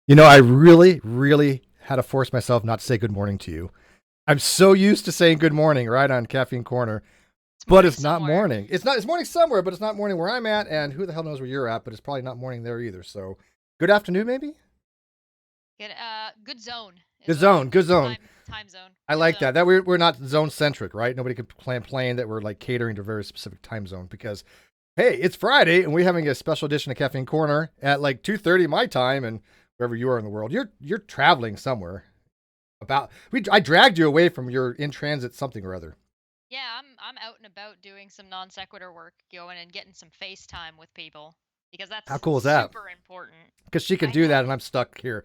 You know, I really, really had to force myself not to say good morning to you. I'm so used to saying good morning right on Caffeine Corner, but it's not morning. It's morning somewhere, but it's not morning where I'm at, and who the hell knows where you're at, but it's probably not morning there either. So, good afternoon, maybe? Good zone. Good zone, good zone. Time zone. I like that. That we're not zone centric, right? Nobody could complain that we're like catering to a very specific time zone because, hey, it's Friday and we're having a special edition of Caffeine Corner at like 2:30 my time, and wherever you are in the world, you're traveling somewhere. I dragged you away from your in transit something or other. Yeah, I'm out and about doing some non sequitur work, going and getting some FaceTime with people because How that's cool is that? super important. Because she can I do know. that, and I'm stuck here.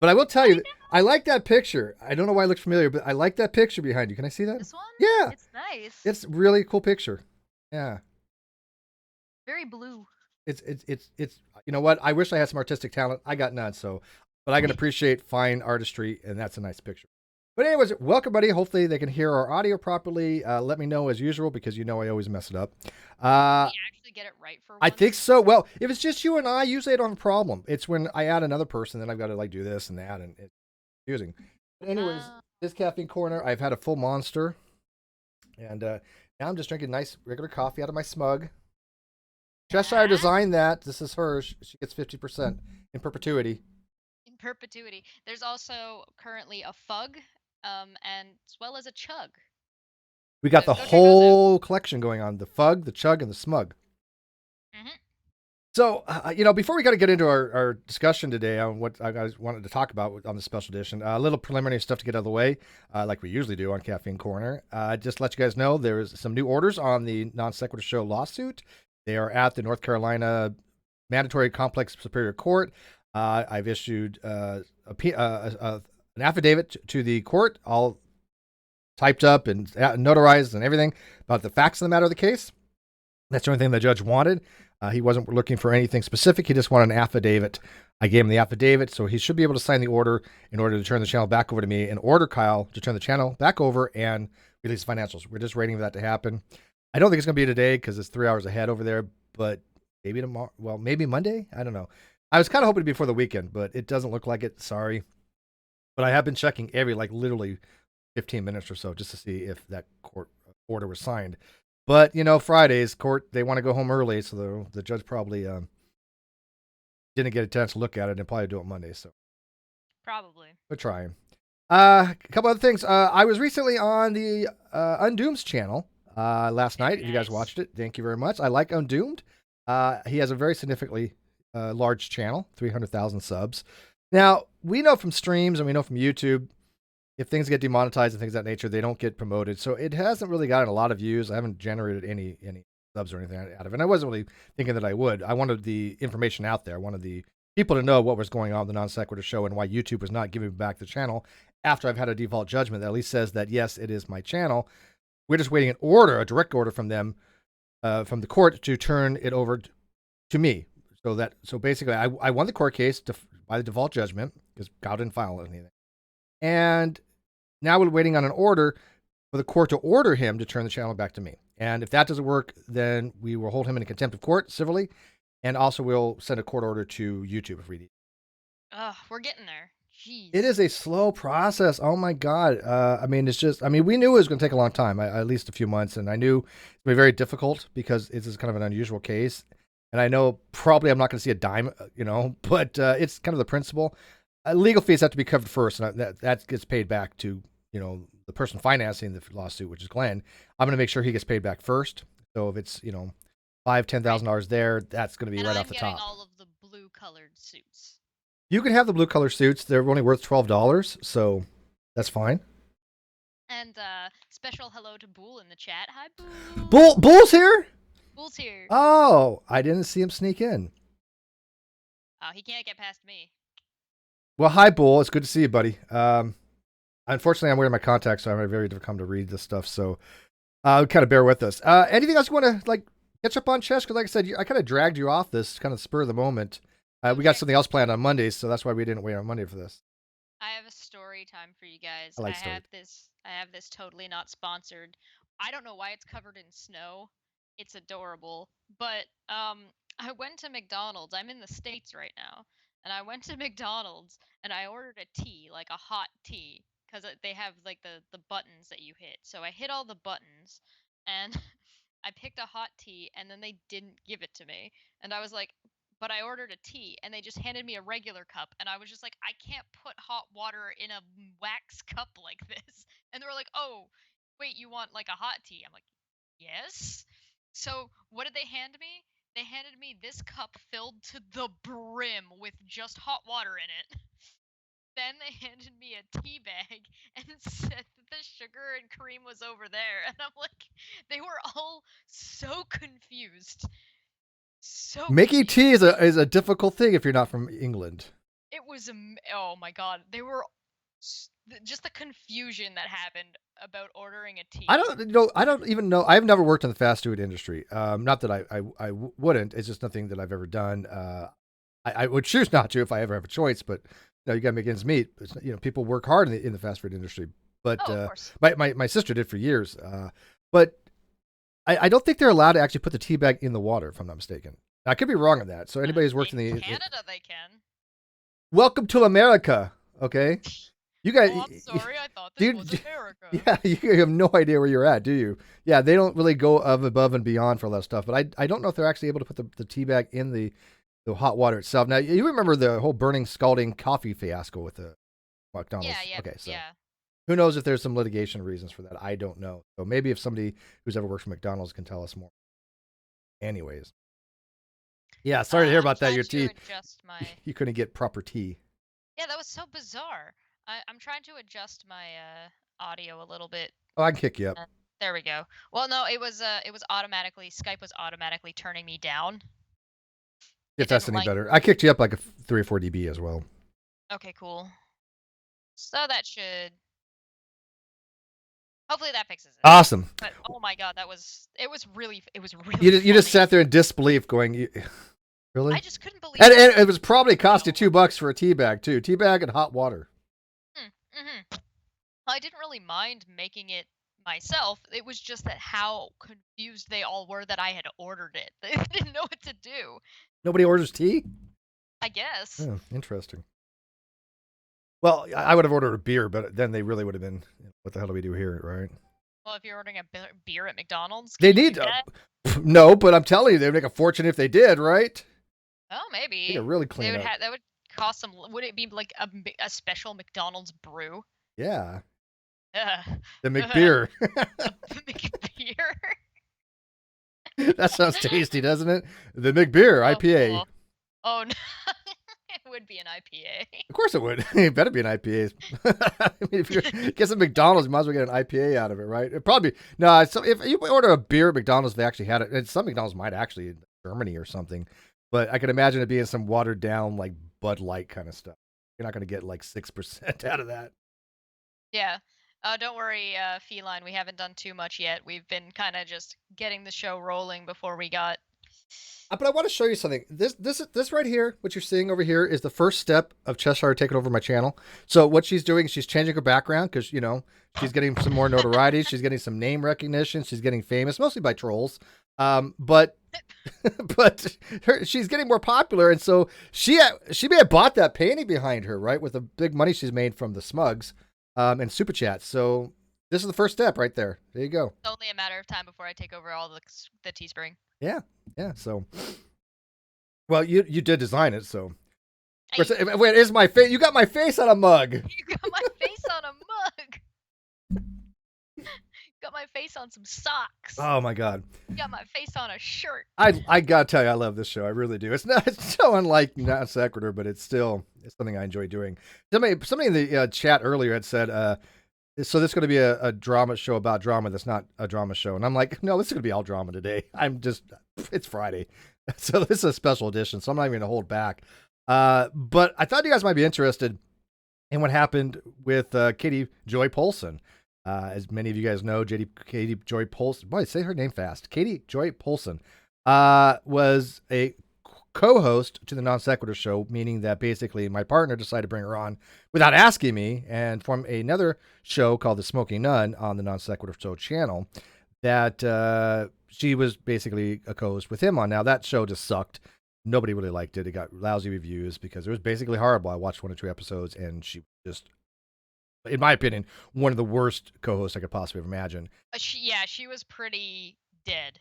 But I will tell you, I like that picture. I don't know why it looks familiar, but I like that picture behind you. Can I see that? This one? Yeah, It's nice. it's really cool picture. Yeah, Very blue. it's. You know what? I wish I had some artistic talent. I got none. So, but I can appreciate fine artistry, and that's a nice picture. But anyways, welcome, buddy. Hopefully they can hear our audio properly. Let me know as usual because you know I always mess it up. We actually get it right for once. I think so. Well, if it's just you and I, usually I don't have a problem. It's when I add another person, then I've got to like do this and that, and it's confusing. But anyways, this Caffeine Corner, I've had a full monster, and now I'm just drinking nice regular coffee out of my smug. Cheshire designed that. This is hers. She gets 50% in perpetuity. In perpetuity. There's also currently a fug, and as well as a chug. We got the whole collection going on: the fug, the chug, and the smug. Mm-hmm. So, before we got to get into our discussion today on what I guys wanted to talk about on the special edition, a little preliminary stuff to get out of the way, like we usually do on Caffeine Corner. Just let you guys know there's some new orders on the Non Sequitur Show lawsuit. They are at the North Carolina Mandatory Complex Superior Court. I've issued an affidavit to the court, all typed up and notarized and everything about the facts of the matter of the case. That's the only thing the judge wanted. He wasn't looking for anything specific. He just wanted an affidavit. I gave him the affidavit, so he should be able to sign the order in order to turn the channel back over to me and order Kyle to turn the channel back over and release financials. We're just waiting for that to happen. I don't think it's going to be today because it's 3 hours ahead over there, but maybe tomorrow. Well, maybe Monday. I don't know. I was kind of hoping to be before the weekend, but it doesn't look like it. Sorry. But I have been checking every, literally 15 minutes or so just to see if that court order was signed. But, Fridays, court, they want to go home early, so the judge probably didn't get a chance to look at it and probably do it Monday. So Probably. we're trying. A couple other things. I was recently on the Undoomed's channel last night. If you guys watched it, thank you very much. I like Undoomed. He has a very significantly large channel, 300,000 subs. Now, we know from streams and we know from YouTube, if things get demonetized and things of that nature, they don't get promoted. So it hasn't really gotten a lot of views. I haven't generated any subs or anything out of it. And I wasn't really thinking that I would. I wanted the information out there. I wanted the people to know what was going on with the Non Sequitur Show and why YouTube was not giving me back the channel after I've had a default judgment that at least says that, yes, it is my channel. We're just waiting an order, a direct order from them, from the court to turn it over to me. So basically, I won the court case by the default judgment because Kyle didn't file anything. And now we're waiting on an order for the court to order him to turn the channel back to me. And if that doesn't work, then we will hold him in contempt of court civilly. And also we'll send a court order to YouTube if we need. We're getting there. Jeez. It is a slow process. Oh my God. We knew it was going to take a long time, at least a few months. And I knew it would be very difficult because it is kind of an unusual case. And I know probably I'm not going to see a dime, but it's kind of the principle. Legal fees have to be covered first, and that gets paid back to the person financing the lawsuit, which is Glenn. I'm going to make sure he gets paid back first. So if it's $5,000-$10,000 there, that's going to be right off the top. And I'm getting all of the blue-colored suits. You can have the blue-color suits. They're only worth $12, so that's fine. And special hello to Bull in the chat. Hi, Bull. Bull's here. Bull's here. Oh, I didn't see him sneak in. Oh, he can't get past me. Well, hi, Bull. It's good to see you, buddy. I Unfortunately, I'm wearing my contacts, so I'm very difficult to read this stuff. So kind of bear with us. Anything else you want to like catch up on, Chesh? Because like I said, I kind of dragged you off this kind of spur of the moment. We got Okay. something else planned on Mondays, so that's why we didn't wait on Monday for this. I have a story time for you guys. I like stories. I have this totally not sponsored. I don't know why it's covered in snow. It's adorable. But I went to McDonald's. I'm in the States right now. And I went to McDonald's and I ordered a tea, like a hot tea, cuz they have like the buttons that you hit. So I hit all the buttons and I picked a hot tea and then they didn't give it to me. And I was like, but I ordered a tea and they just handed me a regular cup. And I was just like, I can't put hot water in a wax cup like this. And they were like, oh, wait, you want like a hot tea? I'm like, yes. So what did they hand me? They handed me this cup filled to the brim with just hot water in it. Then they handed me a tea bag and said that the sugar and cream was over there. And I'm like, they were all so confused. So Making confused. tea is a difficult thing if you're not from England. It was oh my god, they were just the confusion that happened about ordering a tea. I don't even know. I've never worked in the fast food industry. Not that I wouldn't. It's just nothing that I've ever done. I would choose not to if I ever have a choice. But you got to make ends meet. People work hard in the fast food industry. But Oh, of course. my sister did for years. But I don't think they're allowed to actually put the tea bag in the water, if I'm not mistaken. I could be wrong on that. So anybody who's worked in Canada, they can. Welcome to America. Okay. You guys, oh, I'm sorry. I thought this was America. Yeah, you have no idea where you're at, do you? Yeah, they don't really go above and beyond for all that stuff. But I don't know if they're actually able to put the tea bag in the hot water itself. Now, you remember the whole burning, scalding coffee fiasco with the McDonald's? Yeah. Okay, so yeah. who knows if there's some litigation reasons for that? I don't know. So maybe if somebody who's ever worked for McDonald's can tell us more. Anyways. Yeah, sorry to hear about that. Your tea. You couldn't get proper tea. Yeah, that was so bizarre. I'm trying to adjust my audio a little bit. Oh, I can kick you up. There we go. Well, no, it was automatically Skype was automatically turning me down. If that's any better, I kicked you up like a 3 or 4 dB as well. Okay, cool. So that should. Hopefully that fixes it. Awesome. But oh my god, it was really. You just sat there in disbelief, going, really? I just couldn't believe. And it was probably cost you $2 for a tea bag too. Tea bag and hot water. I didn't really mind making it myself. It was just that how confused they all were that I had ordered it. They didn't know what to do. Nobody orders tea? I guess. Oh, interesting. Well, I would have ordered a beer, but then they really would have been, what the hell do we do here, right? Well, if you're ordering a beer at McDonald's, they need no, but I'm telling you, they'd make a fortune if they did, right? Oh, maybe. They could really clean up. That would cost some. Would it be like a special McDonald's brew? Yeah. The McBeer. The McBeer. That sounds tasty, doesn't it? The McBeer IPA. Oh no. It would be an IPA. Of course it would. It better be an IPA. I mean, if you get some McDonald's, you might as well get an IPA out of it, right? It probably no. So if you order a beer at McDonald's, they actually had it. And some McDonald's might actually in Germany or something, but I can imagine it being some watered down like Bud Light kind of stuff. You're not going to get like 6% out of that. Yeah. Don't worry, Feline. We haven't done too much yet. We've been kind of just getting the show rolling before we got. But I want to show you something. This right here, what you're seeing over here, is the first step of Cheshire taking over my channel. So what she's doing is she's changing her background because she's getting some more notoriety. She's getting some name recognition. She's getting famous, mostly by trolls. But she's getting more popular, and so she may have bought that painting behind her, right, with the big money she's made from the Smugs. And super chats. So this is the first step right there. There you go. It's only a matter of time before I take over all the Teespring. Yeah. So, well, you did design it, so. Wait, is my face? You got my face on a mug. You got my face on a mug. Got my face on some socks. Oh my god. You got my face on a shirt. I gotta tell you, I love this show. I really do. It's so unlike Non Sequitur, but it's something I enjoy doing. Somebody in the chat earlier had said, so this is going to be a drama show about drama that's not a drama show. And I'm like, no, this is going to be all drama today. It's Friday. So this is a special edition, so I'm not even going to hold back. But I thought you guys might be interested. and what happened with Katie Joy Polson. As many of you guys know, Katie Joy Polson, boy, say her name fast. Katie Joy Polson was a co-host to the Non Sequitur show, meaning that basically my partner decided to bring her on without asking me and form another show called The Smoking Nun on the Non Sequitur show channel that she was basically a co-host with him on. Now, that show just sucked. Nobody really liked it. It got lousy reviews because it was basically horrible. I watched 1 or 2 episodes, and she just, in my opinion, one of the worst co-hosts I could possibly imagine. She was pretty dead.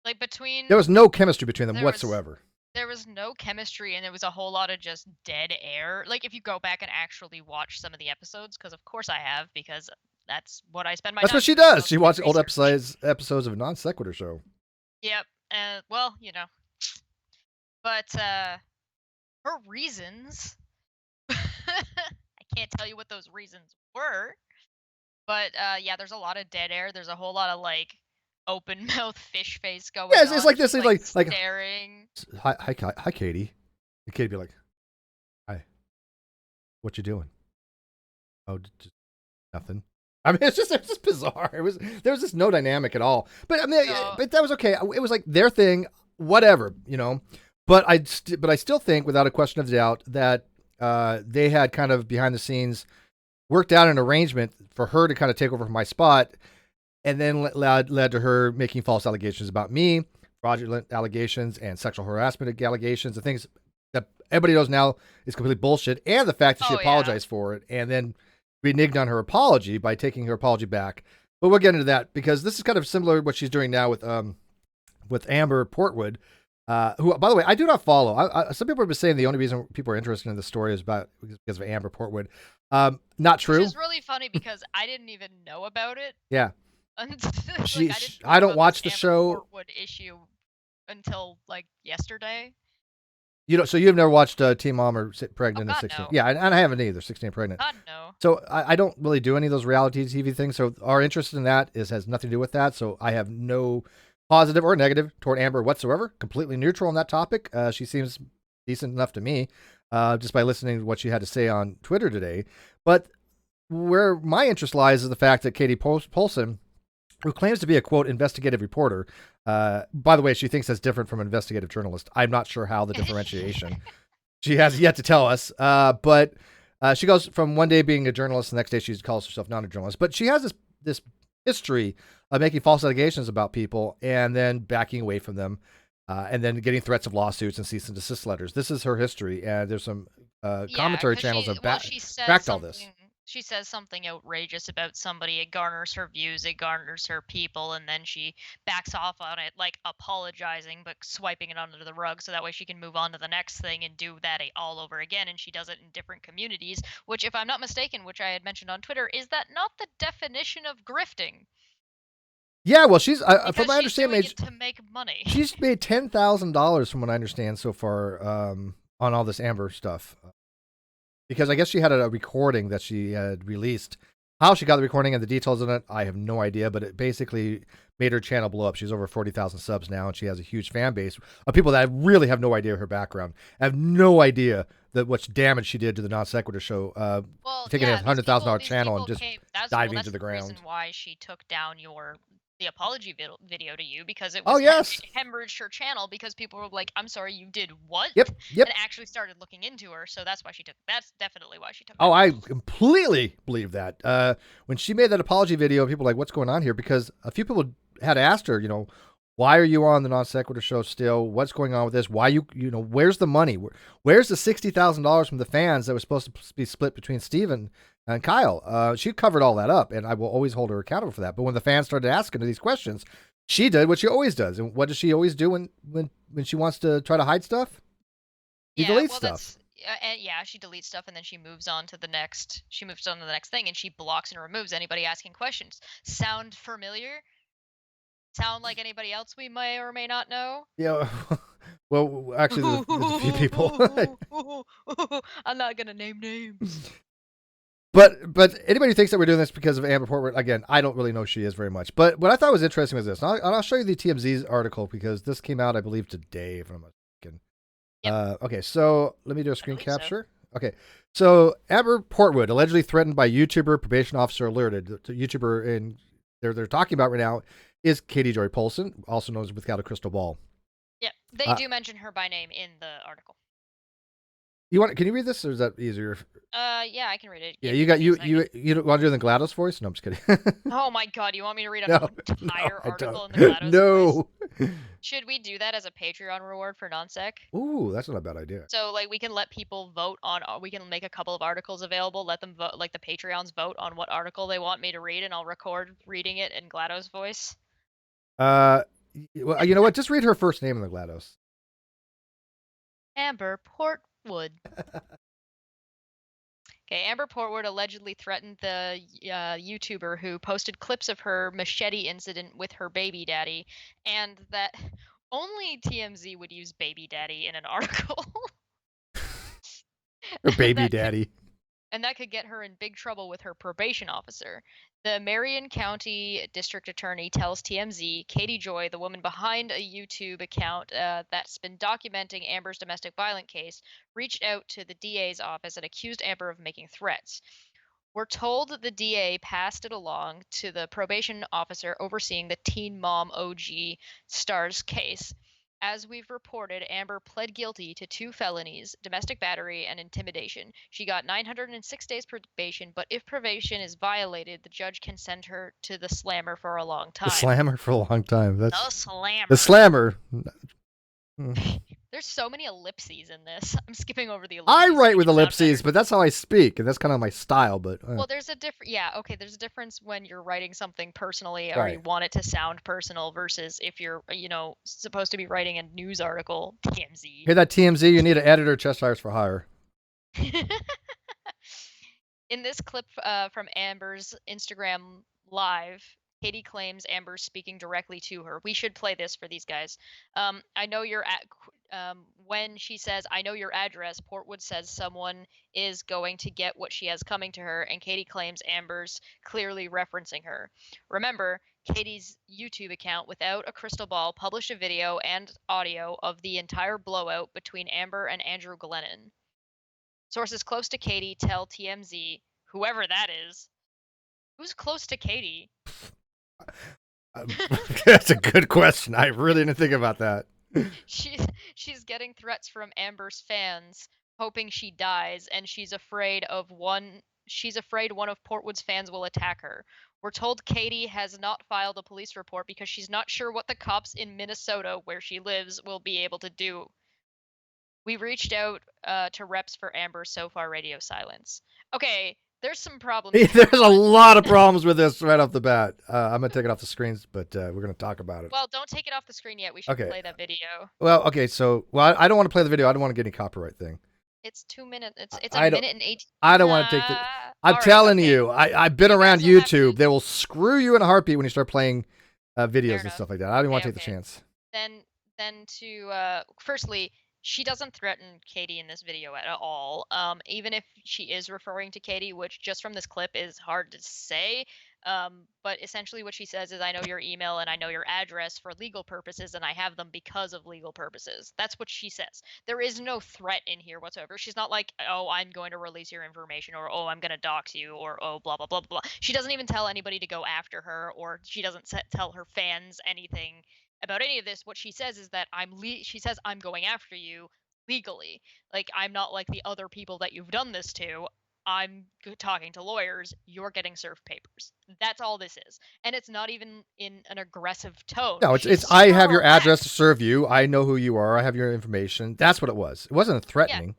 Like between there was no chemistry between them whatsoever. There was no chemistry, and there was a whole lot of just dead air. Like if you go back and actually watch some of the episodes, because of course I have, because that's what I spend my time. That's what she does. She watches old episodes of Non Sequitur show. Yep. Well, you know. But her reasons, I can't tell you what those reasons were. But yeah, there's a lot of dead air. There's a whole lot of like open mouth fish face going on. Yeah, it's like this. It's like staring. Hi, Katie. And Katie be like, "Hi, what you doing?" Oh, just nothing. I mean, it's just bizarre. There was just no dynamic at all. But I mean, but that was okay. It was like their thing, whatever, you know. But I still think, without a question of doubt, that they had kind of behind the scenes worked out an arrangement for her to kind of take over my spot, and then led to her making false allegations about me, fraudulent allegations and sexual harassment allegations, the things that everybody knows now is completely bullshit, and the fact that she apologized for it, and then reneged on her apology by taking her apology back. But we'll get into that, because this is kind of similar to what she's doing now with Amber Portwood, who, by the way, I do not follow. Some people have been saying the only reason people are interested in the story is because of Amber Portwood. Not true. Which is really funny because I didn't even know about it. Yeah. I don't watch the show. Portwood issue until like yesterday. You know, so you've never watched Teen Mom or Pregnant at 16? No. Yeah, and I haven't either. 16 and Pregnant. God no. So I don't really do any of those reality TV things. So our interest in that has nothing to do with that. So I have no positive or negative toward Amber whatsoever. Completely neutral on that topic. She seems decent enough to me, just by listening to what she had to say on Twitter today. But where my interest lies is the fact that Katie Polson, who claims to be a, quote, investigative reporter. By the way, she thinks that's different from an investigative journalist. I'm not sure how the differentiation. She has yet to tell us. But she goes from one day being a journalist, the next day she calls herself not a journalist. But she has this history of making false allegations about people and then backing away from them, and then getting threats of lawsuits and cease and desist letters. This is her history, and there's some commentary channels have backed all this. She says something outrageous about somebody, it garners her views, it garners her people, and then she backs off on it, like apologizing, but swiping it under the rug so that way she can move on to the next thing and do that all over again. And she does it in different communities, which, if I'm not mistaken, which I had mentioned on Twitter, is that not the definition of grifting? Yeah, well, she's from my understanding, to make money. She's made $10,000 from what I understand so far on all this Amber stuff. Because I guess she had a recording that she had released. How she got the recording and the details in it, I have no idea, but it basically made her channel blow up. She's over 40,000 subs now, and she has a huge fan base of people that really have no idea her background. I have no idea that much damage she did to the Non Sequitur show, taking a $100,000 channel and just diving to the ground. That's the reason why she took down the apology video to you, because it was hemorrhaged her channel because people were like, I'm sorry, you did what? Yep. And actually started looking into her, so that's definitely why she took Oh, I completely believe that. When she made that apology video, people were like, what's going on here? Because a few people had asked her, why are you on the Non Sequitur show still? What's going on with this? Why where's the money? Where's the $60,000 from the fans that was supposed to be split between Steven and Kyle? She covered all that up, and I will always hold her accountable for that. But when the fans started asking her these questions, she did what she always does. And what does she always do when she wants to try to hide stuff? She deletes stuff. She deletes stuff, and then she moves on to the next. She moves on to the next thing, and she blocks and removes anybody asking questions. Sound familiar? Sound like anybody else we may or may not know? Yeah. Well, actually, there's a few people. I'm not gonna name names. But anybody who thinks that we're doing this because of Amber Portwood, again, I don't really know who she is very much. But what I thought was interesting was this. And I'll show you the TMZ's article because this came out, I believe, today, if I'm not mistaken. Yep. Okay, so let me do a screen capture. So. Okay. So Amber Portwood, allegedly threatened by YouTuber probation officer alerted. The YouTuber in they're talking about right now is Katie Joy Polson, also known as Without a Crystal Ball. Yeah, they do mention her by name in the article. Can you read this, or is that easier? Yeah, I can read it. Yeah, Give you me got a you second. you want to do the GLaDOS voice? No, I'm just kidding. Oh my god, you want me to read an No, entire I article don't. in the GLaDOS voice? No. Should we do that as a Patreon reward for Nonsec? Ooh, that's not a bad idea. So like we can let people vote on. We can make a couple of articles available. Let them vote, like the Patreons vote on what article they want me to read, and I'll record reading it in GLaDOS voice. Well, you know what? Just read her first name in the GLaDOS. Amber Portwood. Okay, Amber Portwood allegedly threatened the YouTuber who posted clips of her machete incident with her baby daddy, and that only TMZ would use baby daddy in an article. Her baby daddy. And that could get her in big trouble with her probation officer. The Marion County District Attorney tells TMZ Katie Joy, the woman behind a YouTube account that's been documenting Amber's domestic violence case, reached out to the DA's office and accused Amber of making threats. We're told the DA passed it along to the probation officer overseeing the Teen Mom OG Stars case. As we've reported, Amber pled guilty to 2 felonies, domestic battery and intimidation. She got 906 days probation, but if probation is violated, the judge can send her to the slammer for a long time. The slammer for a long time. That's the slammer. The slammer. There's so many ellipses in this. I'm skipping over the ellipses. I write with ellipses, but that's how I speak, and that's kind of my style. But well, there's a different. Yeah, okay. There's a difference when you're writing something personally, or Right. you want it to sound personal, versus if you're, supposed to be writing a news article. TMZ. Hear that, TMZ? You need an editor. Cheshires for hire. In this clip from Amber's Instagram Live, Katie claims Amber's speaking directly to her. We should play this for these guys. I know you're at. When she says, "I know your address," Portwood says someone is going to get what she has coming to her, and Katie claims Amber's clearly referencing her. Remember, Katie's YouTube account, Without a Crystal Ball, published a video and audio of the entire blowout between Amber and Andrew Glennon. Sources close to Katie tell TMZ, whoever that is, who's close to Katie? That's a good question. I really didn't think about that. She's getting threats from Amber's fans, hoping she dies, and she's afraid one of Portwood's fans will attack her. We're told Katie has not filed a police report because she's not sure what the cops in Minnesota, where she lives, will be able to do. We reached out to reps for Amber, so far radio silence. Okay, there's some problems. There's a lot of problems with this right off the bat. I'm going to take it off the screens, but we're going to talk about it. Well, don't take it off the screen yet. We should play that video. Well, okay, so I don't want to play the video. I don't want to get any copyright thing. It's 2 minutes. It's a minute and 18. I don't want to take the... I'm telling you, I've been around YouTube. They will screw you in a heartbeat when you start playing videos and stuff like that. I don't want to take the chance. Then firstly, she doesn't threaten Katie in this video at all. Even if she is referring to Katie, which just from this clip is hard to say. But essentially what she says is, I know your email and I know your address for legal purposes, and I have them because of legal purposes. That's what she says. There is no threat in here whatsoever. She's not like, oh, I'm going to release your information, or oh, I'm going to dox you, or oh, blah, blah, blah, blah. She doesn't even tell anybody to go after her, or she doesn't tell her fans anything about any of this. What she says is that she says, I'm going after you legally. Like, I'm not like the other people that you've done this to. I'm talking to lawyers. You're getting served papers. That's all this is. And it's not even in an aggressive tone. No, it's I have your address to serve you. I know who you are. I have your information. That's what it was. It wasn't threatening,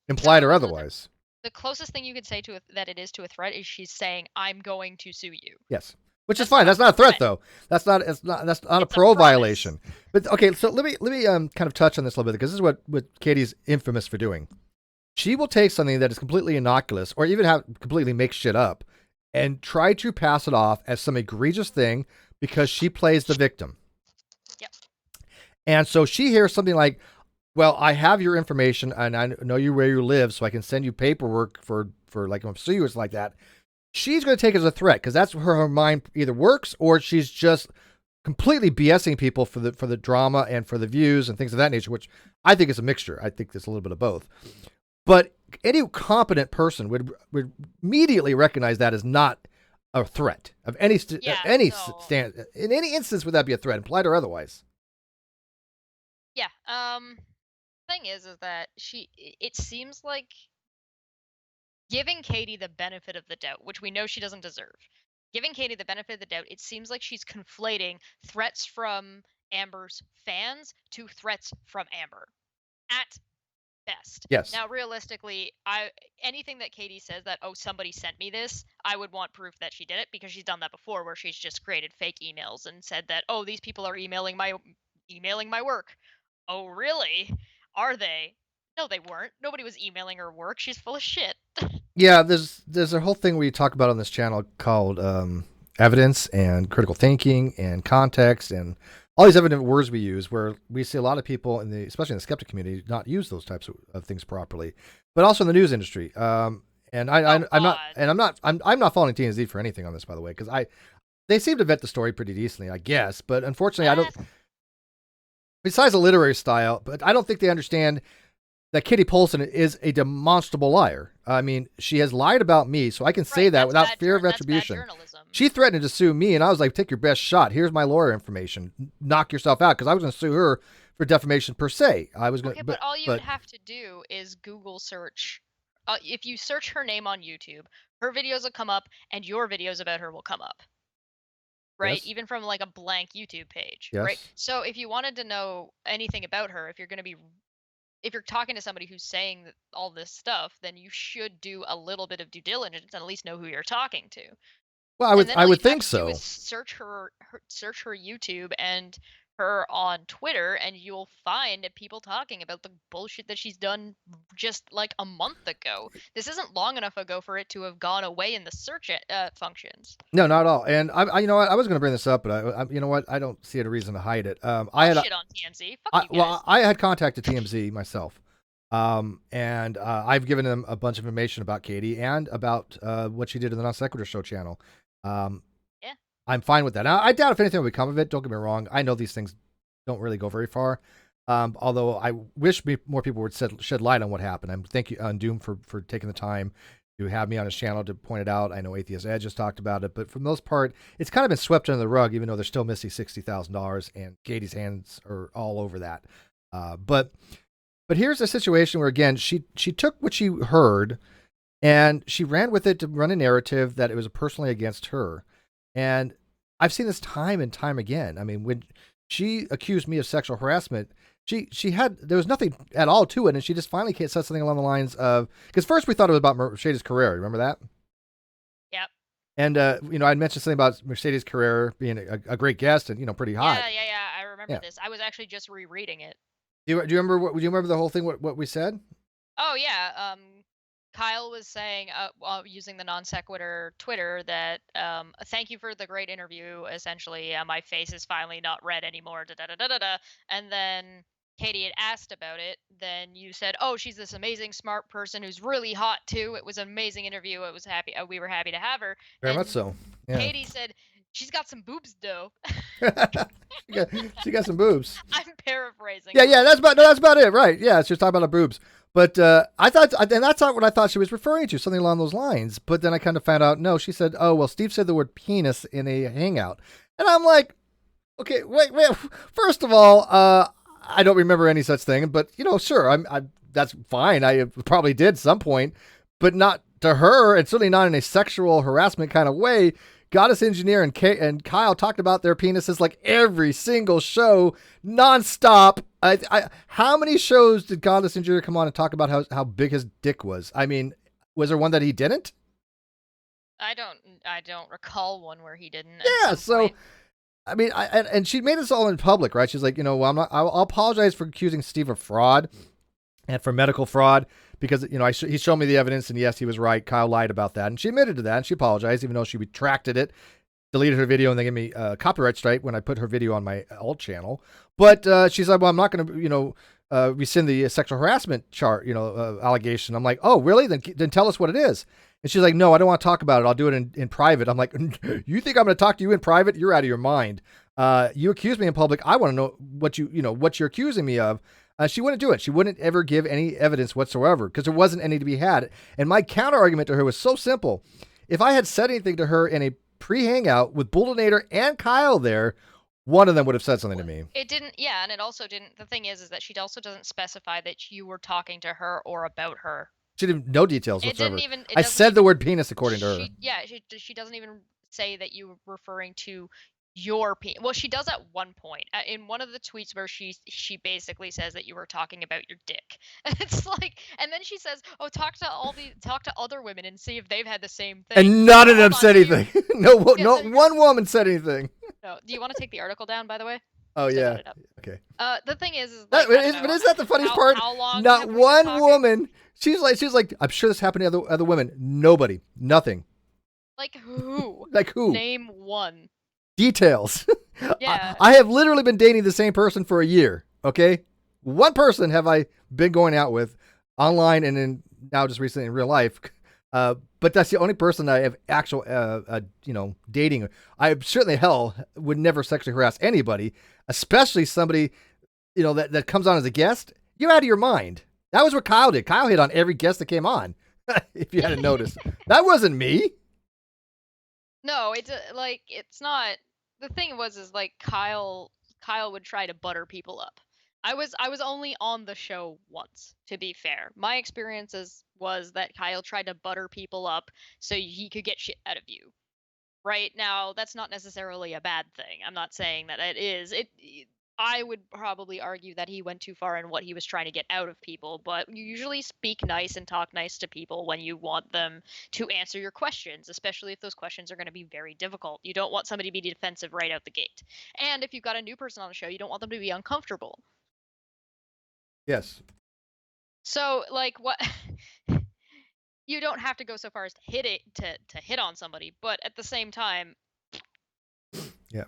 implied or otherwise. The closest thing you could say to that it is to a threat is she's saying, I'm going to sue you. Yes. Which is fine. That's not a threat, though. That's not a parole violation. But okay, so let me kind of touch on this a little bit, because this is what Katie's infamous for doing. She will take something that is completely innocuous, or even completely make shit up, and try to pass it off as some egregious thing because she plays the victim. Yep. And so she hears something like, well, I have your information and I know where you live, so I can send you paperwork for like, if I sue you or something like that. She's going to take it as a threat, because that's where her mind either works, or she's just completely BSing people for the drama and for the views and things of that nature, which I think is a mixture. I think there's a little bit of both. But any competent person would immediately recognize that as not a threat of any in any instance. Would that be a threat, implied or otherwise? Yeah. Thing is that it seems like giving Katie the benefit of the doubt, which we know she doesn't deserve. Giving Katie the benefit of the doubt, it seems like she's conflating threats from Amber's fans to threats from Amber. At best. Yes. Now, realistically, anything that Katie says that, oh, somebody sent me this, I would want proof that she did it, because she's done that before, where she's just created fake emails and said that, oh, these people are emailing my work. Oh, really? Are they? No, they weren't. Nobody was emailing her work. She's full of shit. Yeah, there's a whole thing we talk about on this channel called evidence and critical thinking and context and all these evident words we use, where we see a lot of people especially in the skeptic community, not use those types of things properly, but also in the news industry. And I'm not following TMZ for anything on this, by the way, because they seem to vet the story pretty decently, I guess. But unfortunately, I don't. Besides the literary style, but I don't think they understand that Katie Polson is a demonstrable liar. I mean, she has lied about me, so I can say that without fear of retribution. She threatened to sue me, and I was like, take your best shot. Here's my lawyer information. Knock yourself out, because I was going to sue her for defamation per se. I was going. Okay, but all you would have to do is Google search. If you search her name on YouTube, her videos will come up, and your videos about her will come up. Right? Yes. Even from like a blank YouTube page. Yes. Right? So if you wanted to know anything about her, if you're talking to somebody who's saying all this stuff, then you should do a little bit of due diligence and at least know who you're talking to. Well, I would think so. Search her YouTube and her on Twitter, and you'll find people talking about the bullshit that she's done just like a month ago. This isn't long enough ago for it to have gone away in the search functions. No, not at all. And I you know what, I was going to bring this up, but I you know what, I don't see a reason to hide it. I had shit on TMZ. Fuck you guys. Well, I had contacted TMZ myself. And I've given them a bunch of information about Katie and about what she did in the Non Sequitur Show channel. Yeah. I'm fine with that. Now, I doubt if anything will become of it. Don't get me wrong. I know these things don't really go very far. Although I wish more people would shed light on what happened. And thank you, Doom, for taking the time to have me on his channel to point it out. I know Atheist Edge has talked about it, but for the most part, it's kind of been swept under the rug, even though they're still missing $60,000, and Katie's hands are all over that. But here's a situation where, again, she took what she heard and she ran with it to run a narrative that it was personally against her. And I've seen this time and time again. I mean, when she accused me of sexual harassment, there was nothing at all to it. And she just finally said something along the lines of, because first we thought it was about Mercedes Carrera. Remember that? Yep. And, I'd mentioned something about Mercedes Carrera being a great guest and, pretty hot. Yeah. I remember this. I was actually just rereading it. Do you remember do you remember the whole thing? What we said? Oh yeah. Kyle was saying, using the Non Sequitur Twitter, that thank you for the great interview. Essentially, my face is finally not red anymore. And then Katie had asked about it. Then you said, "Oh, she's this amazing, smart person who's really hot too. It was an amazing interview. It was happy. We were happy to have her." Very much so. Yeah. Katie said, "She's got some boobs, though." she got some boobs. I'm paraphrasing. Yeah, that's about it, right? Yeah, it's just talking about her boobs. But I thought, and that's not what I thought she was referring to, something along those lines. But then I kind of found out, no, she said, "Oh, well, Steve said the word penis in a hangout," and I'm like, okay, wait. First of all, I don't remember any such thing. But sure, that's fine. I probably did at some point, but not to her, and certainly not in a sexual harassment kind of way. Goddess Engineer and Kyle talked about their penises like every single show, nonstop. How many shows did Goddess Engineer come on and talk about how big his dick was? I mean, was there one that he didn't? I don't recall one where he didn't. Yeah, so I mean, and she made this all in public, right? She's like, well, I'll apologize for accusing Steve of fraud and for medical fraud, because he showed me the evidence, and yes, he was right. Kyle lied about that, and she admitted to that, and she apologized, even though she retracted it, deleted her video, and they gave me a copyright strike when I put her video on my old channel. But she's like, "Well, I'm not going to, rescind the sexual harassment allegation." I'm like, "Oh, really? Then tell us what it is." And she's like, "No, I don't want to talk about it. I'll do it in private." I'm like, "You think I'm going to talk to you in private? You're out of your mind. You accuse me in public. I want to know what you're accusing me of." She wouldn't do it. She wouldn't ever give any evidence whatsoever because there wasn't any to be had. And my counter argument to her was so simple. If I had said anything to her in a pre-hangout with Bulldonator and Kyle there, one of them would have said something to me. It didn't, yeah, and it also didn't. The thing is that she also doesn't specify that you were talking to her or about her. She didn't no details It whatsoever. didn't even. I said the word penis according to her. Yeah, she doesn't even say that you were referring to your penis. Well, she does at one point in one of the tweets where she basically says that you were talking about your dick. It's like, and then she says, "Oh, talk to other women and see if they've had the same thing." And none of them Hold on, said anything. No, one woman said anything. No. Do you want to take the article down, by the way? Oh Still yeah. got it up. Okay. The thing is But like, is that the funniest part? How long Not have we been one talking? woman. She's like, I'm sure this happened to other women. Nobody. Nothing. Like who? Like who? Name one. Details. Yeah. I have literally been dating the same person for a year. Okay. One person have I been going out with online and then now just recently in real life. But that's the only person I have actual, dating. I certainly would never sexually harass anybody, especially somebody, that comes on as a guest. You're out of your mind. That was what Kyle did. Kyle hit on every guest that came on. If you hadn't noticed, that wasn't me. No, it's not. The thing is like Kyle would try to butter people up. I was only on the show once, to be fair. My experiences was that Kyle tried to butter people up so he could get shit out of you. Right now, that's not necessarily a bad thing. I'm not saying that it is. I would probably argue that he went too far in what he was trying to get out of people, but you usually speak nice and talk nice to people when you want them to answer your questions, especially if those questions are going to be very difficult. You don't want somebody to be defensive right out the gate. And if you've got a new person on the show, you don't want them to be uncomfortable. Yes. So, like, what... You don't have to go so far as to hit on somebody, but at the same time... Yeah.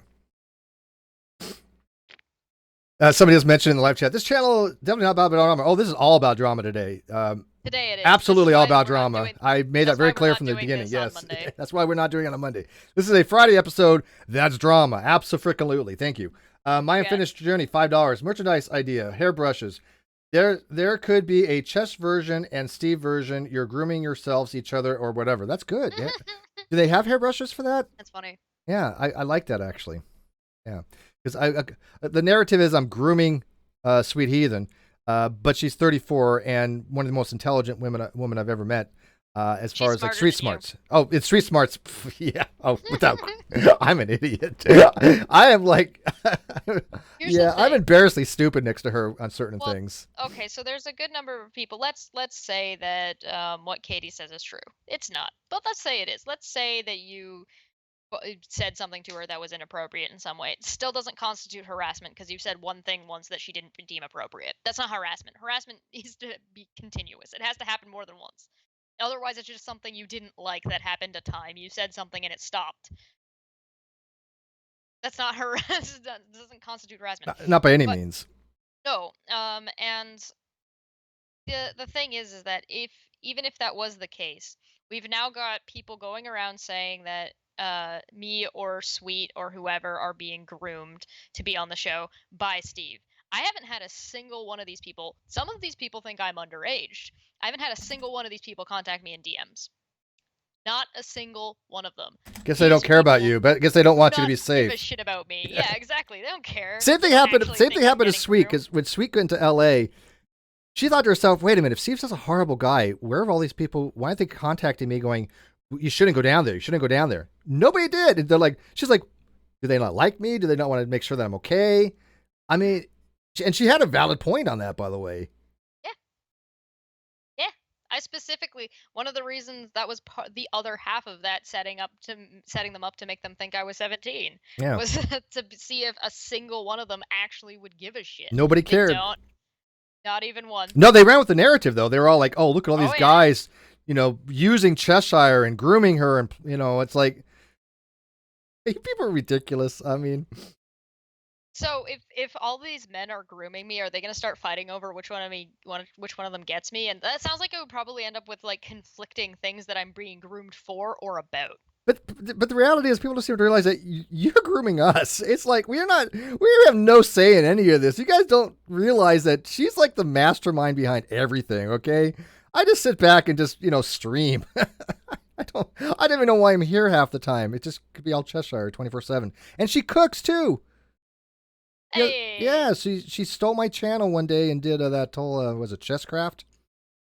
Somebody just mentioned in the live chat, this channel definitely not about drama. Oh, this is all about drama today. Today it is. Absolutely all about drama. I made that very clear from the beginning. Yes. That's why we're not doing it on Monday. This is a Friday episode. That's drama. Absolutely. Thank you. My Unfinished Journey, $5. Merchandise idea, hairbrushes. There could be a Chess version and Steve version. You're grooming yourselves, each other, or whatever. That's good. Yeah. Do they have hairbrushes for that? That's funny. Yeah, I like that actually. Yeah, because the narrative is I'm grooming Sweet Heathen, but she's 34 and one of the most intelligent women I've ever met. As far as like street smarts. Oh, it's street smarts. Yeah. Oh, without. I'm an idiot. I am like. Yeah, I'm embarrassingly stupid next to her on certain things. Okay, so there's a good number of people. Let's say that what Katie says is true. It's not, but let's say it is. Let's say that you said something to her that was inappropriate in some way. It still doesn't constitute harassment because you said one thing once that she didn't deem appropriate. That's not harassment. Harassment is to be continuous. It has to happen more than once. Otherwise, it's just something you didn't like that happened a time. You said something and it stopped. That's not harassment. Doesn't constitute harassment. Not by any means. No. And the thing is that even if that was the case, we've now got people going around saying that me or Sweet or whoever are being groomed to be on the show by Steve. I haven't had a single one of these people. Some of these people think I'm underage. I haven't had a single one of these people contact me in DMs. Not a single one of them. Guess they don't care about you, but I guess they don't want you to be safe. Give a shit about me. Yeah, exactly. They don't care. Same thing happened to Sweet, because when Sweet went to LA, she thought to herself, wait a minute, if Steve's such a horrible guy, where are all these people? Why aren't they contacting me going, you shouldn't go down there. You shouldn't go down there. Nobody did. And they're like, she's like, do they not like me? Do they not want to make sure that I'm okay? I mean, and she had a valid point on that, by the way. Yeah. I specifically, one of the reasons that was the other half of that setting them up to make them think I was 17 was to see if a single one of them actually would give a shit. Nobody cared. Not even one. No, they ran with the narrative though. They were all like, "Oh, look at all these guys, using Cheshire and grooming her, and it's like, people are ridiculous." I mean. So if all these men are grooming me, are they going to start fighting over which one of them gets me? And that sounds like it would probably end up with like conflicting things that I'm being groomed for or about. But the reality is, people just seem to realize that you're grooming us. It's like we have no say in any of this. You guys don't realize that she's like the mastermind behind everything. Okay, I just sit back and just stream. I don't even know why I'm here half the time. It just could be all Cheshire 24/7, and she cooks too. Hey. Yeah, she stole my channel one day and did that whole was it Chesscraft?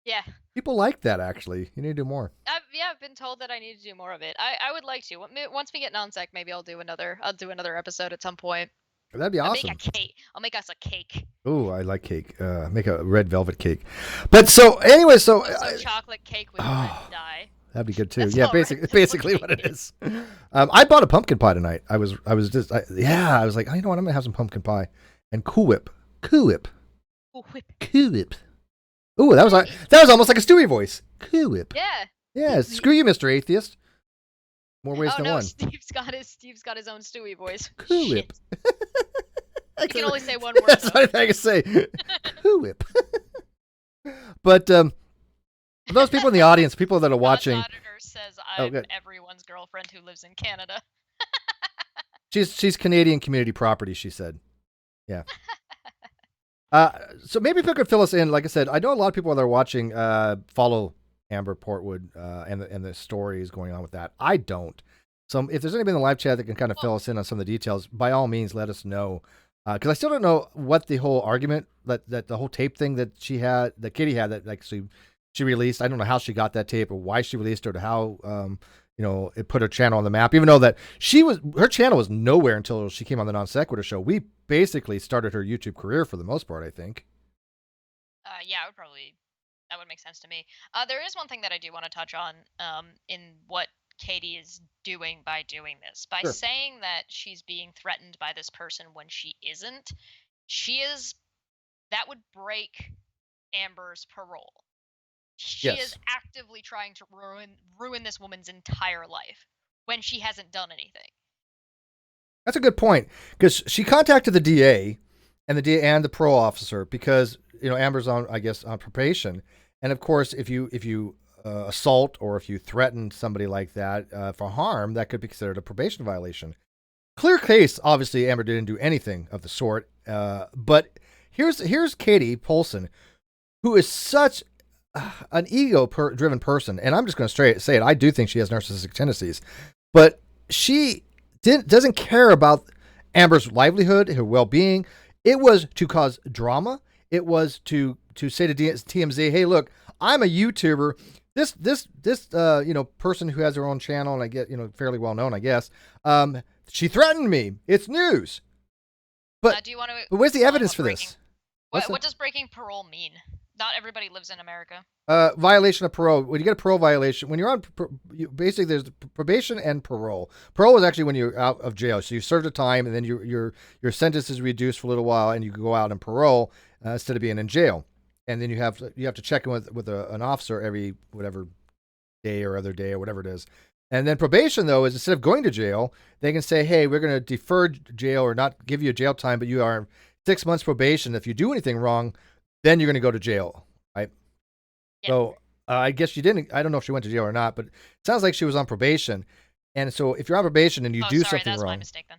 Yeah. People like that, actually. You need to do more. I've been told that I need to do more of it. I would like to. Once we get non-sec, maybe I'll do another episode at some point. That'd be awesome. I'll make a cake. I'll make us a cake. Ooh, I like cake. Make a red velvet cake. But so anyway, so chocolate cake with red dye. That'd be good too. That's Yeah, basically what it is. I bought a pumpkin pie tonight. I was like, oh, you know what? I'm gonna have some pumpkin pie and Cool Whip. Ooh, that was almost like a Stewie voice. Cool Whip. Yeah. Yeah. Screw you, Mr. Atheist. More ways than one. Steve's got his own Stewie voice. Cool Whip. I can only say one word. That's what I can say. Cool Whip. But those people in the audience, people that are watching. God's auditor says I'm everyone's girlfriend who lives in Canada. She's Canadian community property, she said. Yeah. So maybe people could fill us in. Like I said, I know a lot of people that are watching follow Amber Portwood and the stories going on with that. I don't. So if there's anybody in the live chat that can kind of fill us in on some of the details, by all means, let us know. Because I still don't know what the whole argument, that the whole tape thing that Katie had, that like she released. I don't know how she got that tape or why she released it or how it put her channel on the map. Even though that her channel was nowhere until she came on the Non Sequitur show. We basically started her YouTube career for the most part, I think. Yeah, that would make sense to me. There is one thing that I do want to touch on in what Katie is doing by doing this. By Sure. saying that she's being threatened by this person when she isn't, that would break Amber's parole. She is actively trying to ruin this woman's entire life when she hasn't done anything. That's a good point, because she contacted the DA and the parole officer because Amber's on probation, and of course if you assault or if you threaten somebody like that for harm, that could be considered a probation violation. Clear case. Obviously, Amber didn't do anything of the sort. But here's Katie Polson, who is such an ego-driven person, and I'm just going to say it. I do think she has narcissistic tendencies, but she doesn't care about Amber's livelihood, her well-being. It was to cause drama. It was to say to TMZ, "Hey, look, I'm a YouTuber. This person who has her own channel, and I get fairly well known, I guess. She threatened me. It's news." But but where's the evidence for this? What does breaking parole mean? Not everybody lives in America. Violation of parole. When you get a parole violation, when you're on, basically there's probation and parole. Parole is actually when you're out of jail. So you served a time, and then your sentence is reduced for a little while, and you can go out and parole instead of being in jail. And then you have to check in with an officer every whatever day or other day or whatever it is. And then probation, though, is instead of going to jail, they can say, "Hey, we're going to defer jail or not give you a jail time, but you are 6 months probation. If you do anything wrong, then you're going to go to jail," right? Yeah. So I guess she didn't. I don't know if she went to jail or not, but it sounds like she was on probation. And so if you're on probation and you do something that's wrong, my mistake then.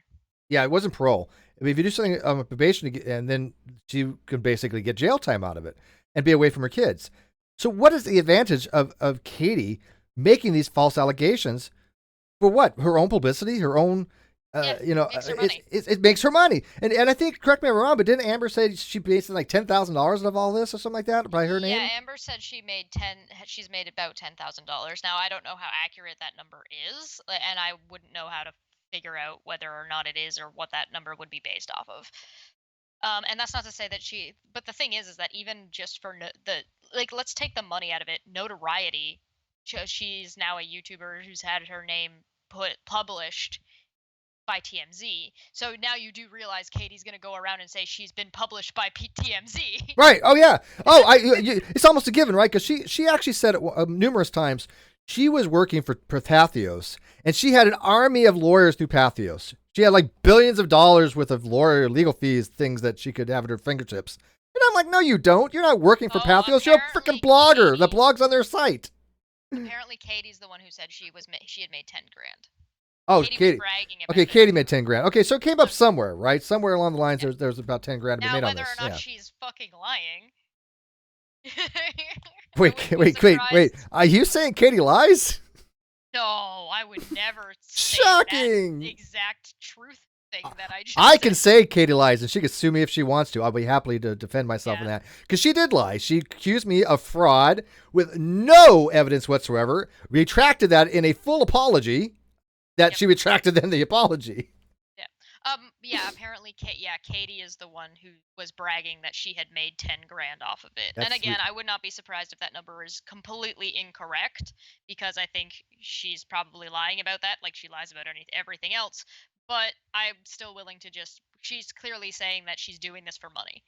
Yeah, it wasn't parole. I mean, if you do something on probation, and then she could basically get jail time out of it and be away from her kids. So what is the advantage of Katie making these false allegations for what? Her own publicity, her own. It makes her money, and I think, correct me if I'm wrong, but didn't Amber say she made like $10,000 out of all this or something like that by her name? Yeah, Amber said she's made about $10,000. Now I don't know how accurate that number is, and I wouldn't know how to figure out whether or not it is or what that number would be based off of. And that's not to say that but the thing is that even just for let's take the money out of it, notoriety. She's now a YouTuber who's had her name published by TMZ. So now you do realize Katie's going to go around and say she's been published by TMZ. Right. Oh, yeah. Oh, it's almost a given, right? Because she actually said it numerous times. She was working for Pathos, and she had an army of lawyers through Pathos. She had like billions of dollars worth of legal fees, things that she could have at her fingertips. And I'm like, no, you don't. You're not working for Pathos. You're a freaking blogger that blogs on their site. Apparently, Katie's the one who said she had made 10 grand. Oh, Katie was Katie. bragging Okay, about it. Katie made 10 grand. Okay, so it came up So somewhere, right? Somewhere along the lines, yeah. there's about 10 grand to be Now, made on whether or this. not Yeah. she's fucking lying, I Wait, wouldn't be wait. surprised. Are you saying Katie lies? No, I would never say that Shocking. exact truth thing that I just I can said. say Katie lies, and she can sue me if she wants to. I'll be happy to defend myself in Yeah. that because she did lie. She accused me of fraud with no evidence whatsoever. Retracted that in a full apology. That Yep. she retracted then the apology. Yeah, apparently, Katie is the one who was bragging that she had made 10 grand off of it. That's And again, sweet. I would not be surprised if that number is completely incorrect, because I think she's probably lying about that, like she lies about everything else. But I'm still willing to she's clearly saying that she's doing this for money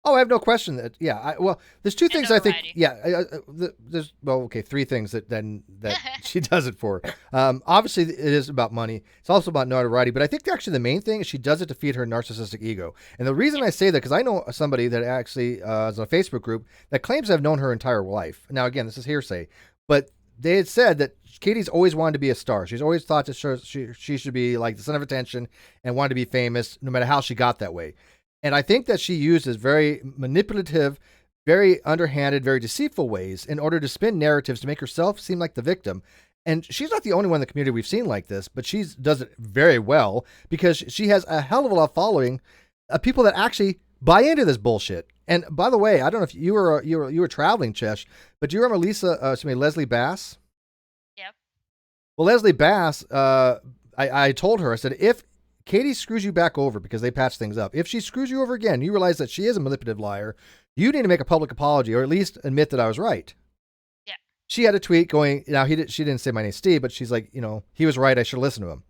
Oh, I have no question that well, there's two and things I think. notoriety. Yeah, there's okay, three things that she does it for. Obviously, it is about money. It's also about notoriety. But I think actually the main thing is she does it to feed her narcissistic ego. And the reason Yeah. I say that because I know somebody that actually is on a Facebook group that claims to have known her entire life. Now, again, this is hearsay, but they had said that Katie's always wanted to be a star. She's always thought that she should be like the center of attention and wanted to be famous, no matter how she got that way. And I think that she uses very manipulative, very underhanded, very deceitful ways in order to spin narratives to make herself seem like the victim. And she's not the only one in the community we've seen like this, but she does it very well because she has a hell of a lot of following of people that actually buy into this bullshit. And by the way, I don't know if you were traveling, Chesh, but do you remember Leslie Bass? Yep. Well, Leslie Bass, I told her, I said, if Katie screws you back over because they patch things up, if she screws you over again, you realize that she is a manipulative liar, you need to make a public apology or at least admit that I was right. Yeah. She had a tweet going, now she didn't say my name's Steve, but she's like, he was right. I should listen to him.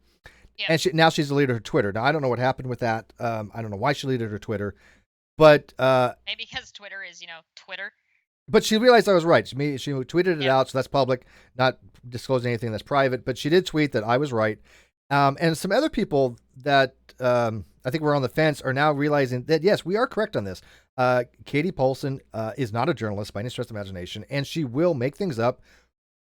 Yeah. And now she's deleted her Twitter. Now, I don't know what happened with that. I don't know why she deleted her Twitter, but Maybe because Twitter is, Twitter. But she realized I was right. She tweeted it Yeah. out, so that's public, not disclosing anything that's private. But she did tweet that I was right. And some other people that I think were on the fence are now realizing that, yes, we are correct on this. Katie Polson is not a journalist by any stretch of imagination, and she will make things up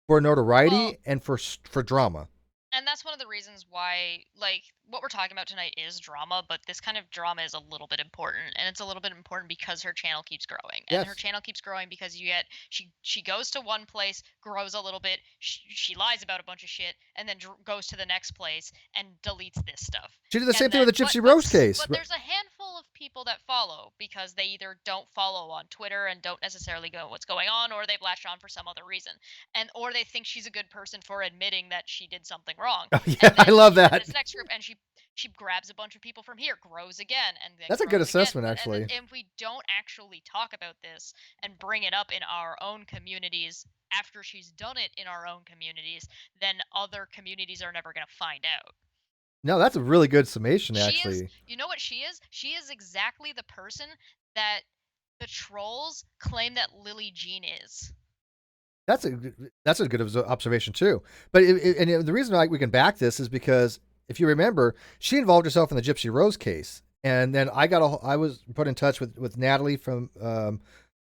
for notoriety and for drama. And that's one of the reasons why, like, what we're talking about tonight is drama, but this kind of drama is a little bit important, and it's a little bit important because her channel keeps growing. And her Yes. channel keeps growing because she goes to one place, grows a little bit, she lies about a bunch of shit, and then goes to the next place and deletes this stuff. She did the same And thing with the then- Gypsy Rose case. But there's a handful of people that follow because they either don't follow on Twitter and don't necessarily go what's going on, or they've latched on for some other reason, or they think she's a good person for admitting that she did something wrong. Oh, yeah, I love She's in that. this next group, and she grabs a bunch of people from here, grows again, and then That's a good grows again. assessment, actually. And if we don't actually talk about this and bring it up in our own communities after she's done it in our own communities, then other communities are never going to find out. No, that's a really good summation, actually. You know what she is? She is exactly the person that the trolls claim that Lily Jean is. That's a good observation too. But the reason we can back this is because if you remember, she involved herself in the Gypsy Rose case, and then I was put in touch with Natalie from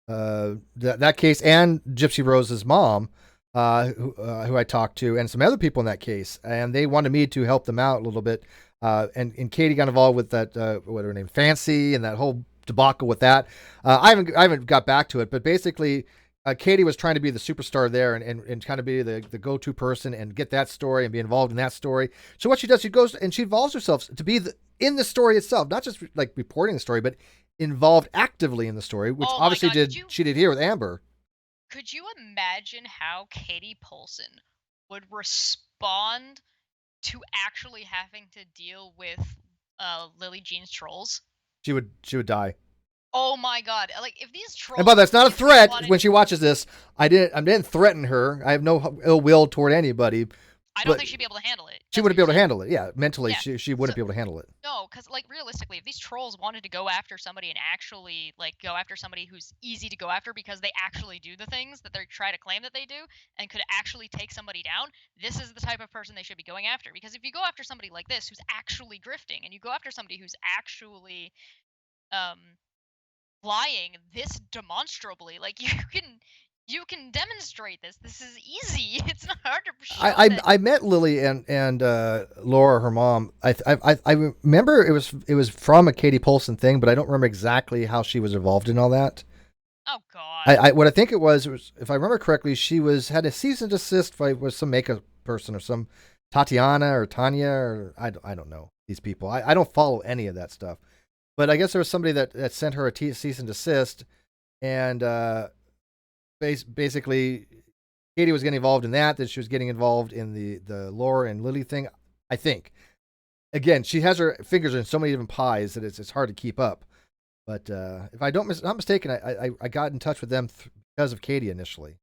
that case and Gypsy Rose's mom, who I talked to, and some other people in that case, and they wanted me to help them out a little bit. And Katie got involved with that what her name, Fancy, and that whole debacle with that. I haven't got back to it, but basically. Katie was trying to be the superstar there and kind of be the go-to person and get that story and be involved in that story. So what she does, she goes and she involves herself to be in the story itself, not just like reporting the story, but involved actively in the story, which obviously she did here with Amber. Could you imagine how Katie Polson would respond to actually having to deal with Lily Jean's trolls? She would die. Oh my god! Like if these trolls. And by that's not a threat. When she watches this, I didn't threaten her. I have no ill will toward anybody. I don't think she'd be able to handle it. She wouldn't be able to handle it. Yeah, mentally, she wouldn't be able to handle it. No, because like realistically, if these trolls wanted to go after somebody and actually like go after somebody who's easy to go after because they actually do the things that they try to claim that they do and could actually take somebody down, this is the type of person they should be going after. Because if you go after somebody like this who's actually grifting, and you go after somebody who's actually lying this demonstrably, like you You can demonstrate this. This is easy. It's not hard to show that. I met Lily and Laura, her mom. I remember it was from a Katie Polson thing, but I don't remember exactly how she was involved in all that. Oh God. What I think it was if I remember correctly, she had a cease and desist by was some makeup person or some Tatiana or Tanya or I don't know these people. I don't follow any of that stuff, but I guess there was somebody that sent her a cease and desist, and basically Katie was getting involved in that. That she was getting involved in the Laura and Lily thing. I think. Again, she has her fingers in so many different pies that it's hard to keep up. But if I don't not mistaken, I got in touch with them because of Katie initially.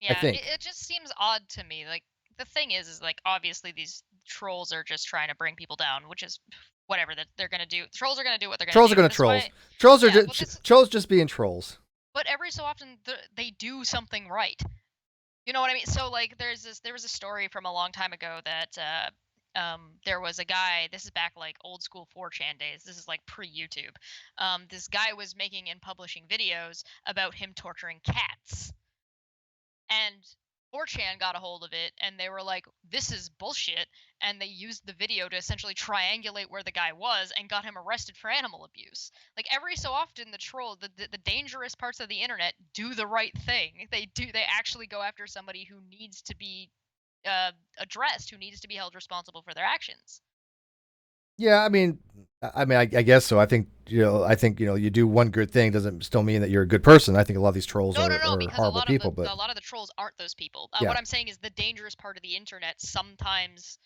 I Yeah, think. it just seems odd to me. Like the thing is like obviously these trolls are just trying to bring people down, which is whatever that they're gonna do. Trolls are gonna do what they're gonna Trolls do. are going to That's trolls. why, Trolls are yeah. Well, trolls just being trolls. but every so often they do something right. You know what I mean? So like there was a story from a long time ago that there was a guy, this is back like old school 4chan days. This is like pre-YouTube. This guy was making and publishing videos about him torturing cats. And 4chan got a hold of it and they were like, this is bullshit. And they used the video to essentially triangulate where the guy was and got him arrested for animal abuse. Like every so often, the dangerous parts of the internet do the right thing. They actually go after somebody who needs to be addressed, who needs to be held responsible for their actions. Yeah, I guess so. I think you do one good thing doesn't still mean that you're a good person. I think a lot of these trolls No, are because horrible people, but a lot of the trolls aren't those people. yeah, What I'm saying is the dangerous part of the internet sometimes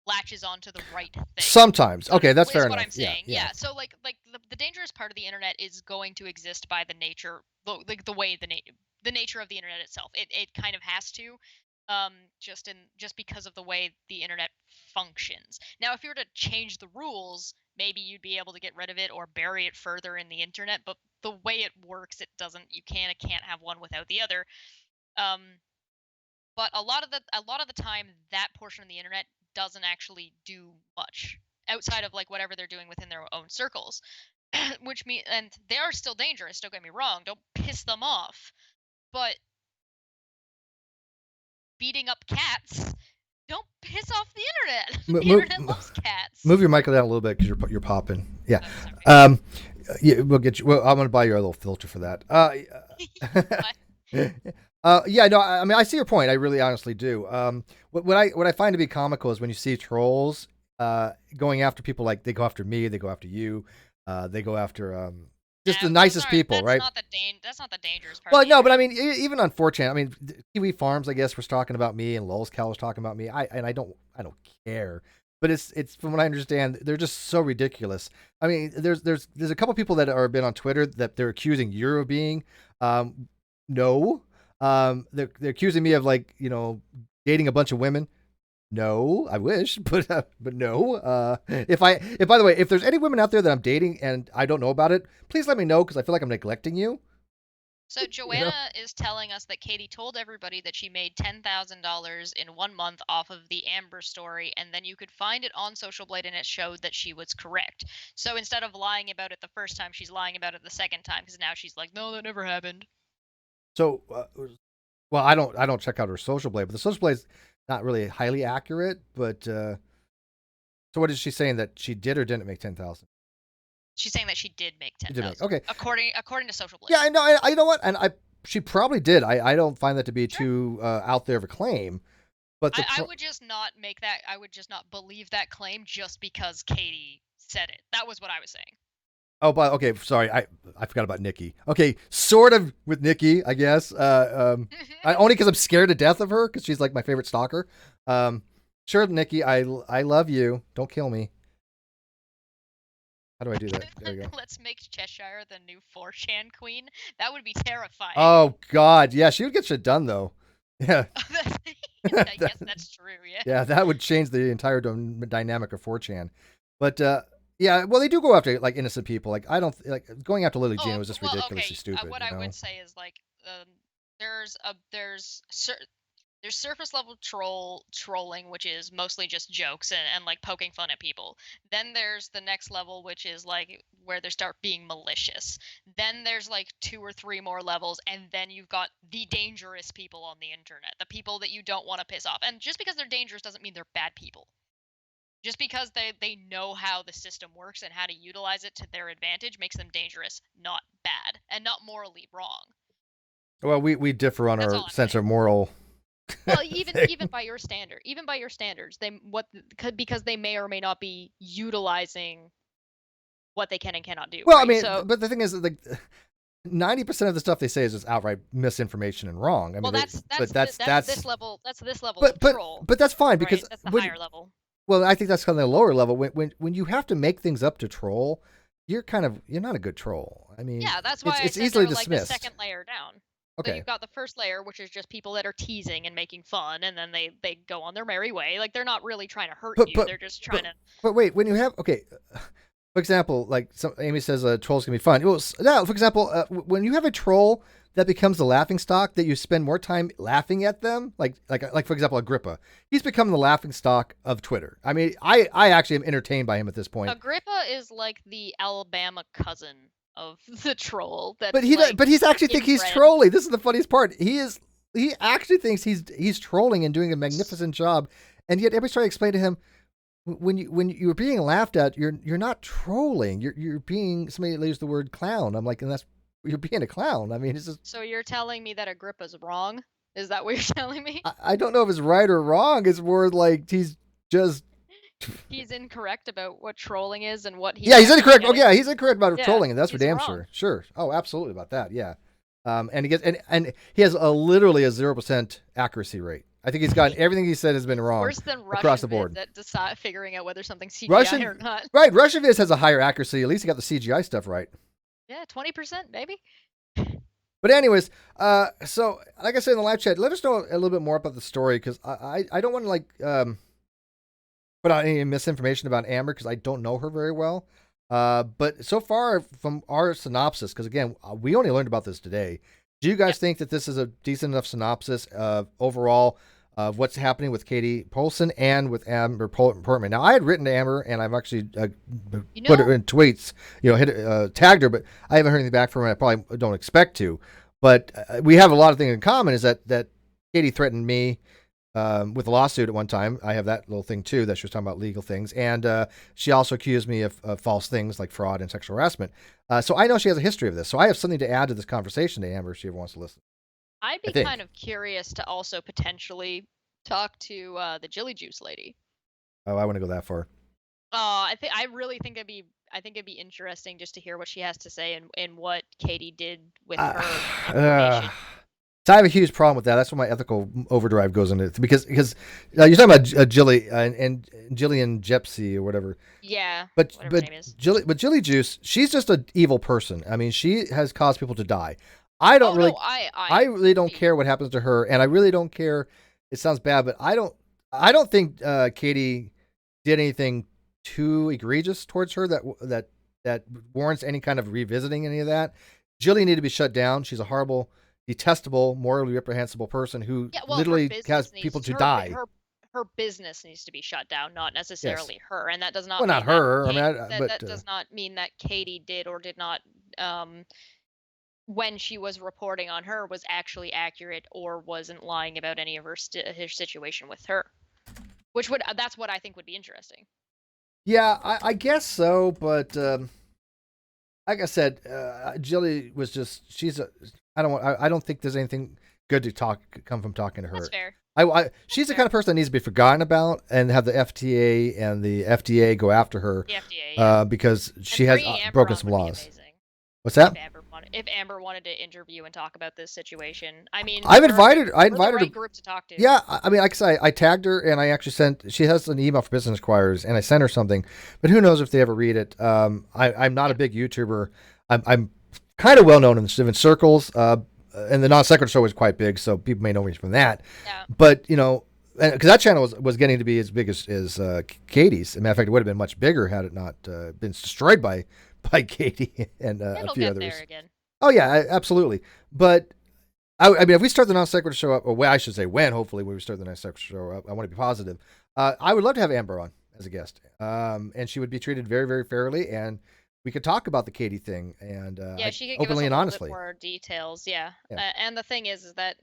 latches onto the right thing. sometimes. Okay, that's fair Is enough. what I'm saying. Yeah. So like the dangerous part of the internet is going to exist by the nature, like the way the nature of the internet itself. It kind of has to, just because of the way the internet functions. Now, if you were to change the rules, maybe you'd be able to get rid of it or bury it further in the internet. But the way it works, it doesn't. You can't have one without the other. Um, but a lot of the time that portion of the internet doesn't actually do much outside of like whatever they're doing within their own circles. Which mean and they are still dangerous, don't get me wrong, don't piss them off, but beating up cats, don't piss off the internet. The internet loves cats. Move your mic down a little bit because you're popping. Yeah. Oh, Yeah, we'll get you. Well, I'm gonna buy you a little filter for that. Yeah, no, I mean, I see your point. I really, honestly do. What I find to be comical is when you see trolls, going after people like they go after me, they go after you, they go after just the nicest people, right? That's not the dangerous part. Well, no, but I mean, even on 4chan, I mean, Kiwi Farms, I guess, was talking about me, and Lulzcal was talking about me. I don't care. But it's from what I understand, they're just so ridiculous. I mean, there's a couple people that are been on Twitter that they're accusing you of being. No, they're accusing me of like dating a bunch of women. No, I wish, but no. If by the way, if there's any women out there that I'm dating and I don't know about it, please let me know because I feel like I'm neglecting you. So Joanna is telling us that Katie told everybody that she made $10,000 in 1 month off of the Amber story, and then you could find it on Social Blade, and it showed that she was correct. So instead of lying about it the first time, she's lying about it the second time because now she's like, no, that never happened. So, well, I don't check out her Social Blade, but the Social Blade's not really highly accurate. But so, what is she saying that she did or didn't make 10,000? She's saying that she did make 10,000. Okay. According to Social Blade. Yeah, I know. I you know what, and she probably did. I don't find that to be too out there of a claim. But I would just not make that. I would just not believe that claim just because Katie said it. That was what I was saying. Oh, but okay, sorry, I forgot about Nikki. Okay, sort of with Nikki, I guess. Only because I'm scared to death of her because she's like my favorite stalker. Sure, Nikki, I love you. Don't kill me. How do I do that? There we go. Let's make Cheshire the new 4chan queen. That would be terrifying. Oh God, yeah, she would get shit done though. Yeah. I guess that's true. Yeah. Yeah, that would change the entire dynamic of 4chan. But yeah, well, they do go after like innocent people. Like I don't like going after Lily Jean was just ridiculously stupid. What I would say is like there's There's surface level trolling, which is mostly just jokes and like poking fun at people. Then there's the next level, which is like where they start being malicious. Then there's like 2 or 3 more levels, and then you've got the dangerous people on the internet, the people that you don't want to piss off. And just because they're dangerous doesn't mean they're bad people. Just because they know how the system works and how to utilize it to their advantage makes them dangerous, not bad, and not morally wrong. Well, we differ on That's all our I'm sense saying. of moral. Well, thing. even by your standards, because they may or may not be utilizing what they can and cannot do. Well, right? I mean, So, but the thing is, like, 90% of the stuff they say is just outright misinformation and wrong. I mean, well, but that's this level. That's this level of but troll, but that's fine right? because That's the when, higher level. well, I think that's kind of the lower level. When you have to make things up to troll, you're not a good troll. I mean, Yeah, that's why I it's said easily they're like the dismissed. second layer down. So Okay, you've got the first layer, which is just people that are teasing and making fun, and then they go on their merry way. Like they're not really trying to hurt but you; but they're just trying but to. but wait, when you have for example, like Amy says, trolls can be fun. Well, no, for example, when you have a troll that becomes the laughing stock, that you spend more time laughing at them, like for example, Agrippa, he's become the laughing stock of Twitter. I mean, I actually am entertained by him at this point. Agrippa is like the Alabama cousin of the troll. That's But he's actually think he's inbred. trolling. This is the funniest part. He actually thinks he's trolling and doing a magnificent job, and yet everybody's trying to explain to him when you're being laughed at, you're not trolling. You're being, somebody used the word clown. I'm like, and that's, you're being a clown. I mean, it's just, So you're telling me that Agrippa's wrong? Is that what you're telling me? I don't know if it's right or wrong. It's more like he's just, He's incorrect about what trolling is and what he. yeah, he's incorrect. Oh getting. yeah, he's incorrect about Yeah, trolling, and that's for he's damn wrong. sure. Sure. Oh, absolutely about that. Yeah. And he gets and he has literally a 0% accuracy rate. I think he's gotten everything he said has been wrong. Worse than Russian across the board. at figuring out whether something's CGI or not. Right? Russian Viz has a higher accuracy. At least he got the CGI stuff right. Yeah, 20% maybe. But anyways, so like I said in the live chat, let us know a little bit more about the story, because I don't want to like put out any misinformation about Amber, because I don't know her very well. But so far from our synopsis, because again, we only learned about this today. Do you guys think that this is a decent enough synopsis overall of what's happening with Katie Polson and with Amber Portman? Now, I had written to Amber, and I've actually put her in tweets, tagged her, but I haven't heard anything back from her. I probably don't expect to. But we have a lot of things in common. Is that Katie threatened me with a lawsuit at one time. I have that little thing too, that she was talking about legal things, and she also accused me of false things like fraud and sexual harassment. So I know she has a history of this. So I have something to add to this conversation to Amber if she ever wants to listen. I'd be kind of curious to also potentially talk to the Jilly Juice lady. Oh, I want to go that far. I really think it'd be interesting just to hear what she has to say and what Katie did with her information. So I have a huge problem with that. That's where my ethical overdrive goes into it, because you're talking about Jilly and Jillian Gypsy or whatever. Yeah. But her name is. Jilly Juice, she's just an evil person. I mean, she has caused people to die. I really don't care what happens to her, and I really don't care. It sounds bad, but I don't think Katie did anything too egregious towards her that warrants any kind of revisiting any of that. Jillian needed to be shut down. She's a horrible, detestable, morally reprehensible person who literally has people to die. Her business needs to be shut down, not necessarily her, and that does not. Well, not her. That does not mean that Katie did or did not. When she was reporting on her, was actually accurate or wasn't lying about any of her situation with her, that's what I think would be interesting. Yeah, I guess so, but like I said, Jilly was just, I don't think there's anything good to come from talking to her. That's fair. She's the kind of person that needs to be forgotten about, and have the FTA and the FDA go after her. The FDA, because she has broken some laws. What's that? If Amber wanted to interview and talk about this situation, I mean, I invited her. Right group to talk to. Yeah, I mean, like I said, I tagged her, and I actually she has an email for Business Inquirers, and I sent her something, but who knows if they ever read it. I'm not a big YouTuber. I'm kind of well known in circles, and the Non Sequitur show is quite big, so people may know me from that. Yeah. But because that channel was getting to be as big as Katie's. As a matter of fact, it would have been much bigger had it not been destroyed by Katie and a few others. There again. Oh yeah, absolutely. But I mean, if we start the non sequitur show up, or I should say when, hopefully, when we start the non sequitur show up, I want to be positive. I would love to have Amber on as a guest, and she would be treated very, very fairly, and we could talk about the Katie thing and Yeah, she could give us openly a and little honestly. bit more details. Yeah. Yeah. And the thing is that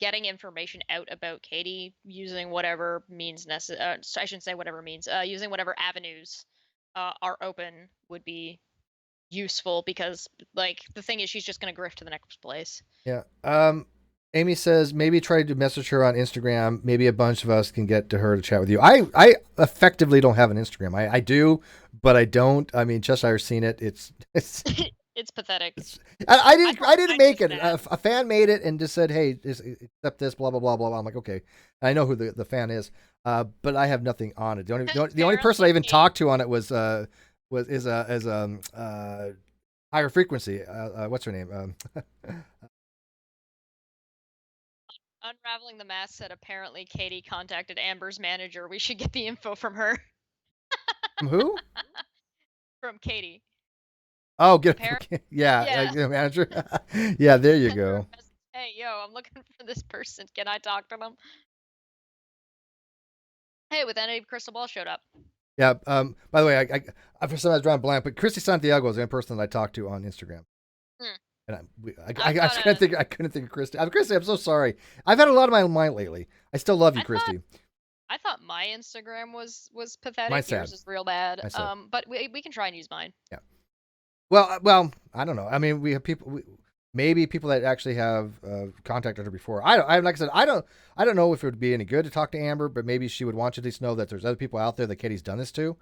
getting information out about Katie using whatever means I shouldn't say whatever means. Using whatever avenues are open would be useful because, like, the thing is, she's just gonna grift to the next place. Yeah. Amy says maybe try to message her on Instagram. Maybe a bunch of us can get to her to chat with you. I effectively don't have an Instagram. I do, but I don't. I mean, Cheshire's seen it. It's It's pathetic. I didn't I make use it. that. A fan made it and just said, "Hey, accept this." Blah blah blah blah blah. I'm like, okay. I know who the fan is, but I have nothing on it. The only person I even talked to on it was higher frequency. What's her name? Unraveling the Mask said apparently Katie contacted Amber's manager. We should get the info from her. From who? From Katie. Oh, Yeah. yeah, the manager. Yeah, there you go. Hey, yo, I'm looking for this person. Can I talk to them? Hey, with any Crystal Ball showed up. Yeah. By the way, I for some reason I was drawing blank, but Christy Santiago is the only person that I talked to on Instagram. And I couldn't think of Christy. Christy, I'm so sorry. I've had a lot on my mind lately. I still love you, Christy. I thought my Instagram was pathetic. Mine's Yours sad. is real bad. But we can try and use mine. Yeah. Well, I don't know. I mean, we have people, maybe people that actually have contacted her before. Like I said, I don't know if it would be any good to talk to Amber, but maybe she would want you to at least know that there's other people out there that Katie's done this to,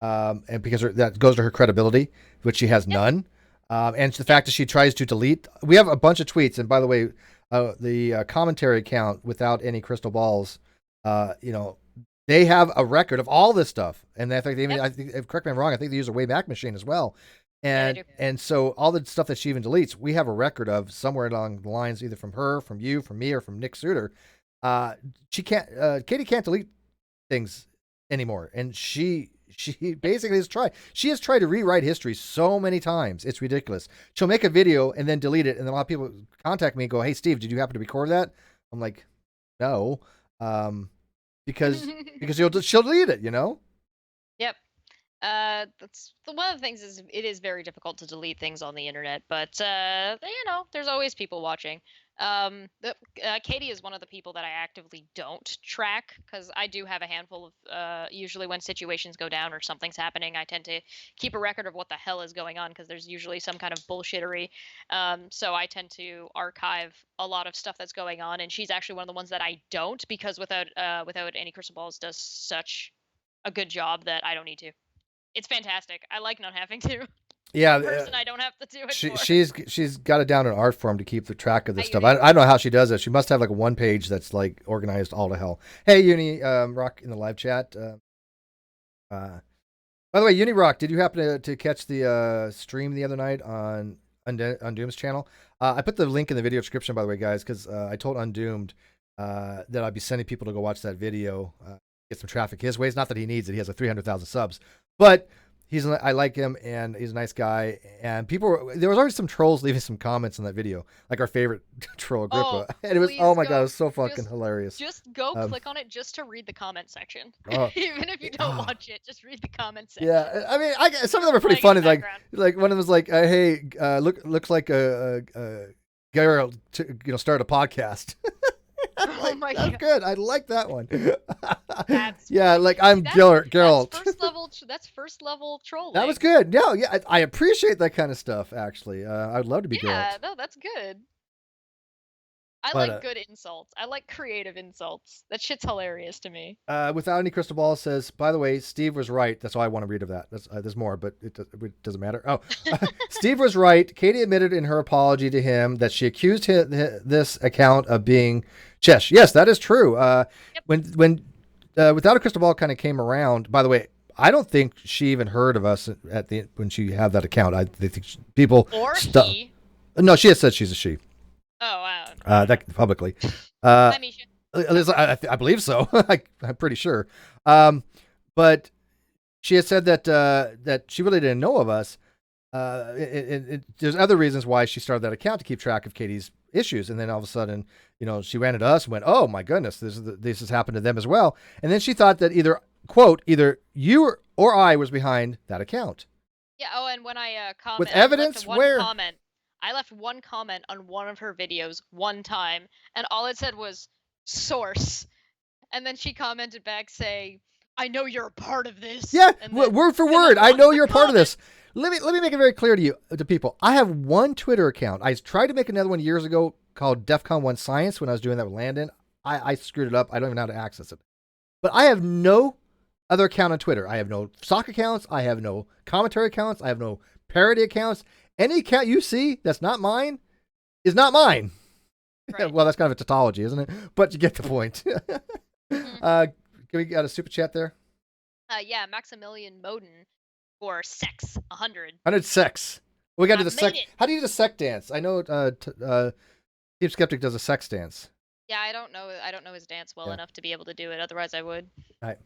and because that goes to her credibility, which she has none. And the fact that she tries to delete, we have a bunch of tweets. And by the way, the commentary account without any crystal balls, they have a record of all this stuff. And in fact, I think, correct me if I'm wrong, I think they use a Wayback Machine as well. And so all the stuff that she even deletes, we have a record of somewhere along the lines, either from her, from you, from me, or from Nick Suter. Katie can't delete things anymore. And she basically has tried. She has tried to rewrite history so many times. It's ridiculous. She'll make a video and then delete it. And then a lot of people contact me and go, "Hey, Steve, did you happen to record that?" I'm like, "No." Because she'll delete it, Yep. That's one of the things is it is very difficult to delete things on the internet, but there's always people watching. Katie is one of the people that I actively don't track because I do have a handful of usually when situations go down or something's happening, I tend to keep a record of what the hell is going on because there's usually some kind of bullshittery. So I tend to archive a lot of stuff that's going on, and she's actually one of the ones that I don't because without any crystal balls does such a good job that I don't need to. It's fantastic. I like not having to. Yeah, person I don't have to do it for. She's got it down in art form to keep the track of this stuff. I don't know how she does it. She must have like one page that's like organized all to hell. Hey, Uni Rock in the live chat. By the way, Uni Rock, did you happen to catch the stream the other night on Undoomed's channel? I put the link in the video description, by the way, guys, because I told Undoomed that I'd be sending people to go watch that video, get some traffic his way. It's not that he needs it; he has 300,000 subs, but I like him, and he's a nice guy. And there was already some trolls leaving some comments in that video, like our favorite troll, Agrippa. And it was, oh my god, it was so fucking hilarious. Just go click on it just to read the comment section. Oh, even if you don't watch it, just read the comment section. Yeah, I mean, some of them are pretty funny. Like one of them was like, "Hey, looks like Geralt, start a podcast." Oh my god, that's good. I like that one. That's like I'm Geralt. That's first level trolling. That was good. No, yeah, I appreciate that kind of stuff. Actually, I'd love to be Geralt. Yeah, no, that's good. I like good insults. I like creative insults. That shit's hilarious to me. Without any crystal ball says, by the way, Steve was right. That's all I want to read of that. There's more, but it doesn't matter. Oh, Steve was right. Katie admitted in her apology to him that she accused this account of being Chesh. Yes, that is true. Yep. When Without a Crystal Ball kind of came around, by the way, I don't think she even heard of us when she had that account. I think people... Or he. No, she has said she's a she. Oh, wow. That publicly. Hi, Misha. I believe so. I'm pretty sure. But she had said that she really didn't know of us. there's other reasons why she started that account to keep track of Katie's issues, and then all of a sudden, she ran into us and went, "Oh my goodness, this has happened to them as well." And then she thought that either you or I was behind that account Yeah. Oh, and when I with comment, evidence. Where? I left one comment on one of her videos one time, and all it said was source, and then she commented back saying, "I know you're a part of this." Yeah, And then, word for and then word. I lost know the you're a part of comment. this. Let me make it very clear to people. I have one Twitter account. I tried to make another one years ago called DEFCON 1 Science when I was doing that with Landon. I screwed it up. I don't even know how to access it. But I have no other account on Twitter. I have no sock accounts. I have no commentary accounts. I have no parody accounts. Any account you see that's not mine is not mine. Right. Well, that's kind of a tautology, isn't it? But you get the point. Can we get a super chat there? Yeah, Maximilian Moden for sex 100. 100 sex. We got to do the made sec. it. How do you do the sec dance? I know Team Skeptic does a sex dance. Yeah, I don't know his dance well Yeah. enough to be able to do it. Otherwise, I would. All right.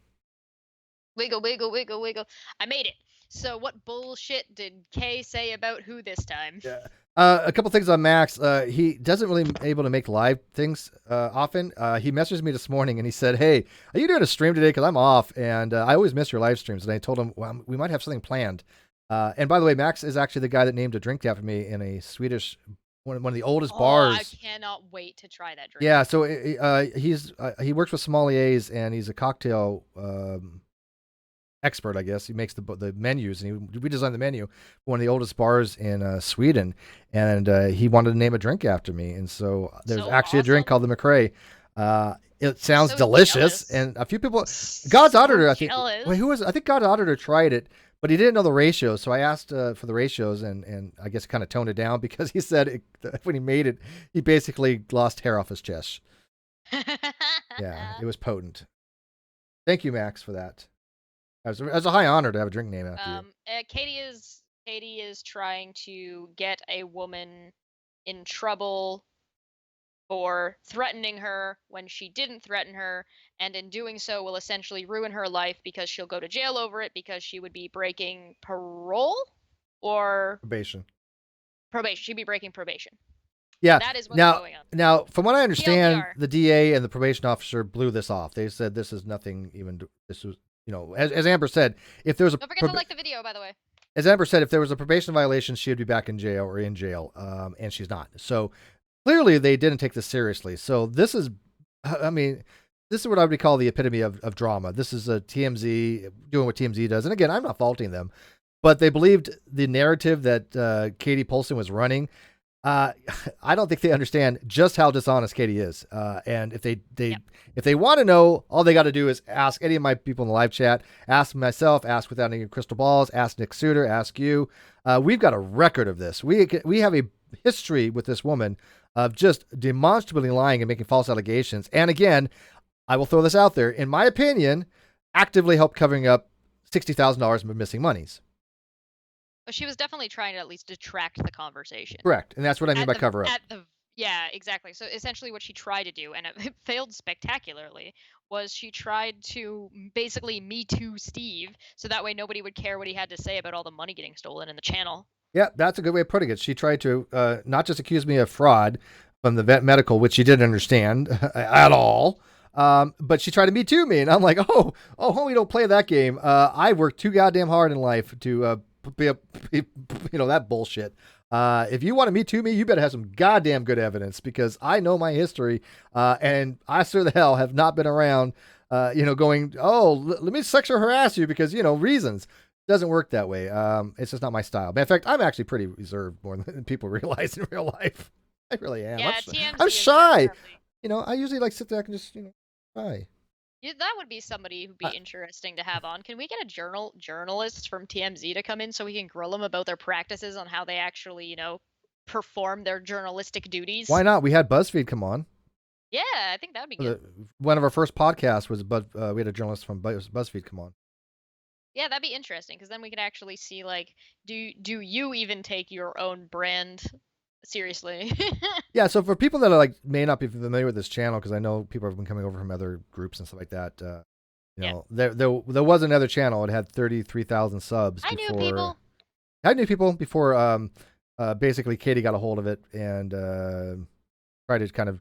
Wiggle, wiggle, wiggle, wiggle. I made it. So what bullshit did Kay say about who this time? Yeah. A couple things on Max. He doesn't really able to make live things often. He messaged me this morning and he said, "Hey, are you doing a stream today? Because I'm off and I always miss your live streams." And I told him, "Well, we might have something planned." And by the way, Max is actually the guy that named a drink after me in a Swedish one of the oldest bars. I cannot wait to try that drink. Yeah, so he works with sommeliers and he's a cocktail expert, I guess. He makes the menus and we designed the menu for one of the oldest bars in Sweden, and he wanted to name a drink after me, and so there's actually a drink called the McRae. It sounds So delicious, jealous. and a few people. God's Auditor, I think. jealous. Wait, who was? I think God's Auditor tried it, but he didn't know the ratios. So I asked for the ratios, and I guess kind of toned it down because he said when he made it, he basically lost hair off his chest. Yeah, it was potent. Thank you, Max, for that. It was a high honor to have a drink named after you. Katie is trying to get a woman in trouble for threatening her when she didn't threaten her, and in doing so will essentially ruin her life because she'll go to jail over it because she would be breaking parole or Probation. She'd be breaking probation. Yeah. That is what's going on. Now, from what I understand, TLDR. the DA and the probation officer blew this off. They said this is nothing even. This was, as Amber said, if there was a. Don't forget to like the video, by the way. As Amber said, if there was a probation violation, she would be back in jail or in jail, and she's not. So clearly, they didn't take this seriously. So this is, I mean, this is what I would call the epitome of drama. This is a TMZ doing what TMZ does, and again, I'm not faulting them, but they believed the narrative that Katie Polson was running. I don't think they understand just how dishonest Katie is. And if they want to know, all they got to do is ask any of my people in the live chat, ask myself, ask Without Any Crystal Balls, ask Nick Suter, ask you. We've got a record of this. We have a history with this woman of just demonstrably lying and making false allegations. And again, I will throw this out there. In my opinion, actively helped covering up $60,000 of missing monies. But she was definitely trying to at least detract the conversation. Correct. And that's what I mean by cover up. Yeah, exactly. So essentially what she tried to do, and it failed spectacularly, was she tried to basically Me Too Steve, so that way nobody would care what he had to say about all the money getting stolen in the channel. Yeah, that's a good way of putting it. She tried to not just accuse me of fraud from the vet medical, which she didn't understand at all, but she tried to Me Too me. And I'm like, oh, homie, don't play that game. I worked too goddamn hard in life to be that bullshit. If you want to Me Too me, you better have some goddamn good evidence, because I know my history, and I sure the hell have not been around, going, let me sexual harass you because, reasons. It doesn't work that way. It's just not my style. But in fact, I'm actually pretty reserved more than people realize in real life. I really am. Yeah, I'm shy. I usually sit there and just, shy. Yeah, that would be somebody who'd be interesting to have on. Can we get a journalist from TMZ to come in so we can grill them about their practices on how they actually, perform their journalistic duties? Why not? We had BuzzFeed come on. Yeah, I think that would be good. One of our first podcasts was we had a journalist from BuzzFeed come on. Yeah, that'd be interesting, because then we could actually see, do you even take your own brand seriously? Yeah, so for people that may not be familiar with this channel, because I know people have been coming over from other groups and stuff like that, there was another channel. It had 33,000 subs. I knew people. I knew people before. Basically, Katie got a hold of it and tried to kind of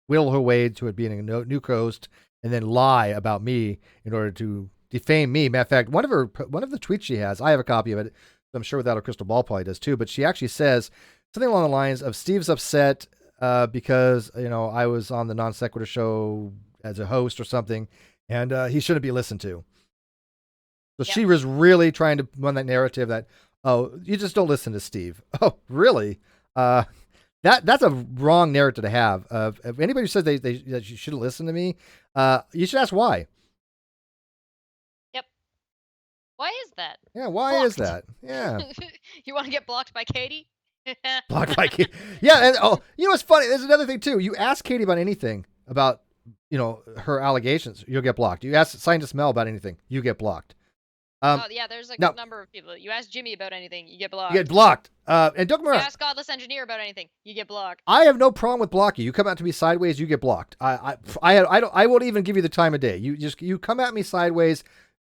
will her way to it being a new coast, and then lie about me in order to defame me. Matter of fact, one of the tweets she has, I have a copy of it. I'm sure without a crystal ball probably does too. But she actually says something along the lines of Steve's upset because I was on the Non Sequitur show as a host or something, and he shouldn't be listened to. So she was really trying to run that narrative that, oh, you just don't listen to Steve. Oh, really? That's a wrong narrative to have. If anybody says that you shouldn't listen to me, you should ask why. Yep. Why is that? Yeah, why is that? Yeah. You want to get blocked by Katie? Blocked by Katie. Yeah, and what's funny? There's another thing too. You ask Katie about anything about her allegations, you'll get blocked. You ask Scientist Mel about anything, you get blocked. Yeah, there's like a number of people. You ask Jimmy about anything, you get blocked. You get blocked. And don't get me wrong. You ask Godless Engineer about anything, you get blocked. I have no problem with blocking. You come out to me sideways, you get blocked. I won't even give you the time of day. You come at me sideways,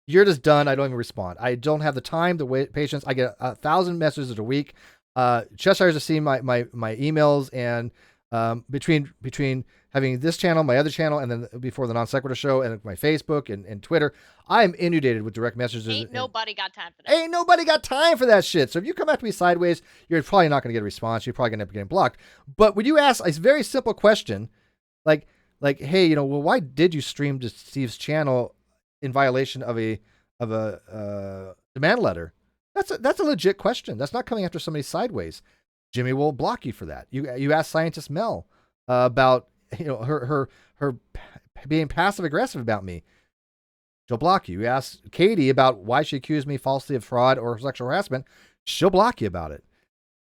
you're just done. I don't even respond. I don't have the time, the patience. I get 1,000 messages a week. Cheshire's have seen my emails, and between having this channel, my other channel, and then before the Non Sequitur show, and my Facebook and Twitter, I am inundated with direct messages. Ain't nobody got time for that. Ain't nobody got time for that shit. So if you come after me sideways, you're probably not going to get a response. You're probably going to end up getting blocked. But when you ask a very simple question, like, hey, well, why did you stream to Steve's channel in violation of a demand letter? That's a legit question. That's not coming after somebody sideways. Jimmy will block you for that. You ask Scientist Mel about her being passive aggressive about me. She'll block you. You ask Katie about why she accused me falsely of fraud or sexual harassment. She'll block you about it.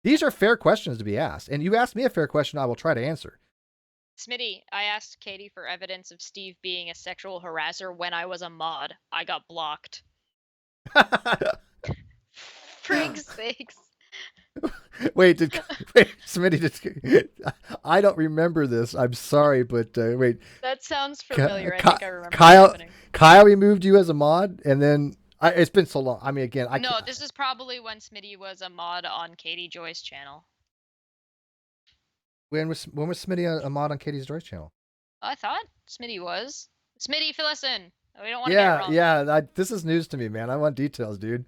These are fair questions to be asked. And you ask me a fair question, I will try to answer. Smitty, I asked Katie for evidence of Steve being a sexual harasser when I was a mod. I got blocked. Frig's sakes. Wait, Smitty, I don't remember this. I'm sorry, but wait. That sounds familiar. I think I remember. Kyle removed you as a mod, and then it's been so long. I mean, again, this is probably when Smitty was a mod on Katie Joy's channel. When was Smitty a mod on Katie Joy's channel? I thought Smitty was. Smitty, if you listen, we don't want to get it wrong. Yeah. This is news to me, man. I want details, dude.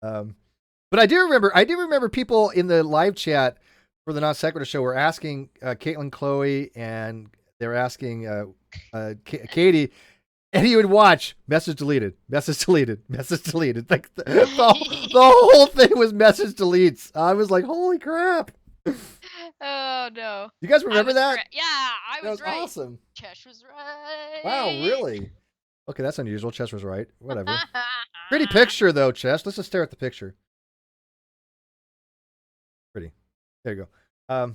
But I do remember people in the live chat for the Non Sequitur show were asking Caitlin, Chloe, and they're asking Katie, and he would watch message deleted, message deleted, message deleted. Like the whole thing was message deletes. I was like, holy crap. Oh no. You guys remember that? Yeah, I was right. That was awesome. Chesh was right. Wow, really? Okay, that's unusual. Chesh was right. Whatever. Pretty picture though, Chesh. Let's just stare at the picture. Pretty. There you go.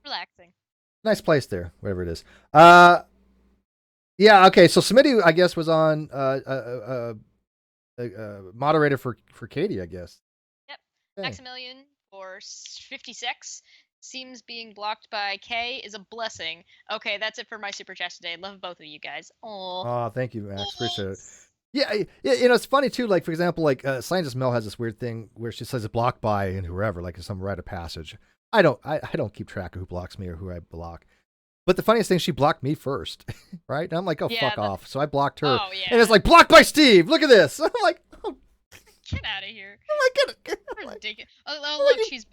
Relaxing. Nice place there, whatever it is. Yeah, okay, so Smitty, I guess, was on moderator for Katie, I guess. Yep. Dang. Maximilian for 56 seems being blocked by K is a blessing. Okay, that's it for my super chat today. Love both of you guys. Oh, thank you, Max. Appreciate it. Yeah, it's funny too. Like, for example, like Scientist Mel has this weird thing where she says blocked by and whoever, like some rite of passage. I don't keep track of who blocks me or who I block. But the funniest thing, she blocked me first, right? And I'm like, fuck off. So I blocked her. Oh, yeah. And it's like, blocked by Steve. Look at this. I'm like, oh. Get out of here. I'm like, ridiculous. Oh, look, she's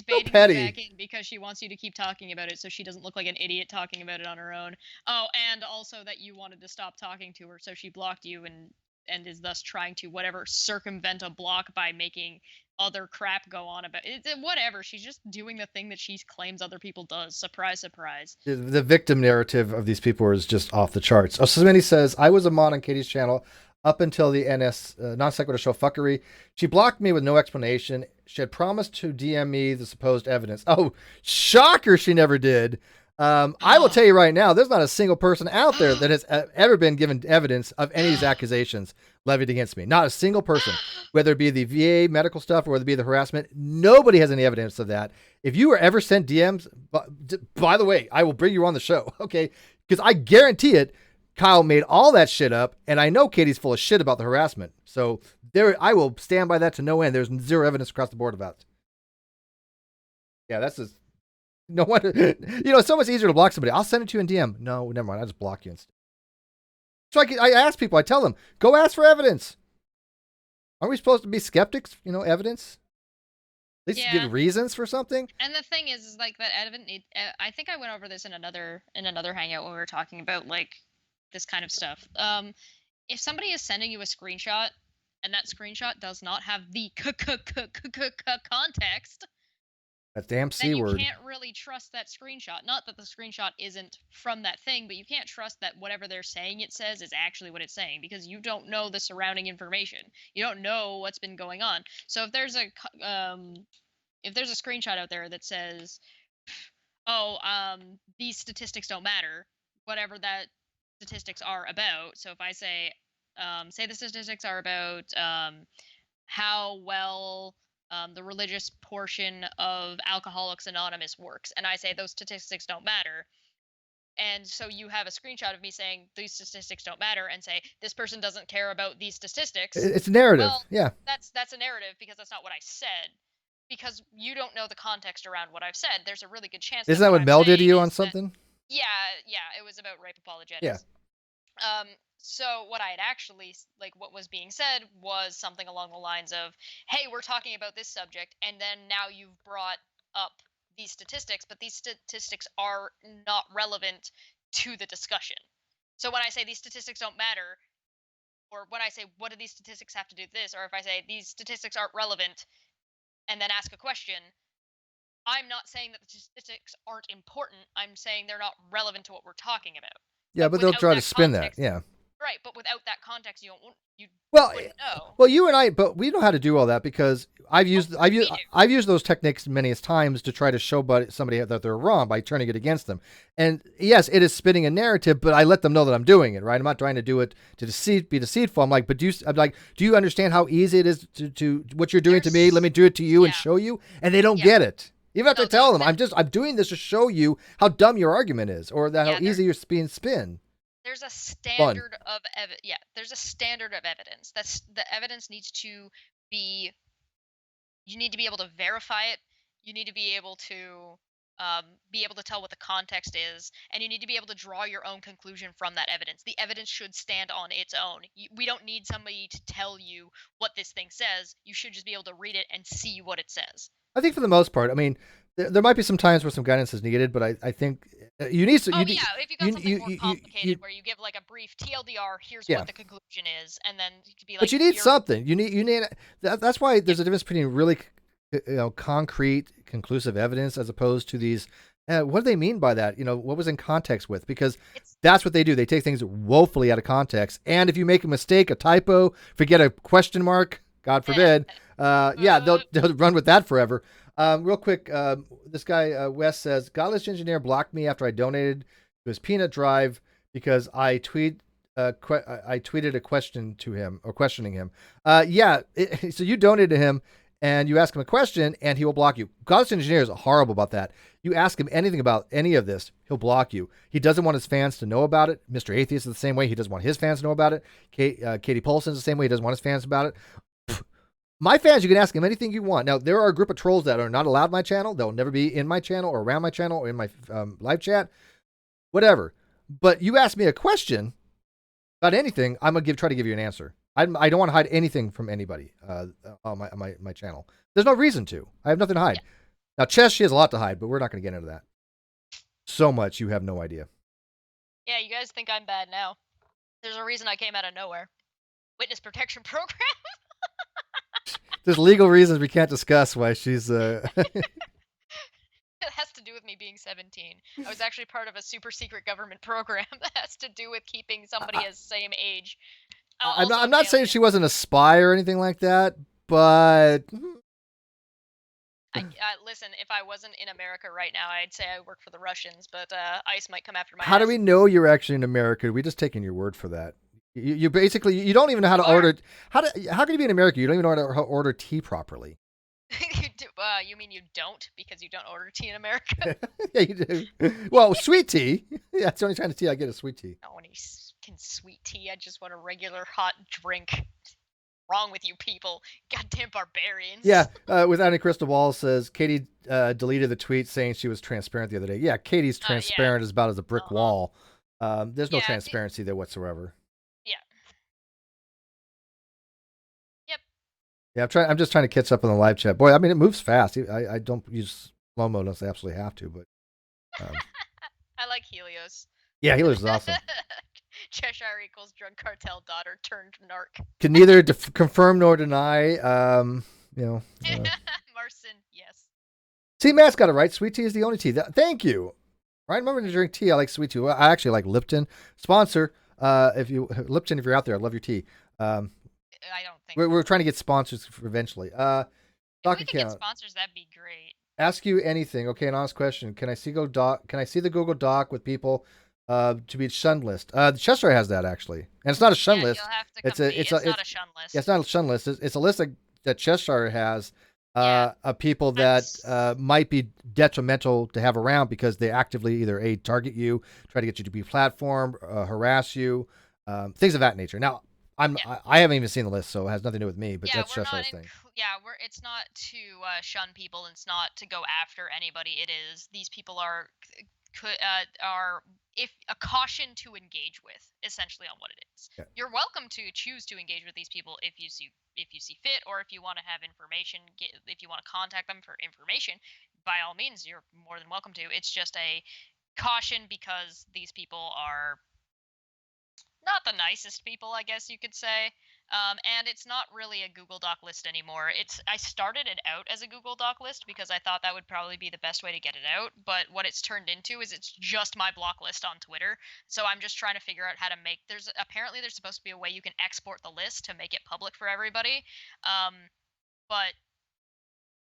baiting you back in because she wants you to keep talking about it so she doesn't look like an idiot talking about it on her own. Oh, and also that you wanted to stop talking to her, so she blocked you and is thus trying to circumvent a block by making other crap go on about it. Whatever. She's just doing the thing that she claims other people does. Surprise, surprise. The victim narrative of these people is just off the charts. Oh, so many says, I was a mod on Katie's channel up until the NS Non Sequitur show fuckery. She blocked me with no explanation. She had promised to DM me the supposed evidence. Oh, shocker, she never did. I will tell you right now, there's not a single person out there that has ever been given evidence of any of these accusations levied against me. Not a single person, whether it be the VA medical stuff or whether it be the harassment. Nobody has any evidence of that. If you were ever sent DMs, by the way, I will bring you on the show, okay? Because I guarantee it, Kyle made all that shit up, and I know Katie's full of shit about the harassment. So I will stand by that to no end. There's zero evidence across the board about it. Yeah, that's just no wonder. It's so much easier to block somebody. I'll send it to you in DM. No, never mind. I'll just block you instead. So I ask people. I tell them, go ask for evidence. Aren't we supposed to be skeptics? Evidence. At least give reasons for something. And the thing is like that evidence. I think I went over this in another hangout when we were talking about like this kind of stuff. If somebody is sending you a screenshot and that screenshot does not have the context, that damn C word, you can't really trust that screenshot. Not that the screenshot isn't from that thing, but you can't trust that whatever they're saying it says is actually what it's saying, because you don't know the surrounding information. You don't know what's been going on. So if there's a screenshot out there that says, these statistics don't matter, whatever that statistics are about. So if I say the statistics are about how well the religious portion of Alcoholics Anonymous works, and I say those statistics don't matter, and so you have a screenshot of me saying these statistics don't matter, and say this person doesn't care about these statistics. It's a narrative. Well, yeah, that's a narrative, because that's not what I said. Because you don't know the context around what I've said. There's a really good chance. Isn't that what Mel did to you on something? Yeah, it was about rape apologetics. Yeah. So what I had actually, what was being said was something along the lines of, hey, we're talking about this subject, and then now you've brought up these statistics, but these statistics are not relevant to the discussion. So when I say these statistics don't matter, or when I say, what do these statistics have to do with this, or if I say these statistics aren't relevant, and then ask a question, I'm not saying that the statistics aren't important. I'm saying they're not relevant to what we're talking about. Yeah, but they'll try to spin that. Yeah. Right, but without that context, you wouldn't know. Well, you and I, but we know how to do all that, because I've used those techniques many times to try to show somebody that they're wrong by turning it against them. And yes, it is spinning a narrative, but I let them know that I'm doing it. Right, I'm not trying to do it to be deceitful. I'm like, but do you understand how easy it is to what you're doing to me? Let me do it to you and show you. And they don't get it. Even after I tell them, I'm doing this to show you how dumb your argument is, or how easy you're being spin. There's a standard of there's a standard of evidence. The evidence needs to be. You need to be able to verify it. You need to be able to tell what the context is, and you need to be able to draw your own conclusion from that evidence. The evidence should stand on its own. We don't need somebody to tell you what this thing says. You should just be able to read it and see what it says. I think for the most part, I mean, there might be some times where some guidance is needed, but I think you need to. If you got something more complicated, where you give like a brief TLDR, here's what the conclusion is, and then you could be like. But you need something. You need. That's why there's a difference between really, concrete, conclusive evidence as opposed to these. What do they mean by that? What was in context with? Because that's what they do. They take things woefully out of context, and if you make a mistake, a typo, forget a question mark, God forbid. They'll run with that forever. Real quick, this guy Wes says, Godless Engineer blocked me after I donated to his peanut drive because I tweeted a question to him, or questioning him. So you donated to him and you ask him a question and he will block you. Godless Engineer is horrible about that. You ask him anything about any of this, he'll block you. He doesn't want his fans to know about it. Mr. Atheist is the same way. He doesn't want his fans to know about it. Katie Polson's the same way. He doesn't want his fans about it. My fans, you can ask them anything you want. Now, there are a group of trolls that are not allowed my channel. They'll never be in my channel or around my channel or in my live chat, whatever. But you ask me a question about anything, I'm going to try to give you an answer. I don't want to hide anything from anybody on my channel. There's no reason to. I have nothing to hide. Yeah. Now, Chess, she has a lot to hide, but we're not going to get into that. So much, you have no idea. Yeah, you guys think I'm bad now. There's a reason I came out of nowhere. Witness protection program. There's legal reasons we can't discuss why she's. It has to do with me being 17. I was actually part of a super secret government program that has to do with keeping somebody as same age. I'm not saying she wasn't a spy or anything like that, but. Listen, if I wasn't in America right now, I'd say I work for the Russians, but ICE might come after my How ass. do we know you're actually in America? We're just taking your word for that. You basically, you don't even know how to order. How can you be in America? You don't even know how to order tea properly. You mean you don't, because you don't order tea in America? Yeah, you do. Well, sweet tea. Yeah, it's the only kind of tea I get is sweet tea. I don't want any sweet tea. I just want a regular hot drink. wrong with you people? Goddamn barbarians. Yeah, Without Any Crystal Ball says Katie deleted the tweet saying she was transparent the other day. Yeah, Katie's transparent as about as a brick wall. There's no transparency there whatsoever. Yeah. Yep. Yeah, I'm just trying to catch up on the live chat. Boy, I mean, it moves fast. I don't use slow mo unless I absolutely have to, but. I like Helios. Yeah, Helios is awesome. Cheshire equals drug cartel daughter turned narc. Can neither confirm nor deny. Marcin, yes. See, Matt's got it right. Sweet tea is the only tea. Thank you. Right, remember to drink tea. I like sweet tea. I actually like Lipton. Sponsor, Lipton, if you're out there, I love your tea. I don't think we're trying to get sponsors eventually. If we could get sponsors, that'd be great. Ask you anything. Okay, an honest question. Can I see the Google Doc with people to be shunned list? Cheshire has that actually, and it's not a shun list. It's not a shun list. It's not a shun list. It's a list that Cheshire has of people that might be detrimental to have around because they actively either target you, try to get you to be platformed, harass you, things of that nature. Now, I haven't even seen the list, so it has nothing to do with me. But that's Cheshire's thing. It's not to shun people. It's not to go after anybody. It is these people are if a caution to engage with, essentially, on what it is. Yeah. You're welcome to choose to engage with these people if you see fit, or if you want to have information, if you want to contact them for information, by all means, you're more than welcome to. It's just a caution because these people are not the nicest people, I guess you could say. And it's not really a Google Doc list anymore. I started it out as a Google Doc list because I thought that would probably be the best way to get it out. But what it's turned into is it's just my block list on Twitter. So I'm just trying to figure out how to make. There's supposed to be a way you can export the list to make it public for everybody. But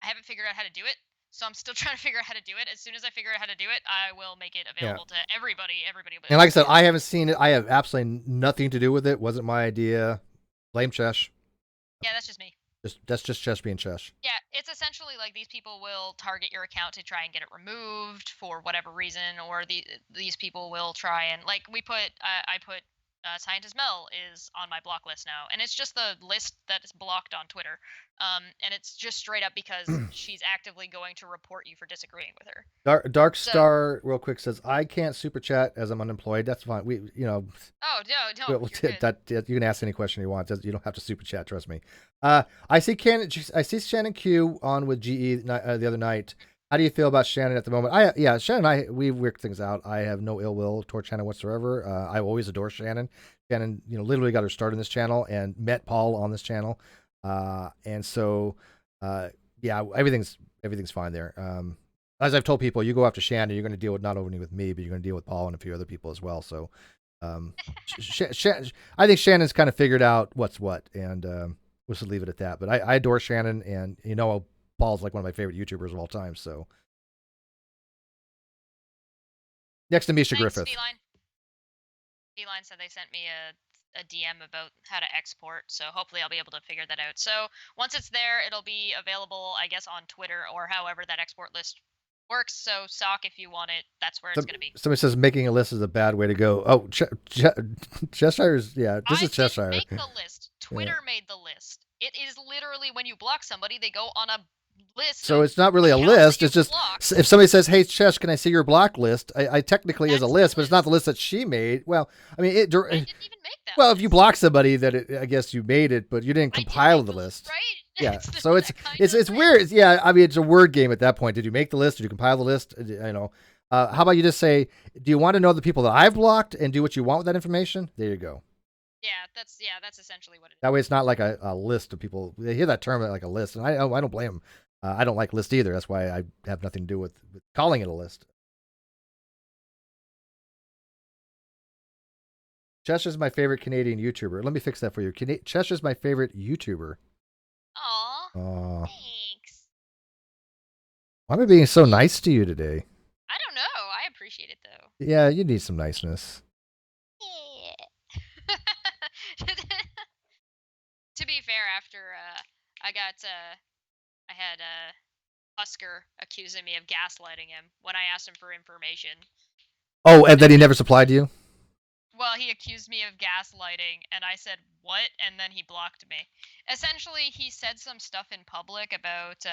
I haven't figured out how to do it. So I'm still trying to figure out how to do it. As soon as I figure out how to do it, I will make it available to everybody. And like I said, I haven't seen it. I have absolutely nothing to do with it. Wasn't my idea. Blame Chesh. Yeah, that's just me. That's just Chesh being Chesh. Yeah, it's essentially like these people will target your account to try and get it removed for whatever reason, or these people will try and I put Scientist Mel is on my block list now, and it's just the list that is blocked on Twitter, and it's just straight up because she's actively going to report you for disagreeing with her. Dark Star real quick says I can't super chat as I'm unemployed. That's fine. Oh no, you can ask any question you want. You don't have to super chat. Trust me. I see Shannon Q on with GE the other night. How do you feel about Shannon at the moment? Shannon and I, we've worked things out. I have no ill will towards Shannon whatsoever. I always adore Shannon. Shannon, literally got her start in this channel and met Paul on this channel. And so, everything's fine there. As I've told people, you go after Shannon, you're going to deal with not only with me, but you're going to deal with Paul and a few other people as well. So, I think Shannon's kind of figured out what's what, and we'll just leave it at that. But I adore Shannon, and Paul's like one of my favorite YouTubers of all time. So next to Misha Griffith. Beeline said they sent me a DM about how to export, so hopefully I'll be able to figure that out. So once it's there, it'll be available, I guess, on Twitter or however that export list works. So Sock, if you want it, that's where it's going to be. Somebody says making a list is a bad way to go. Oh, Cheshire's, this is Cheshire. Make the list. Twitter made the list. It is literally when you block somebody, they go on a list. So it's not really a list. It's just if somebody says, "Hey, Chesh, can I see your block list?" I technically is a list, but it's not the list that she made. Well, I mean, I didn't even make that. Well, if you block somebody, I guess you made it, but you didn't compile the list. Right? Yeah. So it's weird. Yeah. I mean, it's a word game at that point. Did you make the list? Did you compile the list? How about you just say, "Do you want to know the people that I've blocked and do what you want with that information?" There you go. Yeah, that's essentially what it is. That way, it's not like a list of people. They hear that term like a list, and I don't blame them. I don't like list either. That's why I have nothing to do with calling it a list. Cheshire's my favorite Canadian YouTuber. Let me fix that for you. Cheshire's my favorite YouTuber. Aww. Thanks. Why am I being so nice to you today? I don't know. I appreciate it though. Yeah, you need some niceness. To be fair, after I had Husker accusing me of gaslighting him when I asked him for information. Oh, and then he never supplied to you? Well, he accused me of gaslighting, and I said, what? And then he blocked me. Essentially, he said some stuff in public about,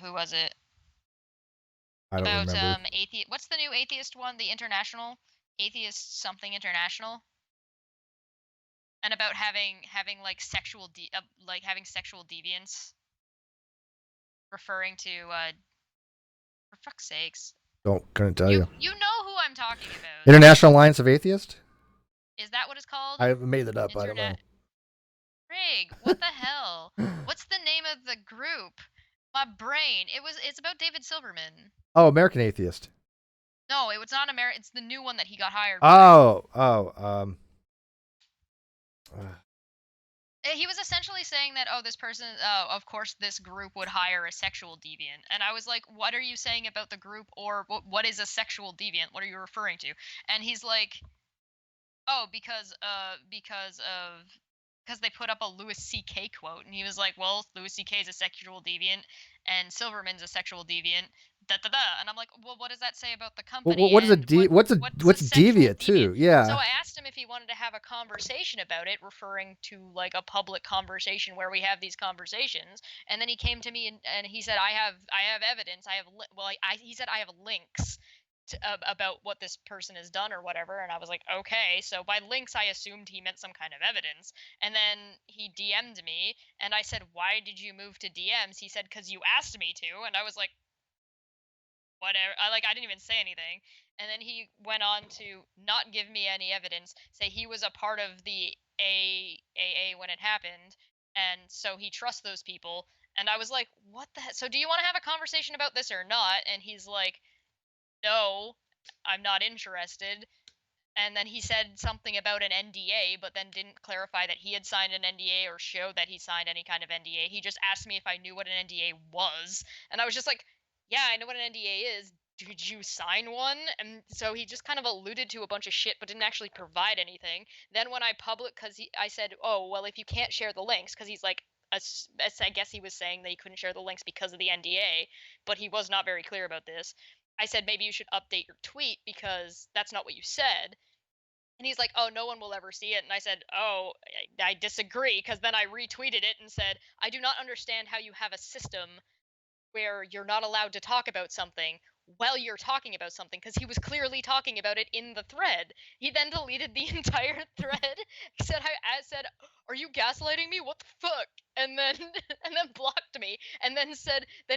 who was it? I don't About, remember. what's the new atheist one? The International? Atheist something International? And about having, like, having sexual deviance. Referring to, for fuck's sakes. Couldn't tell you. You know who I'm talking about. International Alliance of Atheists? Is that what it's called? I made it up. I don't know. Frig, what the hell? What's the name of the group? My brain. It's about David Silverman. Oh, American Atheist. No, it was not American. It's the new one that he got hired by. He was essentially saying that, this person, of course this group would hire a sexual deviant. And I was like, what are you saying about the group, or what is a sexual deviant? What are you referring to? And he's like, because they put up a Louis C.K. quote, and he was like, well, Louis C.K. is a sexual deviant, and Silverman's a sexual deviant, and I'm like, well, what does that say about the company? Well, what's deviant too? Yeah. So I asked him if he wanted to have a conversation about it, referring to like a public conversation where we have these conversations, and then he came to me and he said, I have evidence. He said I have links about what this person has done or whatever, and I was like, okay. So by links I assumed he meant some kind of evidence, and then he DM'd me and I said, why did you move to DMs? He said, because you asked me to, and I was like, whatever. I didn't even say anything, and then he went on to not give me any evidence, say he was a part of the AAA when it happened, and so he trusts those people. And I was like, what the heck? So do you want to have a conversation about this or not? And he's like, no, I'm not interested. And then he said something about an NDA, but then didn't clarify that he had signed an NDA or show that he signed any kind of NDA. He just asked me if I knew what an NDA was. And I was just like, yeah, I know what an NDA is. Did you sign one? And so he just kind of alluded to a bunch of shit, but didn't actually provide anything. Then when I I said, oh, well, if you can't share the links, because he's like, I guess he was saying that he couldn't share the links because of the NDA, but he was not very clear about this. I said, maybe you should update your tweet because that's not what you said. And he's like, oh, no one will ever see it. And I said, oh, I disagree, because then I retweeted it and said, I do not understand how you have a system where you're not allowed to talk about something while you're talking about something, because he was clearly talking about it in the thread. He then deleted the entire thread. He said, I said, are you gaslighting me? What the fuck? And then blocked me, and then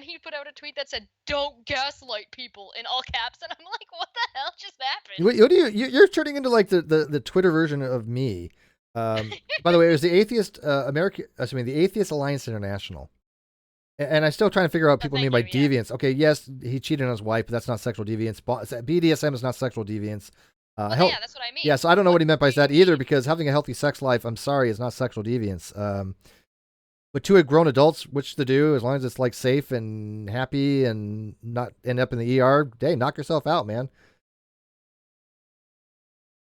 he put out a tweet that said, don't gaslight people, in all caps. And I'm like, what the hell just happened? What do you're turning into like the Twitter version of me. By the way, it was the the Atheist Alliance International. And I'm still trying to figure out what people mean by deviance. Okay, yes, he cheated on his wife, but that's not sexual deviance. BDSM is not sexual deviance. Yeah, that's what I mean. Yeah, so I don't know what he meant by that either, because having a healthy sex life, I'm sorry, is not sexual deviance. But two grown adults, which to do, as long as it's like safe and happy and not end up in the ER, hey, knock yourself out, man.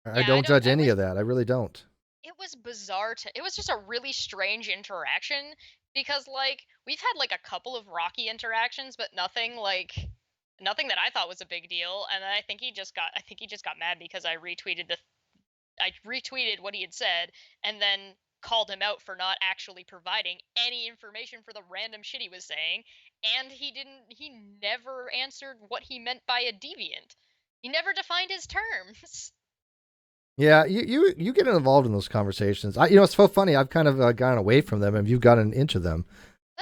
Yeah, I don't judge any of that. I really don't. It was bizarre. It was just a really strange interaction, because like we've had like a couple of rocky interactions, but nothing that I thought was a big deal. And then I think he just got mad because I retweeted what he had said, and then called him out for not actually providing any information for the random shit he was saying. And he never answered what he meant by a deviant. He never defined his terms. Yeah, you get involved in those conversations. It's so funny. I've kind of gotten away from them, and you've gotten into them.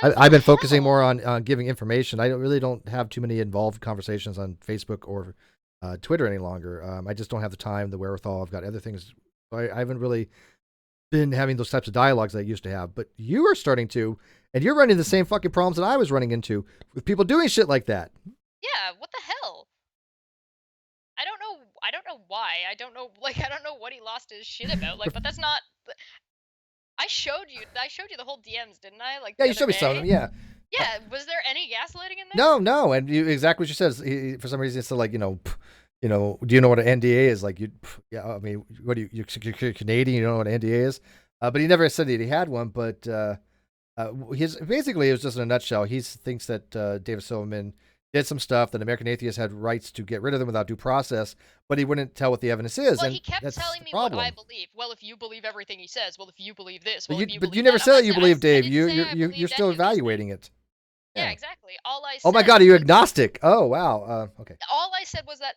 I've been focusing more on giving information. I really don't have too many involved conversations on Facebook or Twitter any longer. I just don't have the time, the wherewithal. I've got other things. I haven't really been having those types of dialogues that I used to have. But you are starting to, and you're running the same fucking problems that I was running into with people doing shit like that. Yeah, what the hell? I don't know why. I don't know what he lost his shit about. Like, but that's not. I showed you the whole DMs, didn't I? Like, yeah, you showed me some of them. Yeah. Yeah. Was there any gaslighting in there? No, and exactly what you said. For some reason, it's still like, do you know what an NDA is? Like, yeah, I mean, what do you're Canadian? You don't know what an NDA is? But he never said that he had one. But basically, it was just in a nutshell. He thinks that David Silverman did some stuff that American Atheists had rights to get rid of them without due process, but he wouldn't tell what the evidence is, Well, and he kept that's telling the me what I problem. believe. Well, if you believe everything he says, well, if you believe this, But well, if you you believe never that, I'm said not that you saying believe, I Dave. didn't say I You're believed still any of these evaluating things. it. Yeah, Yeah. exactly. All I Oh my said God, are you was agnostic? Oh wow. Okay. all I said was that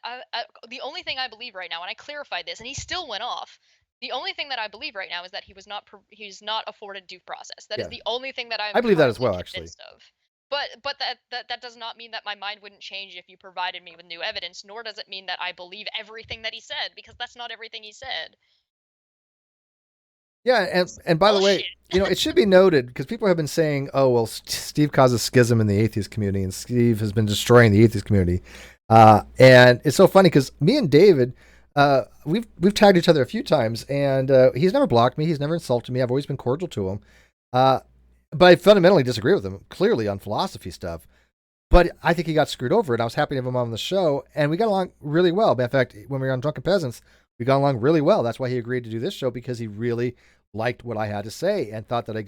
the only thing I believe right now, and I clarified this, and he still went off. The only thing that I believe right now is that he's not afforded due process. That is Yeah, the only thing that I'm I believe that as currently well, actually. convinced of. But that does not mean that my mind wouldn't change if you provided me with new evidence, nor does it mean that I believe everything that he said, because that's not everything he said. Yeah, and by the way, Bullshit. it should be noted because people have been saying, "Oh, well, Steve causes schism in the atheist community, and Steve has been destroying the atheist community." And it's so funny because me and David, we've tagged each other a few times, and he's never blocked me. He's never insulted me. I've always been cordial to him. Uh, but I fundamentally disagree with him, clearly on philosophy stuff. But I think he got screwed over, and I was happy to have him on the show, and we got along really well. In fact, when we were on Drunken Peasants, we got along really well. That's why he agreed to do this show, because he really liked what I had to say and thought that I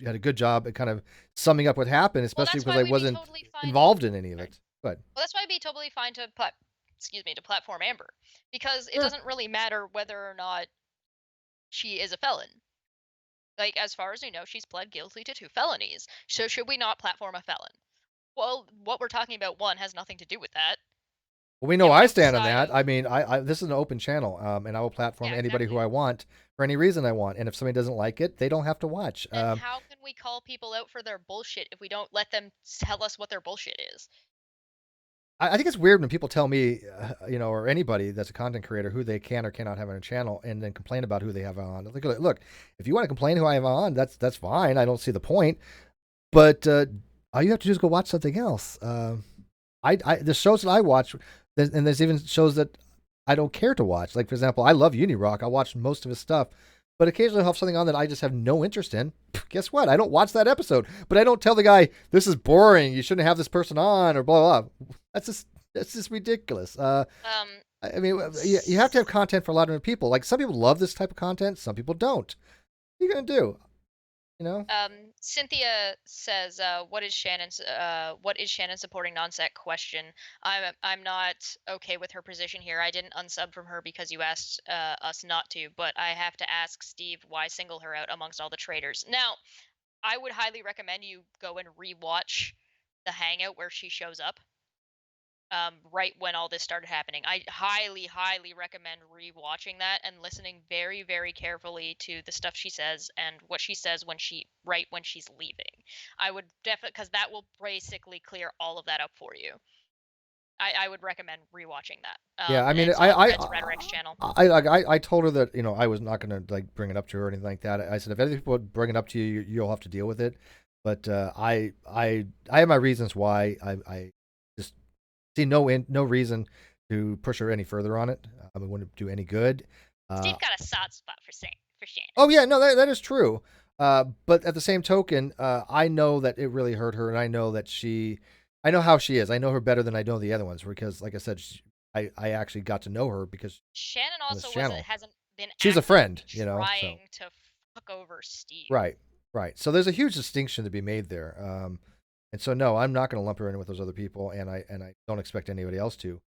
had a good job at kind of summing up what happened, Well, especially that's because why I we'd be wasn't totally fine. involved in any of Sorry. it. But Well, that's why it'd be totally fine to to platform Amber, because it sure. doesn't really matter whether or not she is a felon. Like, as far as we know, she's pled guilty to 2 felonies. So should we not platform a felon? Well, what we're talking about, one, has nothing to do with that. Well, we know And I stand on outside that. of I mean, I this is an open channel, and I will platform yeah, anybody who exactly. I want for any reason I want. And if somebody doesn't like it, they don't have to watch. Then how can we call people out for their bullshit if we don't let them tell us what their bullshit is? I think it's weird when people tell me, or anybody that's a content creator, who they can or cannot have on a channel, and then complain about who they have on. Look, if you want to complain who I have on, that's fine. I don't see the point. But all you have to do is go watch something else. The shows that I watch, and there's even shows that I don't care to watch. Like, for example, I love Unirock. I watch most of his stuff, but occasionally I'll have something on that I just have no interest in. Guess what? I don't watch that episode, but I don't tell the guy this is boring. You shouldn't have this person on, or blah blah. That's just ridiculous. Um, I mean, you have to have content for a lot of people. Like, some people love this type of content, some people don't. What are you gonna do? You know? Cynthia says, what is Shannon supporting non-sec question? I'm not okay with her position here. I didn't unsub from her because you asked us not to, but I have to ask Steve why single her out amongst all the traitors. Now, I would highly recommend you go and rewatch the hangout where she shows up. Right when all this started happening. I highly, highly recommend rewatching that and listening very, very carefully to the stuff she says and what she says right when she's leaving. I would definitely, because that will basically clear all of that up for you. I would recommend rewatching that. Yeah, I And mean, it's on Red's Rhetoric's channel. I told her that I was not going to like bring it up to her or anything like that. I said if other people bring it up to you, you'll have to deal with it. But I have my reasons why I just see no reason to push her any further on it. It wouldn't do any good. Steve got a soft spot for Shannon. Oh yeah, no, that is true. But at the same token, I know that it really hurt her, and I know that I know how she is. I know her better than I know the other ones because, like I said, I actually got to know her because Shannon on this also channel. hasn't been She's a actively friend, so trying to fuck over Steve. right, right. So there's a huge distinction to be made there. And so no, I'm not going to lump her in with those other people, and I don't expect anybody else to.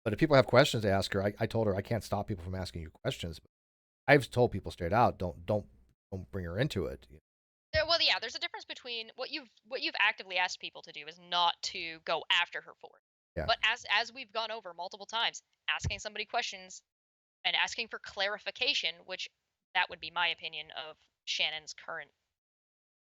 But if people have questions to ask her, I told her I can't stop people from asking you questions. But I've told people straight out, don't bring her into it. Well, yeah, there's a difference between what you've actively asked people to do is not to go after her for it. Yeah. But as we've gone over multiple times, asking somebody questions and asking for clarification, which that would be my opinion of Shannon's current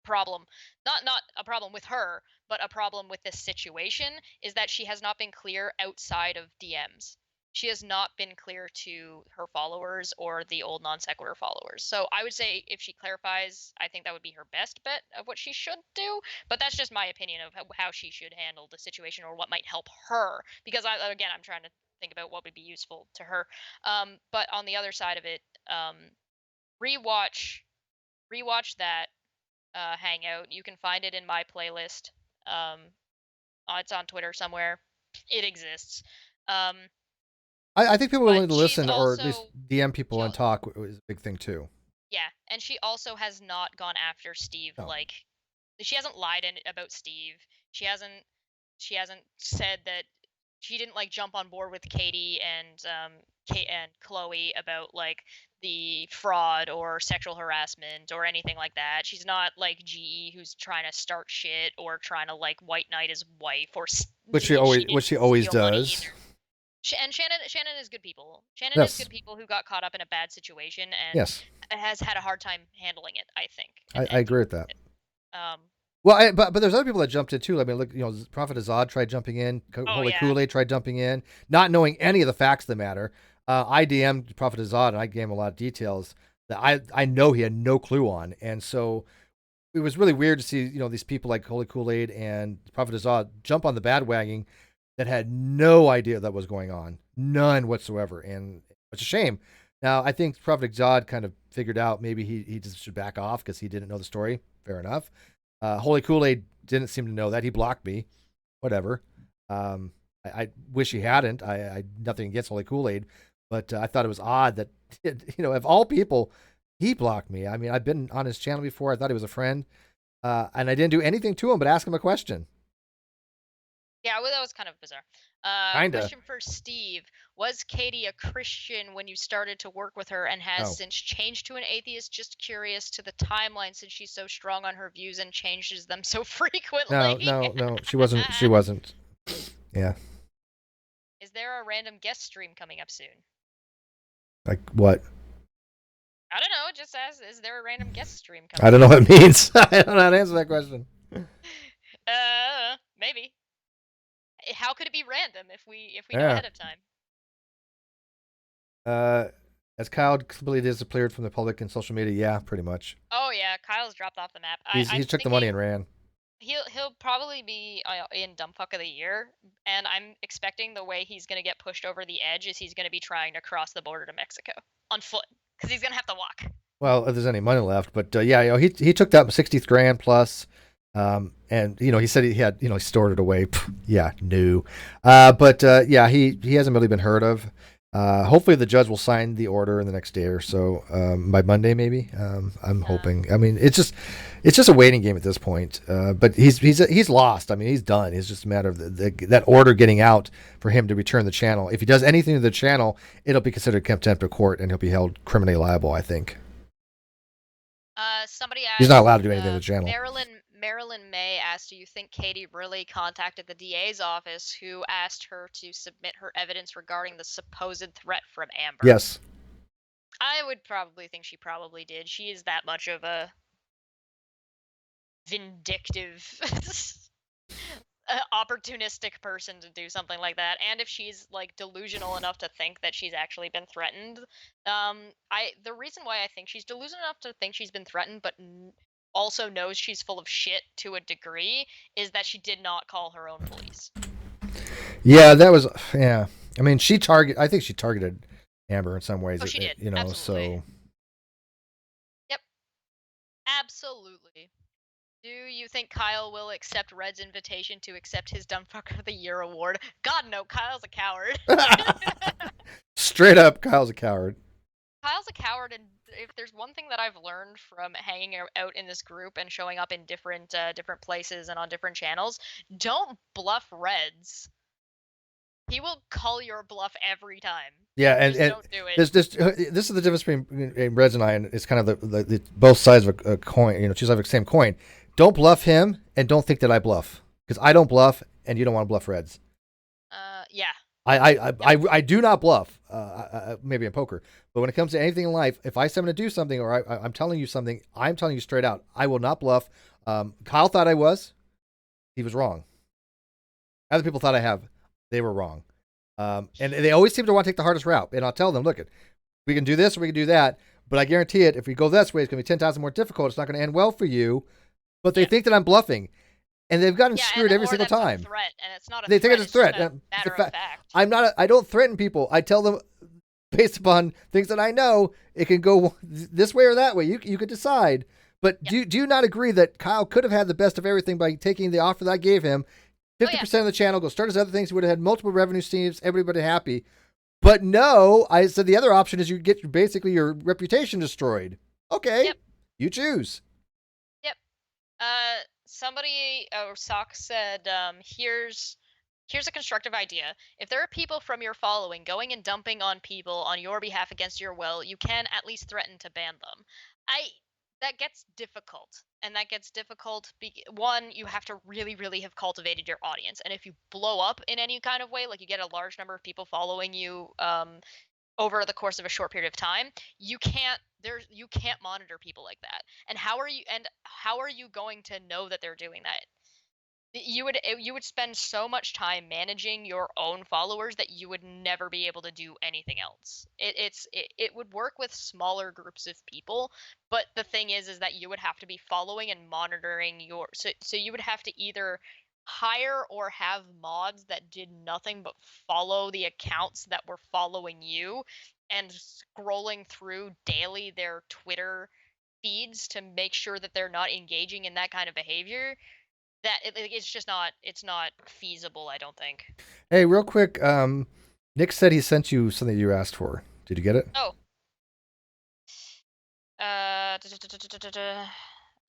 problem, not a problem with her, but a problem with this situation, is that she has not been clear outside of DMs. She has not been clear to her followers or the old non sequitur followers. So I would say if she clarifies, I think that would be her best bet of what she should do. But that's just my opinion of how she should handle the situation or what might help her. Because I'm trying to think about what would be useful to her. But on the other side of it, rewatch that hangout. You can find it in my playlist. It's on Twitter somewhere. It exists. I think people are willing to she's listen or at least also DM people and she'll- talk is a big thing too. yeah, and she also has not gone after Steve. No. Like, she hasn't lied about Steve. She hasn't she hasn't said that she didn't like jump on board with Katie and Kate and Chloe about like the fraud or sexual harassment or anything like that. She's not like GE who's trying to start shit or trying to like white knight his wife or Which she didn't always steal money does. either. And Shannon is good people. Shannon is Yes. good people who got caught up in a bad situation and Yes, has had a hard time handling it, I think. I agree with that. Um, Well, but there's other people that jumped in too. I mean, look, Prophet Azad tried jumping in. Holy yeah. Kool-Aid tried jumping in, not knowing any of the facts of the matter. I DM'd Prophet Azad and I gave him a lot of details that I know he had no clue on, and so it was really weird to see these people like Holy Kool-Aid and Prophet Azad jump on the bandwagon that had no idea that was going on, none whatsoever, and it's a shame. Now I think Prophet Azad kind of figured out maybe he just should back off because he didn't know the story. Fair enough. Holy Kool-Aid didn't seem to know that. He blocked me. Whatever. I wish he hadn't. I nothing against Holy Kool-Aid, but I thought it was odd that of all people, he blocked me. I mean, I've been on his channel before. I thought he was a friend, and I didn't do anything to him but ask him a question. Yeah, well, that was kind of bizarre. Kinda. Question for Steve. Was Katie a Christian when you started to work with her and has No. since changed to an atheist? Just curious to the timeline since she's so strong on her views and changes them so frequently. No. She wasn't. She wasn't. Yeah. Is there a random guest stream coming up soon? Like what? I don't know. Just as is there a random guest stream coming? I don't know what it means. I don't know how to answer that question. Maybe. How could it be random if we know Yeah. ahead of time? Has Kyle completely disappeared from the public and social media? Yeah, pretty much. Oh yeah, Kyle's dropped off the map. He took the money and ran. He'll probably be in Dumbfuck of the Year, and I'm expecting the way he's gonna get pushed over the edge is he's gonna be trying to cross the border to Mexico on foot because he's gonna have to walk. Well, if there's any money left, but yeah, he took that 60th grand plus, and he said he had he stored it away. Yeah, no, but yeah, he hasn't really been heard of. Hopefully the judge will sign the order in the next day or so, by Monday maybe. I'm hoping. I mean, it's just a waiting game at this point. But he's lost. I mean, he's done. It's just a matter of that order getting out for him to return the channel. If he does anything to the channel, it'll be considered contempt of court, and he'll be held criminally liable, I think. Somebody asked. He's not allowed to do anything to the channel. Marilyn May asked, do you think Katie really contacted the DA's office who asked her to submit her evidence regarding the supposed threat from Amber? Yes. I would probably think she probably did. She is that much of a vindictive, opportunistic person to do something like that. And if she's like delusional enough to think that she's actually been threatened, the reason why I think she's delusional enough to think she's been threatened, but also knows she's full of shit to a degree, is that she did not call her own police. Yeah, that was I mean, I think she targeted Amber in some ways. Oh, she did. Absolutely. So. Yep. Absolutely. Do you think Kyle will accept Red's invitation to accept his Dumbfucker of the Year award? God, no. Kyle's a coward. Straight up, Kyle's a coward. Kyle's a coward, and if there's one thing that I've learned from hanging out in this group and showing up in different places and on different channels, don't bluff Reds. He will call your bluff every time. Yeah, and don't do it. This is the difference between Reds and I, and it's kind of the both sides of a coin. Two sides of the same coin. Don't bluff him, and don't think that I bluff, because I don't bluff, and you don't want to bluff Reds. Yeah. I do not bluff, maybe in poker, but when it comes to anything in life, if I say I'm going to do something or I'm telling you something, I'm telling you straight out, I will not bluff. Kyle thought I was. He was wrong. Other people thought I have. They were wrong. And they always seem to want to take the hardest route. And I'll tell them, look, we can do this or we can do that, but I guarantee it, if we go this way, it's going to be 10 times more difficult. It's not going to end well for you. But they think that I'm bluffing. And they've gotten screwed every single time. Threat, and it's not a they threat, think it's a threat. Matter of fact. I don't threaten people. I tell them based upon things that I know. It can go this way or that way. You could decide. But do you not agree that Kyle could have had the best of everything by taking the offer that I gave him? 50% of the channel, go start his other things. He would have had multiple revenue streams. Everybody happy. But no, I said the other option is you get basically your reputation destroyed. Okay, you choose. Yep. somebody or Sock said, here's a constructive idea. If there are people from your following going and dumping on people on your behalf against your will, you can at least threaten to ban them. That gets difficult. And that gets difficult. One, you have to really, really have cultivated your audience. And if you blow up in any kind of way, like you get a large number of people following you over the course of a short period of time, you can't monitor people like that. And how are you going to know that they're doing that? You would spend so much time managing your own followers that you would never be able to do anything else. It would work with smaller groups of people, but the thing is that you would have to be following and monitoring so you would have to either hire or have mods that did nothing but follow the accounts that were following you and scrolling through daily their Twitter feeds to make sure that they're not engaging in that kind of behavior. That it's not feasible, I don't think. Hey, real quick, Nick said he sent you something you asked for. Did you get it? Oh.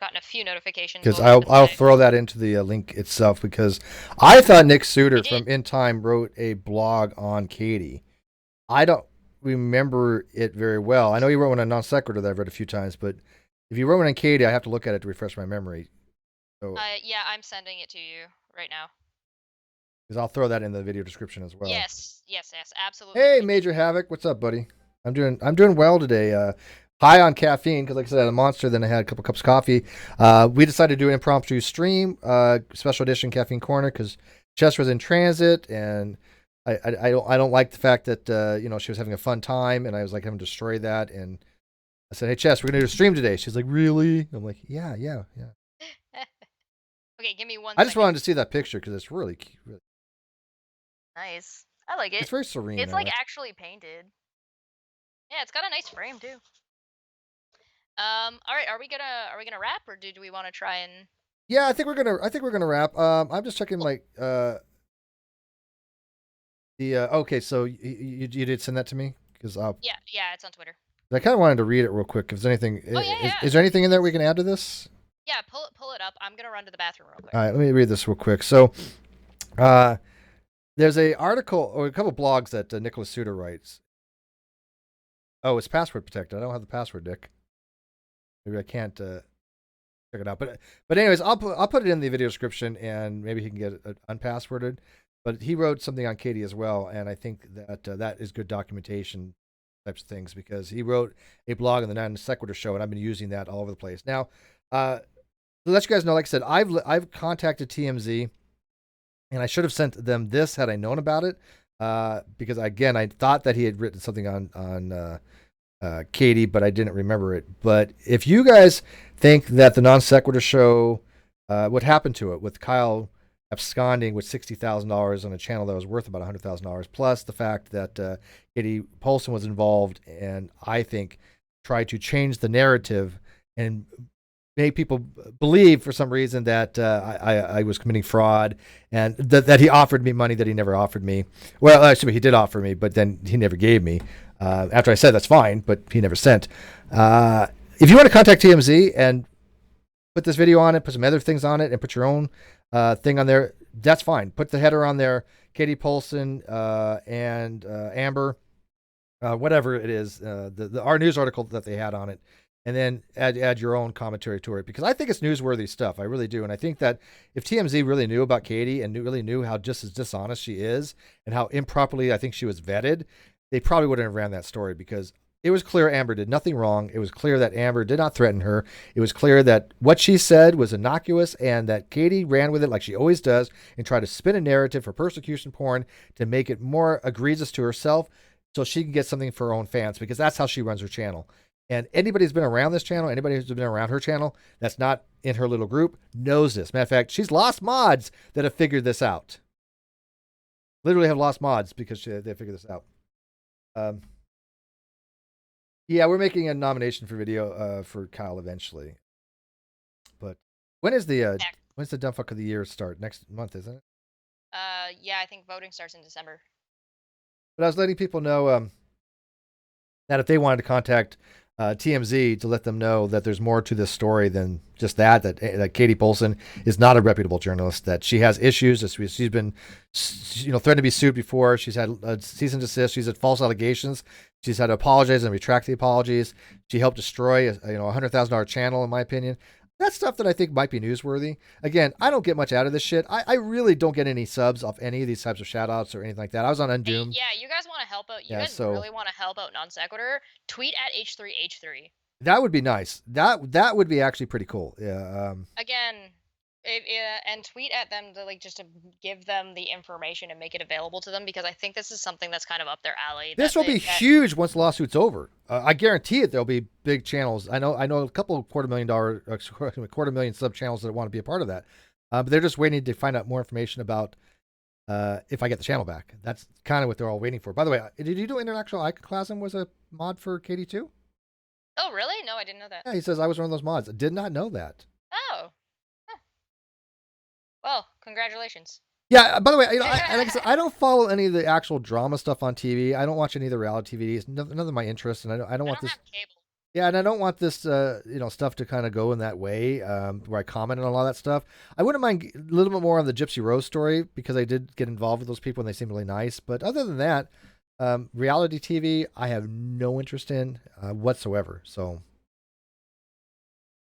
Gotten a few notifications. Because I'll throw that into the link itself, because I thought Nick Suter from In Time wrote a blog on Katie. I don't remember it very well. I know he wrote one on Non Sequitur that I've read a few times, but if you wrote one on Katie, I have to look at it to refresh my memory. So, yeah, I'm sending it to you right now. Because I'll throw that in the video description as well. Yes, absolutely. Hey, Major Havoc, what's up, buddy? I'm doing well today. High on caffeine because, like I said, I had a monster. Then I had a couple cups of coffee. We decided to do an impromptu stream, special edition Caffeine Corner, because Chess was in transit, and I don't like the fact that she was having a fun time, and I was like, I'm gonna destroy that. And I said, hey, Chess, we're gonna do a stream today. She's like, really? I'm like, yeah. Okay, give me one. I just wanted to see that picture because it's really cute. Really nice. I like it. It's very serene. It's like actually painted. Yeah, it's got a nice frame too. All right, are we gonna wrap, or do we want to try and? Yeah, I think we're gonna wrap. I'm just checking like okay, so you did send that to me because yeah, it's on Twitter. I kind of wanted to read it real quick. If there's anything, is there anything in there we can add to this? Yeah, pull it up. I'm gonna run to the bathroom real quick. All right, let me read this real quick. So, there's a article or a couple blogs that Nicholas Suter writes. Oh, it's password protected. I don't have the password, Dick. Maybe I can't check it out. But anyways, I'll put it in the video description, and maybe he can get it unpassworded. But he wrote something on Katie as well, and I think that that is good documentation types of things, because he wrote a blog on the Non Sequitur show, and I've been using that all over the place. Now, to let you guys know, like I said, I've contacted TMZ, and I should have sent them this had I known about it, because again, I thought that he had written something on Katie, but I didn't remember it. But if you guys think that the Non Sequitur show, what happened to it with Kyle absconding with $60,000 on a channel that was worth about $100,000, plus the fact that Katie Polson was involved, and I think tried to change the narrative and make people believe for some reason that I was committing fraud, and that he offered me money that he never offered me. Well, actually, he did offer me, but then he never gave me. After I said that's fine, but he never sent. If you want to contact TMZ and put this video on it, put some other things on it, and put your own thing on there, that's fine. Put the header on there, Katie Polson and Amber, whatever it is, our news article that they had on it, and then add your own commentary to it, because I think it's newsworthy stuff. I really do. And I think that if TMZ really knew about Katie and really knew how just as dishonest she is and how improperly I think she was vetted, they probably wouldn't have ran that story, because it was clear Amber did nothing wrong. It was clear that Amber did not threaten her. It was clear that what she said was innocuous, and that Katie ran with it like she always does and tried to spin a narrative for persecution porn to make it more egregious to herself so she can get something for her own fans, because that's how she runs her channel. And anybody who's been around this channel, anybody who's been around her channel that's not in her little group knows this. Matter of fact, she's lost mods that have figured this out. Literally have lost mods because they figured this out. Yeah, we're making a nomination for video for Kyle eventually. But when is the when's the dumb fuck of the year start? Next month, isn't it? Yeah, I think voting starts in December. But I was letting people know that if they wanted to contact TMZ to let them know that there's more to this story than just that Katie Polson is not a reputable journalist, that she has issues, that she's been threatened to be sued before, she's had a cease and desist, she's had false allegations, she's had to apologize and retract the apologies, she helped destroy a $100,000 channel, in my opinion. That's stuff that I think might be newsworthy. Again, I don't get much out of this shit. I really don't get any subs off any of these types of shout-outs or anything like that. I was on Undoomed. Hey, yeah, you guys want to help out? You Yeah, guys so- really want to help out Non Sequitur? Tweet at H3H3. That would be nice. That would be actually pretty cool. Yeah. Again, and tweet at them to just to give them the information and make it available to them, because I think this is something that's kind of up their alley. This will be huge once the lawsuit's over. I guarantee it. There'll be big channels. I know a couple of $250,000 sub channels that want to be a part of that, but they're just waiting to find out more information about if I get the channel back. That's kind of what they're all waiting for. By the way, did you do International Iconoclasm was a mod for KD too? Oh, really? No, I didn't know that. Yeah, he says I was one of those mods. I did not know that. Oh. Huh. Well, congratulations. Yeah. By the way, like I said, I don't follow any of the actual drama stuff on TV. I don't watch any of the reality TVs. None of my interests, and I don't want this. Have cable. Yeah, and I don't want this, stuff to kind of go in that way, where I comment on a lot of that stuff. I wouldn't mind a little bit more on the Gypsy Rose story, because I did get involved with those people and they seem really nice. But other than that, reality TV, I have no interest in whatsoever. So,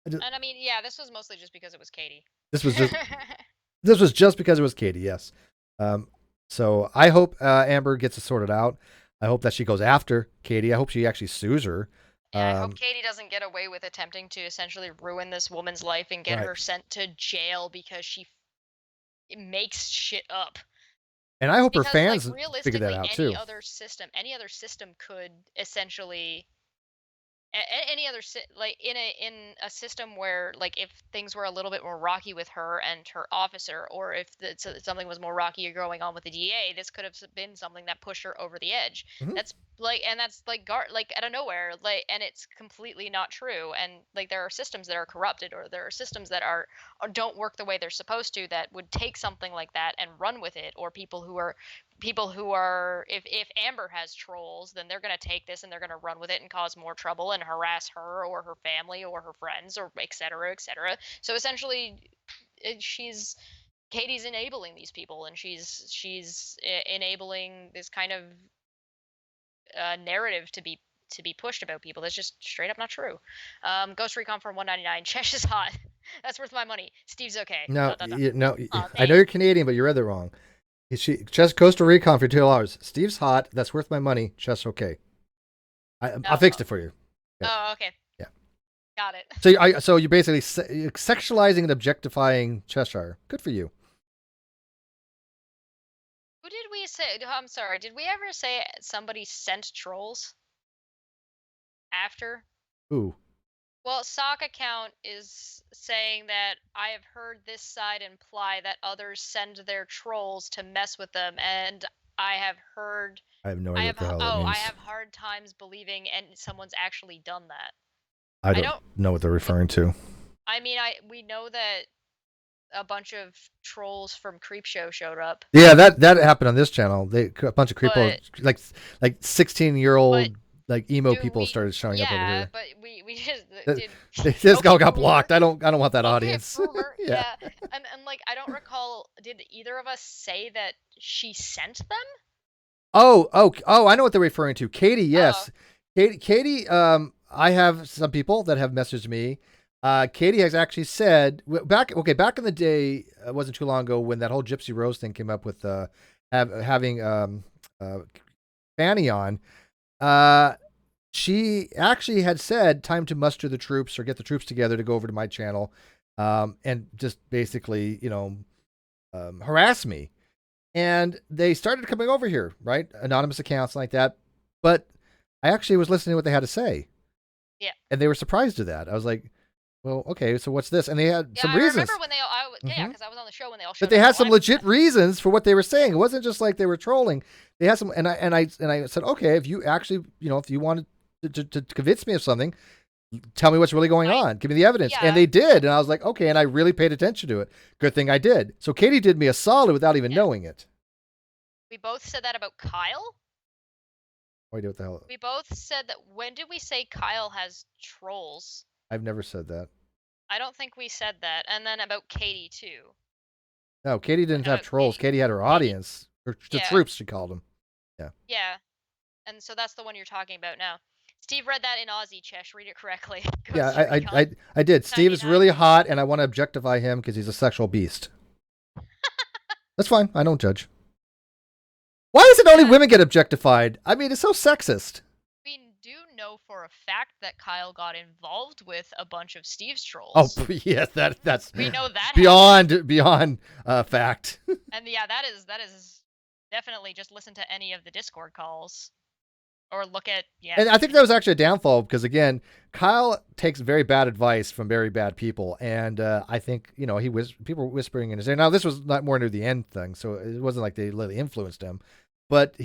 And I mean, yeah, this was mostly just because it was Katie. this was just because it was Katie. Yes. So I hope Amber gets it sorted out. I hope that she goes after Katie. I hope she actually sues her. Yeah, I hope Katie doesn't get away with attempting to essentially ruin this woman's life and get Right. her sent to jail because she makes shit up. And I hope her Because, fans like, figure realistically, that out too. any other system could essentially any other in a system where, like, if things were a little bit more rocky with her and her officer, or if something was more rocky going on with the DA, this could have been something that pushed her over the edge. Mhm. That's out of nowhere, and it's completely not true. And like, there are systems that are corrupted, or there are systems that are don't work the way they're supposed to, that would take something like that and run with it. Or people who are, if Amber has trolls, then they're going to take this and they're going to run with it and cause more trouble and harass her or her family or her friends, or et cetera, et cetera. So essentially, Katie's enabling these people, and she's enabling this kind of narrative to be pushed about people that's just straight up not true. Ghost Recon for $1.99. Chesh is hot. That's worth my money. Steve's okay. No, Dot, dot, dot. no. Oh, I know you're Canadian, but you read it wrong. Chess Coastal Recon for $2. Steve's hot. That's worth my money. Chess okay. I fixed it for you. Yeah. Oh, okay. Yeah. Got it. So you're basically sexualizing and objectifying Cheshire. Good for you. Who did we say? I'm sorry. Did we ever say somebody sent trolls after? Ooh. Well, Sock account is saying that I have heard this side imply that others send their trolls to mess with them, and I have heard. I have no idea what the hell that means. I have hard times believing and someone's actually done that. I don't know what they're referring to. I mean, we know that a bunch of trolls from Creepshow showed up. Yeah, that happened on this channel. A bunch of creepo, like 16-year-old like emo people started showing up over here. Yeah, but we just this guy got blocked. I don't want that audience. Yeah. And like, I don't recall, did either of us say that she sent them? Oh, I know what they're referring to. Katie, yes. Katie, I have some people that have messaged me. Katie has actually said back in the day, it wasn't too long ago, when that whole Gypsy Rose thing came up with having Fanny on. She actually had said, time to muster the troops or get the troops together to go over to my channel, and just basically, harass me. And they started coming over here, right? Anonymous accounts like that. But I actually was listening to what they had to say. Yeah. And they were surprised to that. I was like, well, okay, so what's this? And they had some reasons. I remember when because I was on the show when they all showed up. But they had some legit reasons for what they were saying. It wasn't just like they were trolling. They had some, and I said, okay, if you actually, if you wanted to convince me of something, tell me what's really going on. Give me the evidence. Yeah. And they did. And I was like, okay. And I really paid attention to it. Good thing I did. So Katie did me a solid without even knowing it. We both said that about Kyle. No idea what the hell. We both said that. When did we say Kyle has trolls? I've never said that. I don't think we said that. And then about Katie too. No, Katie didn't have trolls. Katie had her audience, or the yeah. troops. She called them. Yeah. Yeah, and so that's the one you're talking about now. Steve read that in Aussie, Chesh. Read it correctly. Yeah, I did. Steve is really hot, and I want to objectify him because he's a sexual beast. That's fine. I don't judge. Why is it only women get objectified? I mean, it's so sexist. We do know for a fact that Kyle got involved with a bunch of Steve's trolls. Oh, yes, that's we know that beyond fact. And yeah, that is definitely, just listen to any of the Discord calls. Or look at, And I think that was actually a downfall because, again, Kyle takes very bad advice from very bad people. And I think, people were whispering in his ear. Now, this was not more near the end thing, so it wasn't like they really influenced him. But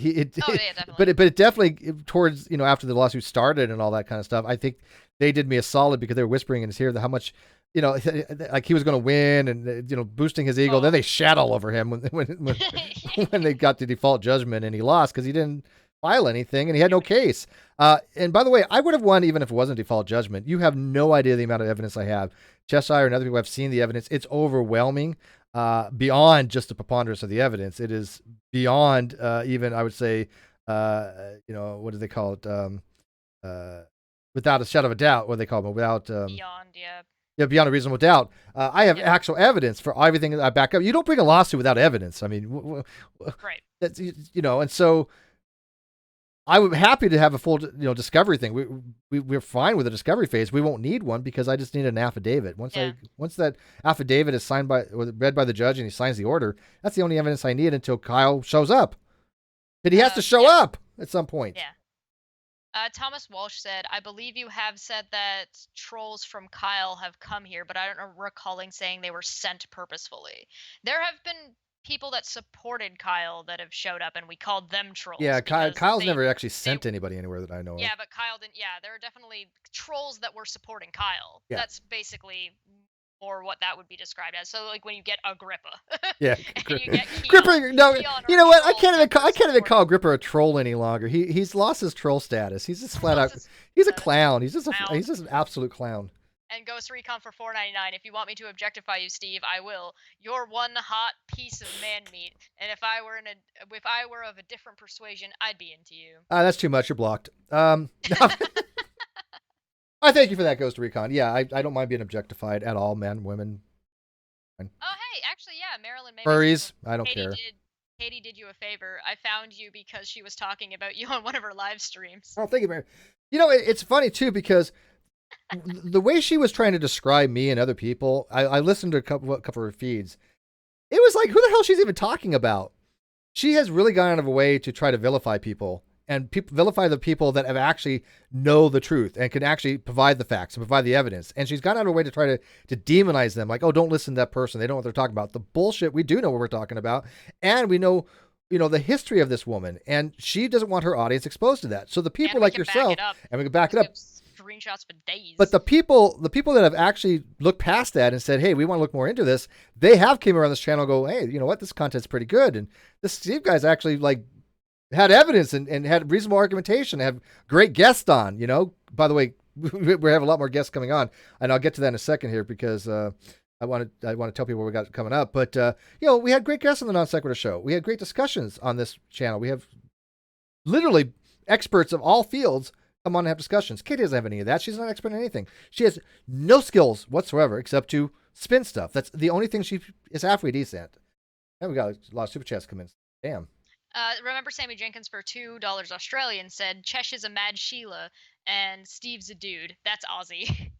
but it definitely towards, after the lawsuit started and all that kind of stuff, I think they did me a solid because they were whispering in his ear that how much, like he was going to win and, boosting his ego. Then they shat all over him when they got the default judgment and he lost because he didn't file anything and he had no case. And by the way, I would have won even if it wasn't default judgment. You have no idea the amount of evidence I have. Cheshire and other people have seen the evidence. It's overwhelming, beyond just the preponderance of the evidence. It is beyond even, I would say, what do they call it? Without a shadow of a doubt, what do they call it? Without beyond, beyond a reasonable doubt. I have actual evidence for everything that I back up. You don't bring a lawsuit without evidence. I mean, right? That's and so. I'm happy to have a full, discovery thing. We're fine with a discovery phase. We won't need one because I just need an affidavit. Once that affidavit is signed by or read by the judge and he signs the order, that's the only evidence I need until Kyle shows up. But he has to show up at some point. Yeah. Thomas Walsh said, "I believe you have said that trolls from Kyle have come here, but I don't recalling saying they were sent purposefully. There have been people that supported Kyle that have showed up, and we called them trolls." Yeah, Kyle's never actually sent anybody anywhere that I know of. Yeah, but Kyle didn't. Yeah, there are definitely trolls that were supporting Kyle. Yeah. That's basically more what that would be described as. So, like when you get Agrippa. Yeah, Agrippa. No, you know what? I can't even call Agrippa a troll any longer. He's lost his troll status. He's just flat out. He's a clown. He's just an absolute clown. And Ghost Recon for $4.99. If you want me to objectify you, Steve, I will. You're one hot piece of man meat, and if I were of a different persuasion, I'd be into you. That's too much. You're blocked. I thank you for that, Ghost Recon. Yeah, I don't mind being objectified at all, men, women. Oh, hey, actually, yeah, Marilyn. Furries. I don't care. Katie did you a favor. I found you because she was talking about you on one of her live streams. Oh, thank you, Mary. It's funny too because the way she was trying to describe me and other people, I listened to a couple of her feeds. It was like, who the hell she's even talking about? She has really gone out of her way to try to vilify people and vilify the people that have actually know the truth and can actually provide the facts and provide the evidence. And she's gone out of her way to try to demonize them. Like, oh, don't listen to that person. They don't know what they're talking about. The bullshit. We do know what we're talking about. And we know, the history of this woman. And she doesn't want her audience exposed to that. So the people like yourself, and we can back it up. Screenshots for days. But the people that have actually looked past that and said, hey, we want to look more into this, they have came around this channel and go, hey, you know what? This content's pretty good. And this Steve guy's actually had evidence and had reasonable argumentation, have great guests on, By the way, we have a lot more guests coming on, and I'll get to that in a second here because I want to tell people what we got coming up. But, we had great guests on the Non Sequitur show. We had great discussions on this channel. We have literally experts of all fields come on and have discussions. Katie doesn't have any of that. She's not an expert in anything. She has no skills whatsoever except to spin stuff. That's the only thing she is halfway decent. And we got a lot of super chats come in. Damn. Remember Sammy Jenkins for $2 Australian said, Chesh is a mad Sheila and Steve's a dude. That's Aussie.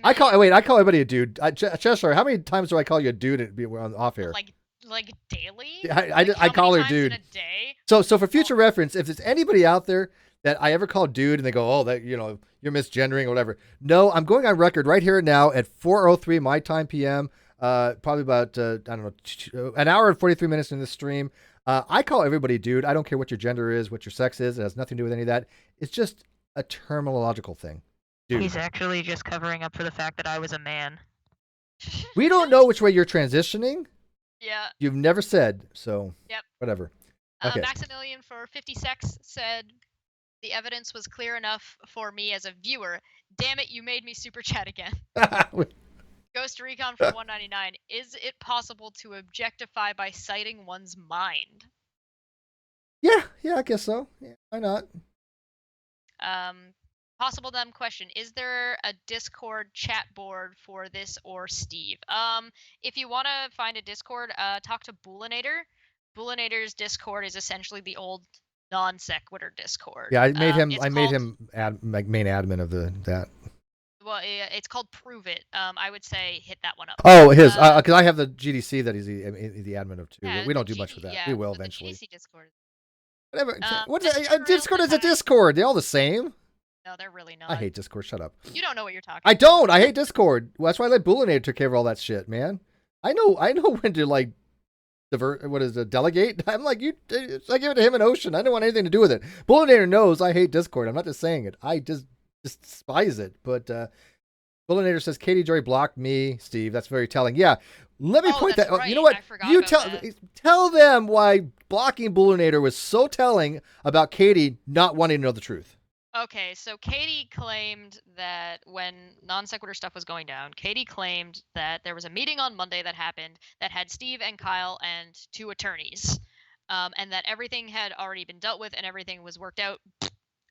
I call everybody a dude. Cheshire, how many times do I call you a dude and be on off air? Like daily? I call her dude. In a day? So for future reference, if there's anybody out there that I ever call dude and they go, oh, that you're misgendering or whatever. No, I'm going on record right here and now at 4:03 my time PM. Probably about an hour and 43 minutes in the stream. I call everybody dude. I don't care what your gender is, what your sex is. It has nothing to do with any of that. It's just a terminological thing. Dude. He's actually just covering up for the fact that I was a man. We don't know which way you're transitioning. Yeah. You've never said, so yep. Whatever. Okay. Maximilian for 50 secs said, The evidence was clear enough for me as a viewer. Damn it, you made me super chat again. Ghost Recon for 199. Is it possible to objectify by citing one's mind? yeah, I guess so. Yeah, why not? Possible dumb question. Is there a Discord chat board for this or Steve? If you want to find a Discord, talk to Bullinator. Bullinator's Discord is essentially the old non sequitur Discord. Yeah, I made him. It's I made called- him main admin of that. Well, it's called Prove It. I would say hit that one up. Oh, his because I have the GDC that he's the admin of too. Yeah, but we the don't do much with that. yeah, we will but eventually. The GDC Discord. Whatever. What's the a Discord is a Discord. They're all the same. No, they're really not. I hate Discord. Shut up. You don't know what you're talking. I don't. I hate Discord. Well, that's why I let Bullinator take care of all that shit, man. I know when to like divert. What is it? Delegate. I'm like you. I give it to him and Ocean. I don't want anything to do with it. Bullinator knows I hate Discord. I'm not just saying it. I just despise it. But Bullinator says Katie Joy blocked me, Steve. That's very telling. Yeah. Let me point that. Right. You know what? I forgot You about tell them why blocking Bullinator was so telling about Katie not wanting to know the truth. Okay, so Katie claimed that when non sequitur stuff was going down, Katie claimed that there was a meeting on Monday that happened that had Steve and Kyle and 2 attorneys, and that everything had already been dealt with and everything was worked out,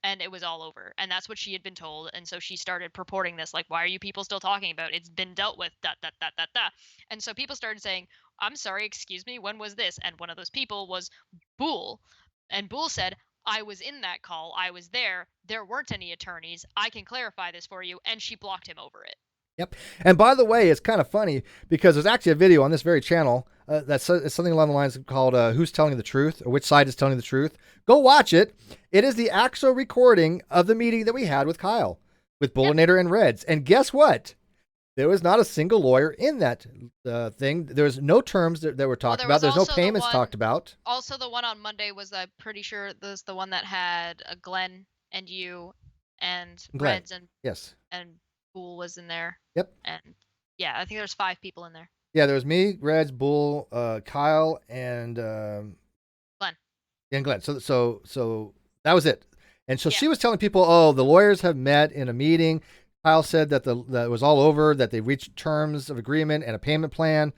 and it was all over. And that's what she had been told. And so she started purporting this, like, why are you people still talking about it? It's been dealt with, da, da, da, da, da. And so people started saying, I'm sorry, excuse me, when was this? And one of those people was Boole. And Boole said, I was in that call. I was there. There weren't any attorneys. I can clarify this for you. And she blocked him over it. Yep. And by the way, it's kind of funny because there's actually a video on this very channel that's something along the lines called Who's Telling the Truth, or Which Side is Telling the Truth. Go watch it. It is the actual recording of the meeting that we had with Kyle, with Bullinator and Reds. And guess what? There was not a single lawyer in that thing. There was no terms that were talked about. There's no payments talked about. Also, the one on Monday was, I'm pretty sure, was the one that had Glenn and you and Glenn. Reds and Yes. And Boole was in there. Yep. And yeah, I think there's 5 people in there. Yeah, there was me, Reds, Bull, Kyle, and Glenn. And Glenn. So that was it. And so she was telling people, oh, the lawyers have met in a meeting. Kyle said that that it was all over, that they reached terms of agreement and a payment plan.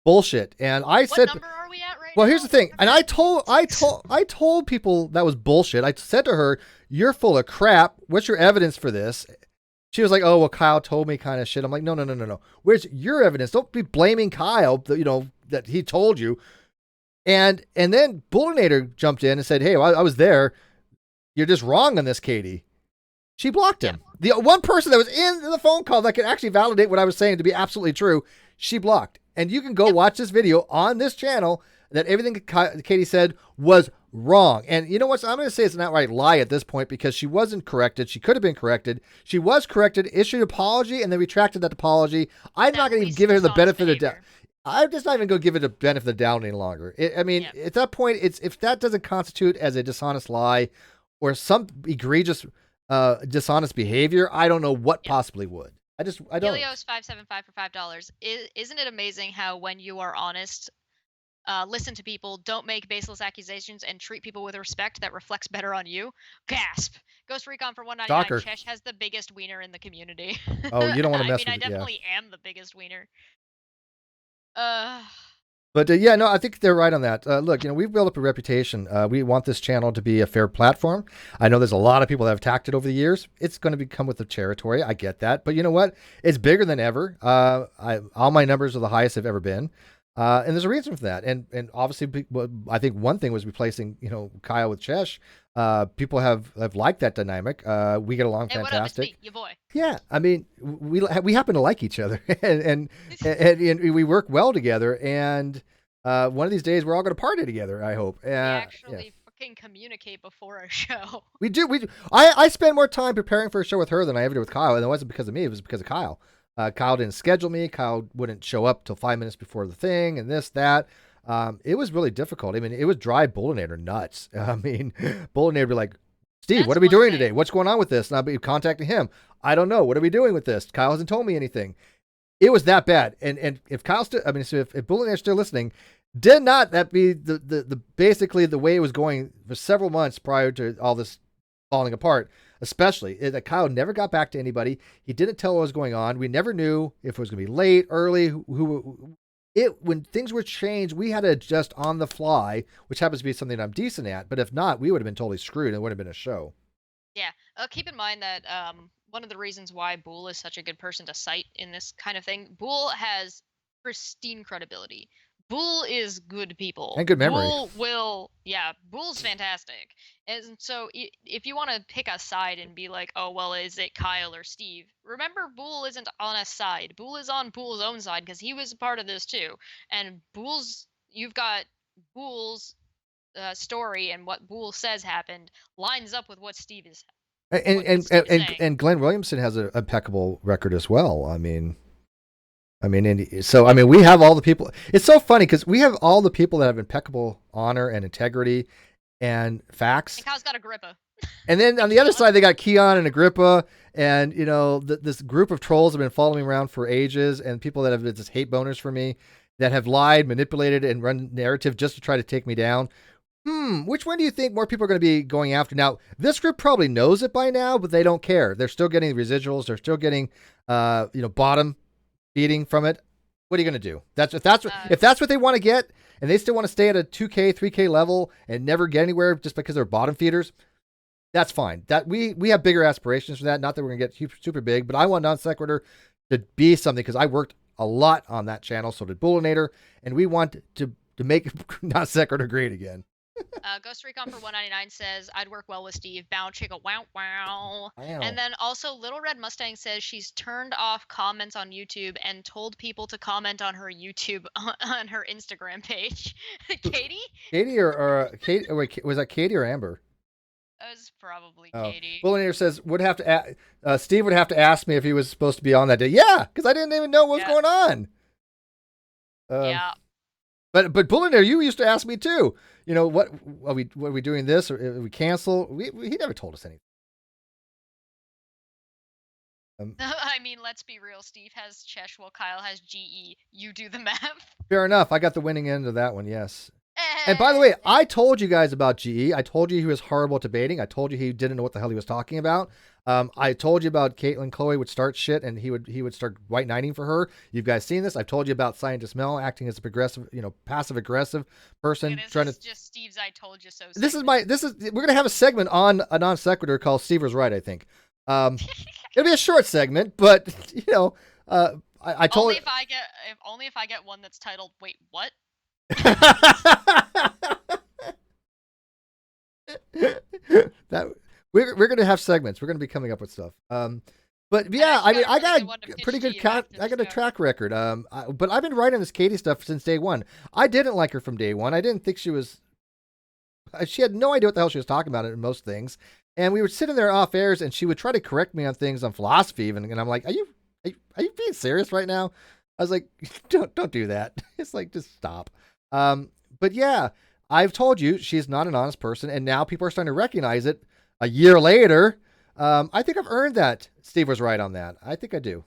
Bullshit. And I said, what number are we at right well, now? here's the thing. And I told people that was bullshit. I said to her, you're full of crap. What's your evidence for this? She was like, oh, well, Kyle told me kind of shit. I'm like, no. Where's your evidence? Don't be blaming Kyle, that he told you. And then Bullinator jumped in and said, hey, well, I was there. You're just wrong on this, Katie. She blocked him. The one person that was in the phone call that could actually validate what I was saying to be absolutely true, she blocked. And you can go watch this video on this channel that everything Katie said was wrong. And you know what? I'm going to say it's an outright lie at this point because she wasn't corrected. She could have been corrected. She was corrected, issued an apology, and then retracted that apology. I'm not going to even give her the benefit of the doubt. I'm just not even going to give it a benefit of the doubt any longer. At that point, if that doesn't constitute as a dishonest lie or some egregious dishonest behavior, I don't know what possibly would. I don't. Helios 575 for $5. Isn't it amazing how when you are honest, listen to people, don't make baseless accusations, and treat people with respect that reflects better on you? Gasp! Ghost Recon for 199. Chesh has the biggest wiener in the community. Oh, you don't want to mess with it. I definitely am the biggest wiener. But no, I think they're right on that. Look, we've built up a reputation. We want this channel to be a fair platform. I know there's a lot of people that have attacked it over the years. It's going to become with the territory. I get that. But you know what? It's bigger than ever. All my numbers are the highest they've ever been. And there's a reason for that. And obviously, I think one thing was replacing, Kyle with Chesh. People have liked that dynamic. We get along fantastic. What up, it's me, your boy. Yeah, I mean, we happen to like each other, and we work well together. And one of these days, we're all going to party together. I hope. We actually fucking communicate before a show. We do. I spend more time preparing for a show with her than I ever did with Kyle, and it wasn't because of me. It was because of Kyle. Kyle didn't schedule me. Kyle wouldn't show up till 5 minutes before the thing, and this, that. It was really difficult. I mean, it would drive Bullinator nuts. I mean, Bullinator would be like, Steve, what are we doing today? What's going on with this? And I'll be contacting him. I don't know. What are we doing with this? Kyle hasn't told me anything. It was that bad. And if Kyle still, if Bullinator's still listening, did not that be the basically the way it was going for several months prior to all this falling apart. Especially that Kyle never got back to anybody. He didn't tell what was going on. We never knew if it was going to be late, early. When things were changed, we had to adjust on the fly, which happens to be something I'm decent at. But if not, we would have been totally screwed. And it would have been a show. Yeah. Keep in mind that one of the reasons why Boole is such a good person to cite in this kind of thing, Boole has pristine credibility. Boole is good people. And good memory. Boole's fantastic. And so if you want to pick a side and be like, oh, well, is it Kyle or Steve? Remember, Boole isn't on a side. Boole is on Boole's own side because he was a part of this too. And you've got Boole's story and what Boole says happened lines up with what Steve is. And Glenn Williamson has an impeccable record as well. I mean, we have all the people. It's so funny because we have all the people that have impeccable honor and integrity and facts. And Kyle's got Agrippa. And then on the other side, they got Keon and Agrippa, and this group of trolls have been following me around for ages, and people that have been just hate boners for me, that have lied, manipulated, and run narrative just to try to take me down. Which one do you think more people are going to be going after? Now, this group probably knows it by now, but they don't care. They're still getting residuals. They're still getting, bottom feeding from it. What are you going to do? If that's what they want to get, and they still want to stay at a 2K, 3K level and never get anywhere just because they're bottom feeders, that's fine. That we have bigger aspirations for that. Not that we're going to get super big, but I want Non Sequitur to be something because I worked a lot on that channel. So did Bullinator, and we want to make Non Sequitur great again. Ghost Recon for 199 says, I'd work well with Steve. Bow chicka wow. And then also Little Red Mustang says she's turned off comments on YouTube and told people to comment on her YouTube on her Instagram page. Katie? Katie or Kate? Wait, was that Katie or Amber? It was probably Katie. Bullinator says Steve would have to ask me if he was supposed to be on that day. Yeah, because I didn't even know what was going on. Yeah. But Bullinator, you used to ask me too. What are we doing this or we cancel? He never told us anything. I mean, let's be real. Steve has Chesh while Kyle has GE. You do the math. Fair enough. I got the winning end of that one. Yes. And by the way, I told you guys about GE. I told you he was horrible at debating. I told you he didn't know what the hell he was talking about. I told you about Caitlin Chloe would start shit and he would start white knighting for her. You guys seen this? I've told you about Scientist Mel acting as a progressive, passive aggressive person. This is just Steve's I told you so. We're gonna have a segment on a Non Sequitur called Steve was right. I think it'll be a short segment, but I told only if I get one that's titled "Wait, what?" that we're gonna have segments. We're gonna be coming up with stuff. But yeah, I got a pretty good I got a track record. But I've been writing this Katie stuff since day one. I didn't like her from day one. I didn't think she had no idea what the hell she was talking about in most things. And we were sitting there off airs, and she would try to correct me on things on philosophy, even. And I'm like, are you being serious right now? I was like, don't do that. It's like, just stop. But yeah, I've told you she's not an honest person, and now people are starting to recognize it a year later. I think I've earned that. Steve was right on that. I think I do.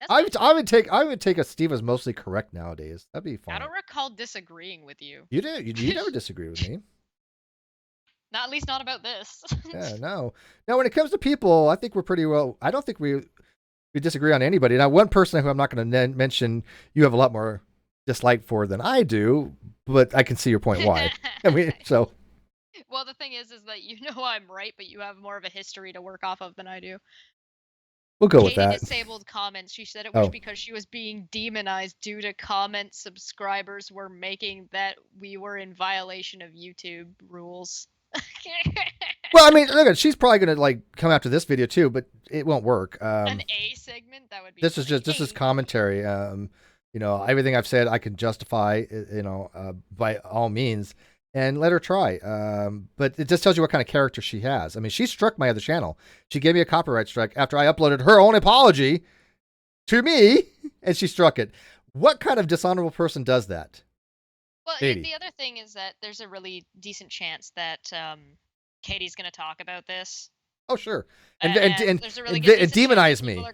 I would take a Steve was mostly correct nowadays. That'd be fun. I don't recall disagreeing with you. You did. You never disagree with me. Not at least not about this. Yeah, no. Now, when it comes to people, I think we're pretty well. I don't think we disagree on anybody. Now, one person who I'm not going to mention, you have a lot more dislike for than I do, but I can see your point why. I mean, so. Well, the thing is that I'm right, but you have more of a history to work off of than I do. We'll go with that. Katie disabled comments. She said it was because she was being demonized due to comments subscribers were making that we were in violation of YouTube rules. Well, I mean, look, she's probably gonna come after this video too, but it won't work. An A segment that would be. This is commentary. Everything I've said I can justify. By all means, and let her try. But it just tells you what kind of character she has. I mean, she struck my other channel. She gave me a copyright strike after I uploaded her own apology to me, and she struck it. What kind of dishonorable person does that? Well, the other thing is that there's a really decent chance that Katie's going to talk about this. Oh, sure. And there's a really good demonize me.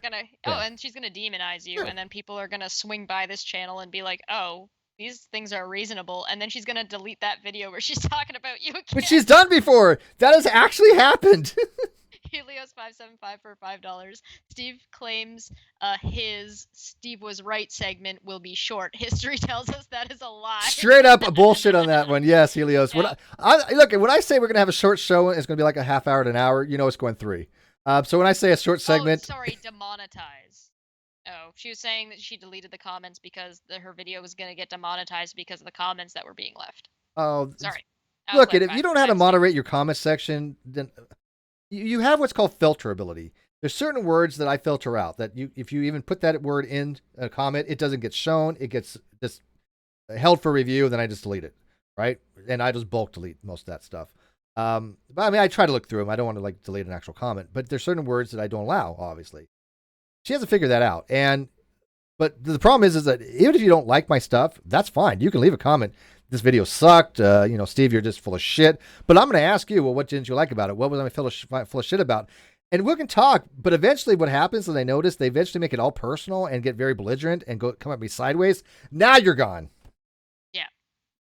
And she's going to demonize you, and then people are going to swing by this channel and be like, oh, these things are reasonable, and then she's gonna delete that video where she's talking about you again. Which she's done before. That has actually happened. Helios575 for $5. Steve claims his Steve was right segment will be short. History tells us that is a lie. Straight up bullshit on that one. Yes, Helios. Yeah. Look, when I say we're gonna have a short show, it's gonna be like a half hour to an hour. You know, it's going 3. So when I say a short segment, Oh, sorry, demonetize. Oh, she was saying that she deleted the comments because her video was gonna get demonetized because of the comments that were being left. oh, Sorry. I'll look, if clarify. you don't know how to I'm moderate your comment section, then you have what's called filterability. There's certain words that I filter out that if you even put that word in a comment, it doesn't get shown. It gets just held for review. Then I just delete it, right? And I just bulk delete most of that stuff. But I mean, I try to look through them. I don't want to like delete an actual comment, but there's certain words that I don't allow. Obviously, she hasn't figured that out. But the problem is that even if you don't like my stuff, that's fine. You can leave a comment. This video sucked. Steve, you're just full of shit. But I'm going to ask you, well, what didn't you like about it? What was I full of shit about? And we can talk. But eventually, what happens is they notice they eventually make it all personal and get very belligerent and come at me sideways. Now you're gone. Yeah.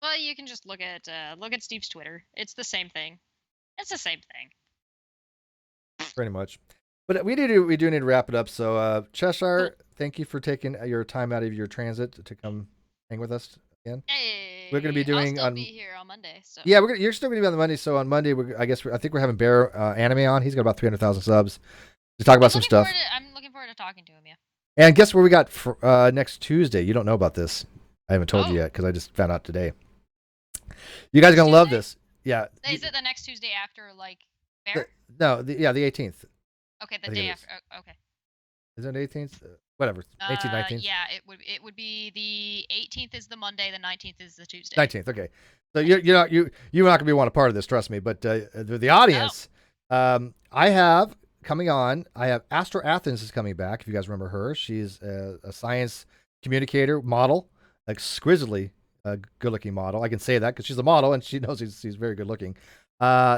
Well, you can just look at Steve's Twitter. It's the same thing. It's the same thing. Pretty much. But we do need to wrap it up. So Cheshire, thank you for taking your time out of your transit to come hang with us again. Hey, We're going to be doing I'll still be here on Monday. So. Yeah, you're still going to be on the Monday. So on Monday, I think we're having Bear Anime on. He's got about 300,000 subs to talk about some stuff. I'm looking forward to talking to him. Yeah. And guess where we got for, next Tuesday? You don't know about this. I haven't told you yet because I just found out today. You guys are going to love this. Yeah. Is it the next Tuesday after like Bear? The 18th. Okay, the day after. Okay. Is it 18th? Whatever. 18th, 19th. Yeah, it would be the 18th is the Monday, the 19th is the Tuesday. 19th. Okay. So you're not going to be a part of this. Trust me. But the audience, I have coming on. I have Astro Athens is coming back. If you guys remember her, she's a science communicator model, exquisitely good-looking model. I can say that because she's a model and she knows she's very good-looking.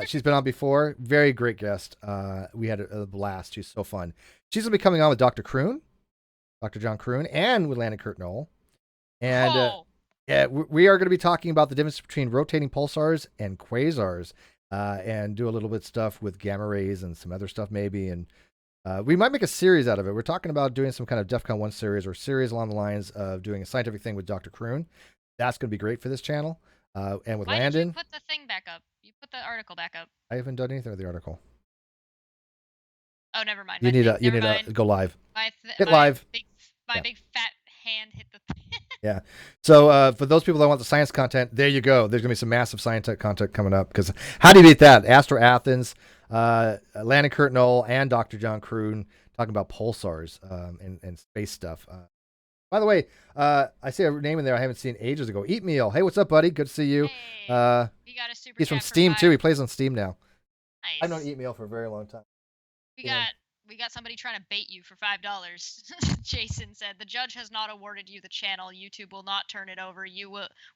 She's been on before. Very great guest. We had a blast. She's so fun. She's gonna be coming on with Dr. Kroon, Dr. John Kroon, and with Landon Kurt Knoll. And we are going to be talking about the difference between rotating pulsars and quasars, and do a little bit stuff with gamma rays and some other stuff maybe. And we might make a series out of it. We're talking about doing some kind of DEF CON 1 series or series along the lines of doing a scientific thing with Dr. Kroon. That's going to be great for this channel. And with Why Landon. Did you put the thing back up? You put the article back up. I haven't done anything with the article. Oh, never mind. You need to go live. Hit live. My big fat hand hit the thing. Yeah. So for those people that want the science content, there you go. There's going to be some massive science content coming up. Because how do you beat that? Astro Athens, Landon Kurt Knoll, and Dr. John Kroon talking about pulsars and space stuff. By the way, I see a name in there I haven't seen ages ago. Eat Meal. Hey, what's up, buddy? Good to see you. Hey, we got a super he's from chat for Steam, 5. too. He plays on Steam now. Nice. I've known Eat Meal for a very long time. We got somebody trying to bait you for $5. Jason said, the judge has not awarded you the channel. YouTube will not turn it over.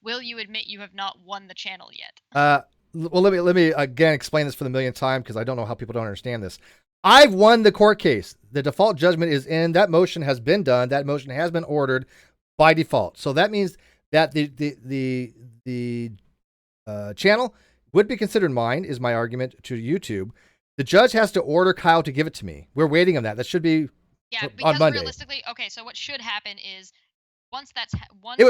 Will you admit you have not won the channel yet? Well, let me again explain this for the millionth time because I don't know how people don't understand this. I've won the court case. The default judgment is in. That motion has been done. That motion has been ordered by default. So that means that the channel would be considered mine, is my argument to YouTube. The judge has to order Kyle to give it to me. We're waiting on that. That should be on Monday. Realistically, okay, so what should happen is once that's...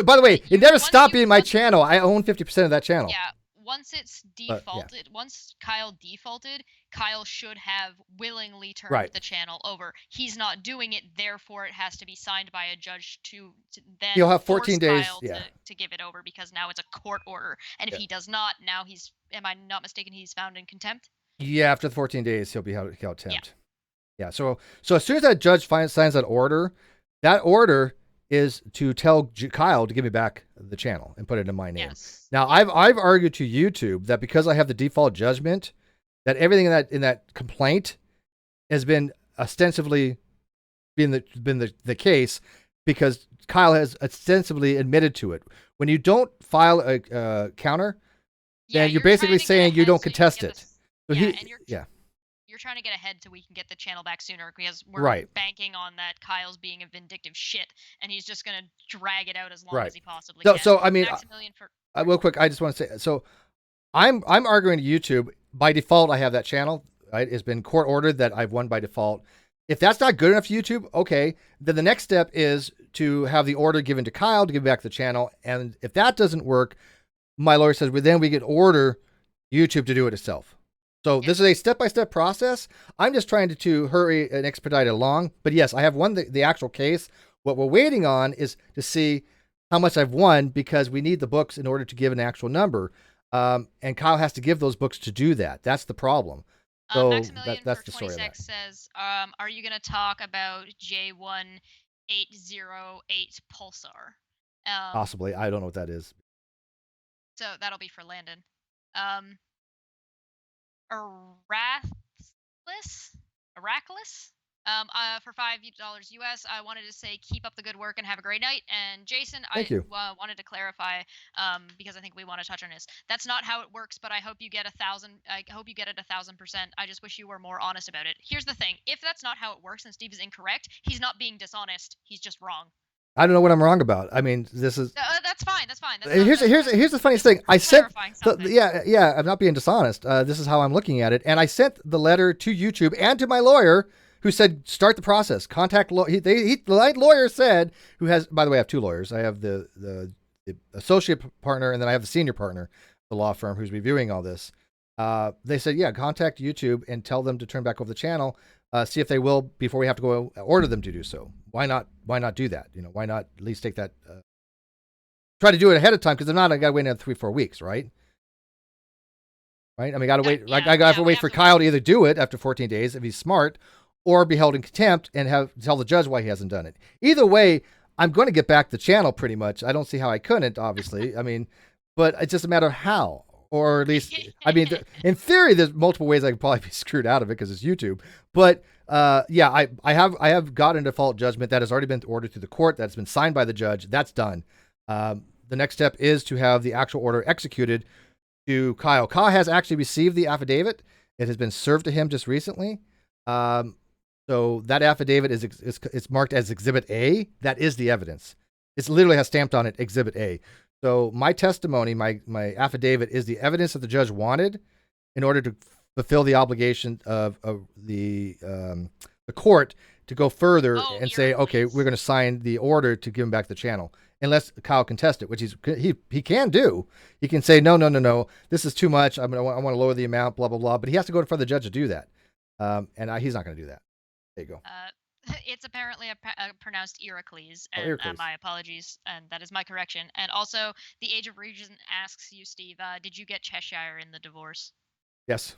By the way, it never stopped being my channel. I own 50% of that channel. Yeah. Once it's defaulted, once Kyle defaulted, Kyle should have willingly turned the channel over. He's not doing it, therefore it has to be signed by a judge to then he'll have 14 days Kyle to give it over because now it's a court order. And if he does not, now he's, am I not mistaken, he's found in contempt? Yeah, after the 14 days, he'll be held contempt. Yeah. So as soon as that judge signs that order is to tell Kyle to give me back the channel and put it in my name. Yes. Now, I've argued to YouTube that because I have the default judgment, that everything in that complaint has been ostensibly been the case because Kyle has ostensibly admitted to it. When you don't file a counter, then you're basically saying you don't contest it. So you're you're trying to get ahead so we can get the channel back sooner because we're Right. banking on that Kyle's being a vindictive shit and he's just gonna drag it out as long Right. as he possibly So, can. so I mean, Maximilian for real quick, I just want to say, so I'm arguing to YouTube. By default, I have that channel. Right? It's been court ordered that I've won by default. If that's not good enough to YouTube, okay, then the next step is to have the order given to Kyle to give back the channel. And if that doesn't work, my lawyer says, well, then we could order YouTube to do it itself. So this is a step-by-step process. I'm just trying to hurry and expedite it along. But yes, I have won the actual case. What we're waiting on is to see how much I've won because we need the books in order to give an actual number. And Kyle has to give those books to do that. That's the problem. So Maximilian that's for the story of that. 26 says, are you going to talk about J1808 Pulsar? Possibly. I don't know what that is. So that'll be for Landon. Arachlus? For $5 US, I wanted to say keep up the good work and have a great night. And Jason, Thank you. wanted to clarify because I think we want to touch on this. That's not how it works, but I hope you get 1,000. I hope you get it 1,000%. I just wish you were more honest about it. Here's the thing: if that's not how it works and Steve is incorrect, he's not being dishonest. He's just wrong. I don't know what I'm wrong about. I mean, this is. That's fine. That's fine. Here's the funniest thing. I sent. Something. Yeah. I'm not being dishonest. This is how I'm looking at it, and I sent the letter to YouTube and to my lawyer, who said start the process. Contact the lawyer said, who has, by the way, I have two lawyers. I have the associate partner, and then I have the senior partner, the law firm who's reviewing all this. They said, yeah, contact YouTube and tell them to turn back over the channel. See if they will before we have to go order them to do so. Why not do that? Why not at least take that? Try to do it ahead of time because if not, I got to wait another 3-4 weeks, right? Right? I mean, got to wait. Yeah, I got to wait for Kyle to either do it after 14 days if he's smart, or be held in contempt and tell the judge why he hasn't done it. Either way, I'm going to get back the channel pretty much. I don't see how I couldn't, obviously. I mean, but it's just a matter of how, or at least, I mean, in theory, there's multiple ways I could probably be screwed out of it because it's YouTube. But yeah, I have got a default judgment that has already been ordered through the court. That's been signed by the judge. That's done. The next step is to have the actual order executed to Kyle. Kyle has actually received the affidavit. It has been served to him just recently. So that affidavit is marked as Exhibit A. That is the evidence. It literally has stamped on it Exhibit A. So my testimony, my affidavit is the evidence that the judge wanted in order to fulfill the obligation of the court to go further and say, okay, we're going to sign the order to give him back the channel. Unless Kyle can test it, which he can do. He can say, no, this is too much. I want to lower the amount, blah, blah, blah. But he has to go in front of the judge to do that. And he's not going to do that. There you go. It's apparently pronounced Iroquois, and Iroquois. my apologies, and that is my correction. And also, the Age of Reason asks you, Steve, did you get Cheshire in the divorce? Yes.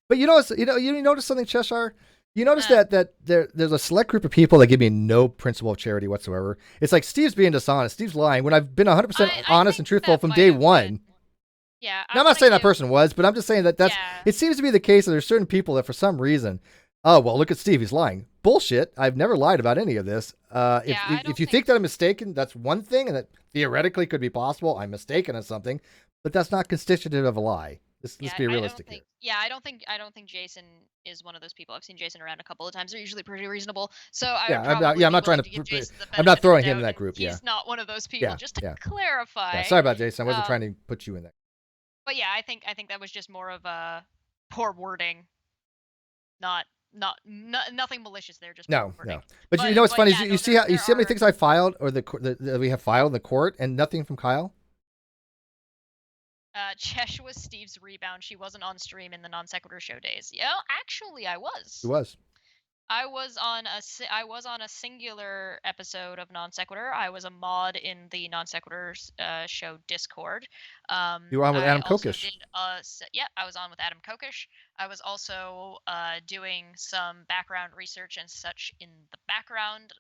But you notice something, Cheshire? You notice that there's a select group of people that give me no principle of charity whatsoever. It's like Steve's being dishonest. Steve's lying when I've been 100% honest and truthful from day one. Yeah. Now, I'm not saying that person was, but I'm just saying that it seems to be the case that there's certain people that for some reason, oh, well, look at Steve. He's lying. Bullshit. I've never lied about any of this. If you think that I'm mistaken, that's one thing, and that theoretically could be possible. I'm mistaken on something, but that's not constitutive of a lie. Let's be realistic here. Yeah, I don't think Jason is one of those people. I've seen Jason around a couple of times. They're usually pretty reasonable. So I'm not trying to. I'm not throwing him in that group. He's not one of those people. Just to clarify. Yeah, sorry about Jason. I wasn't trying to put you in that. But yeah, I think that was just more of a poor wording, nothing malicious there. Just no. But you know what's funny? You see how many things I filed or that we have filed in the court and nothing from Kyle. Chesh was Steve's rebound. She wasn't on stream in the Non Sequitur show days. Yeah, actually, I was. Who was? I was on a singular episode of Non Sequitur. I was a mod in the Non Sequitur show Discord. You were on with Adam Kokesh. I was on with Adam Kokesh. I was also doing some background research and such in the background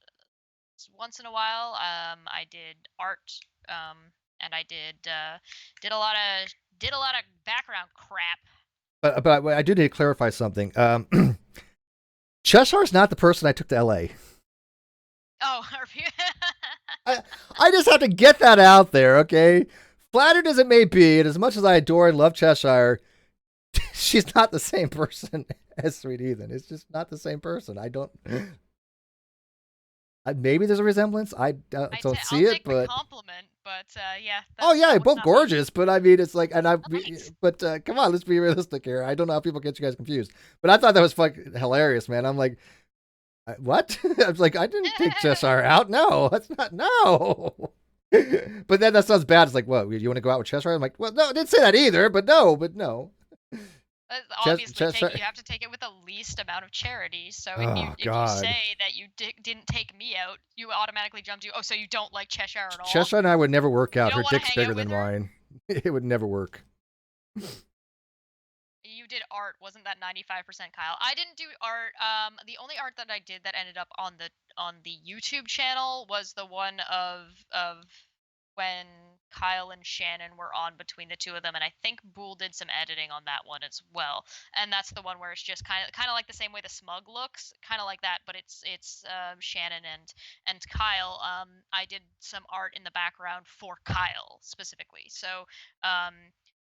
once in a while. I did art, and I did a lot of background crap. But I do need to clarify something. Cheshire's not the person I took to LA. Oh, I just have to get that out there, okay? Flattered as it may be, and as much as I adore and love Cheshire, she's not the same person as Sweet Ethan. It's just not the same person. I don't. Maybe there's a resemblance. I don't I'll see it, take the but compliment, but yeah. oh that's yeah, not both me. gorgeous. But I mean, it's like, and thanks. but come on, let's be realistic here. I don't know how people get you guys confused, but I thought that was fucking hilarious, man. I'm like, what? I was like, I didn't take Cheshire out. No, that's not. No. But then that sounds bad. It's like, what? You want to go out with Cheshire? I'm like, well, no, I didn't say that either. But no. Obviously, Cheshire- you have to take it with the least amount of charity. So Oh, if you God. say that you didn't take me out, you automatically jump to, oh, so you don't like Cheshire at all? Cheshire and I would never work out. don't Her wanna dick's hang out bigger than with her? mine. It would never work. You did art, wasn't that 95% Kyle? I didn't do art. The only art that I did that ended up on the YouTube channel was the one of when Kyle and Shannon were on between the two of them, and I think Boole did some editing on that one as well. And that's the one where it's just kind of like the same way the smug looks, kind of like that, but it's Shannon and Kyle. I did some art in the background for Kyle specifically, so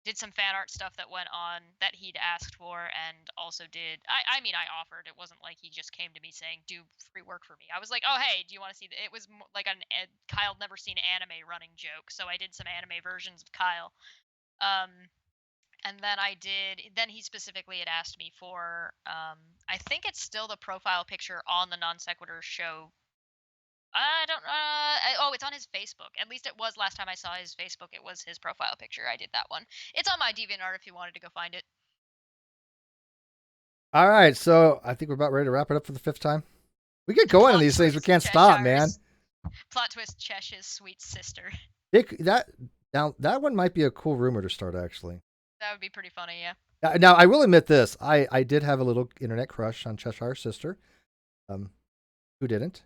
did some fan art stuff that went on that he'd asked for, and also did I mean, I offered. It wasn't like he just came to me saying do free work for me. I was like, oh hey, do you want to see it was like Kyle never seen anime running joke, so I did some anime versions of Kyle. And then he specifically had asked me for I think it's still the profile picture on the Non Sequitur show. I don't. Oh, it's on his Facebook. At least it was last time I saw his Facebook. It was his profile picture. I did that one. It's on my DeviantArt if you wanted to go find it. All right, so I think we're about ready to wrap it up for the 5th time. We get going on these things. We can't stop, man. Plot twist: Chesh's sweet sister. That one might be a cool rumor to start, actually. That would be pretty funny, yeah. Now, I will admit this. I did have a little internet crush on Cheshire's sister. Who didn't?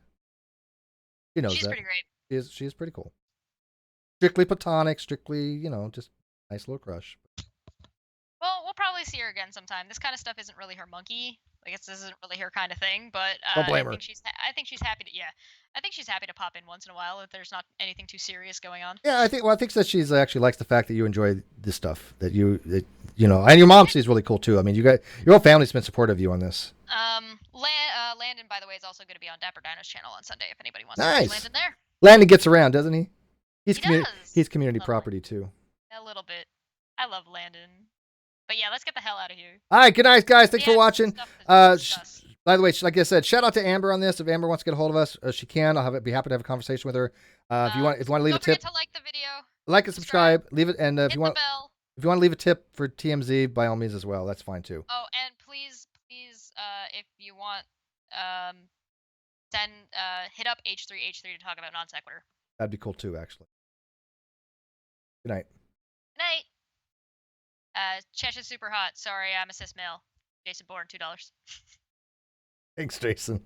She knows She's that. pretty great. She is pretty cool. Strictly platonic, strictly, just nice little crush. Well, we'll probably see her again sometime. This kind of stuff isn't really her monkey. I guess this isn't really her kind of thing, but Don't blame her. I think she's happy to. Yeah, I think she's happy to pop in once in a while if there's not anything too serious going on. Yeah, I think that she's actually likes the fact that you enjoy this stuff. And your mom sees really cool too. I mean, your whole family's been supportive of you on this. Landon, by the way, is also going to be on Dapper Dino's channel on Sunday. If anybody wants Nice. to see Landon there. Landon gets around, doesn't he? He does. He's community Lovely. property too. A little bit. I love Landon. But yeah, let's get the hell out of here. All right, good night, guys. Thanks for Yeah, watching. stuff to discuss. By the way, like I said, shout out to Amber on this. If Amber wants to get a hold of us, she can. I'll be happy to have a conversation with her. If you want to leave a don't tip, forget to like the video. like and subscribe. Leave it, and if Hit you want, the bell. if you want to leave a tip for TMZ, by all means as well. That's fine too. Oh, and please, if you want, hit up H3 to talk about Non Sequitur. That'd be cool too, actually. Good night. Good night. Chesh's super hot. Sorry, I'm a cis male. Jason Bourne, $2. Thanks, Jason.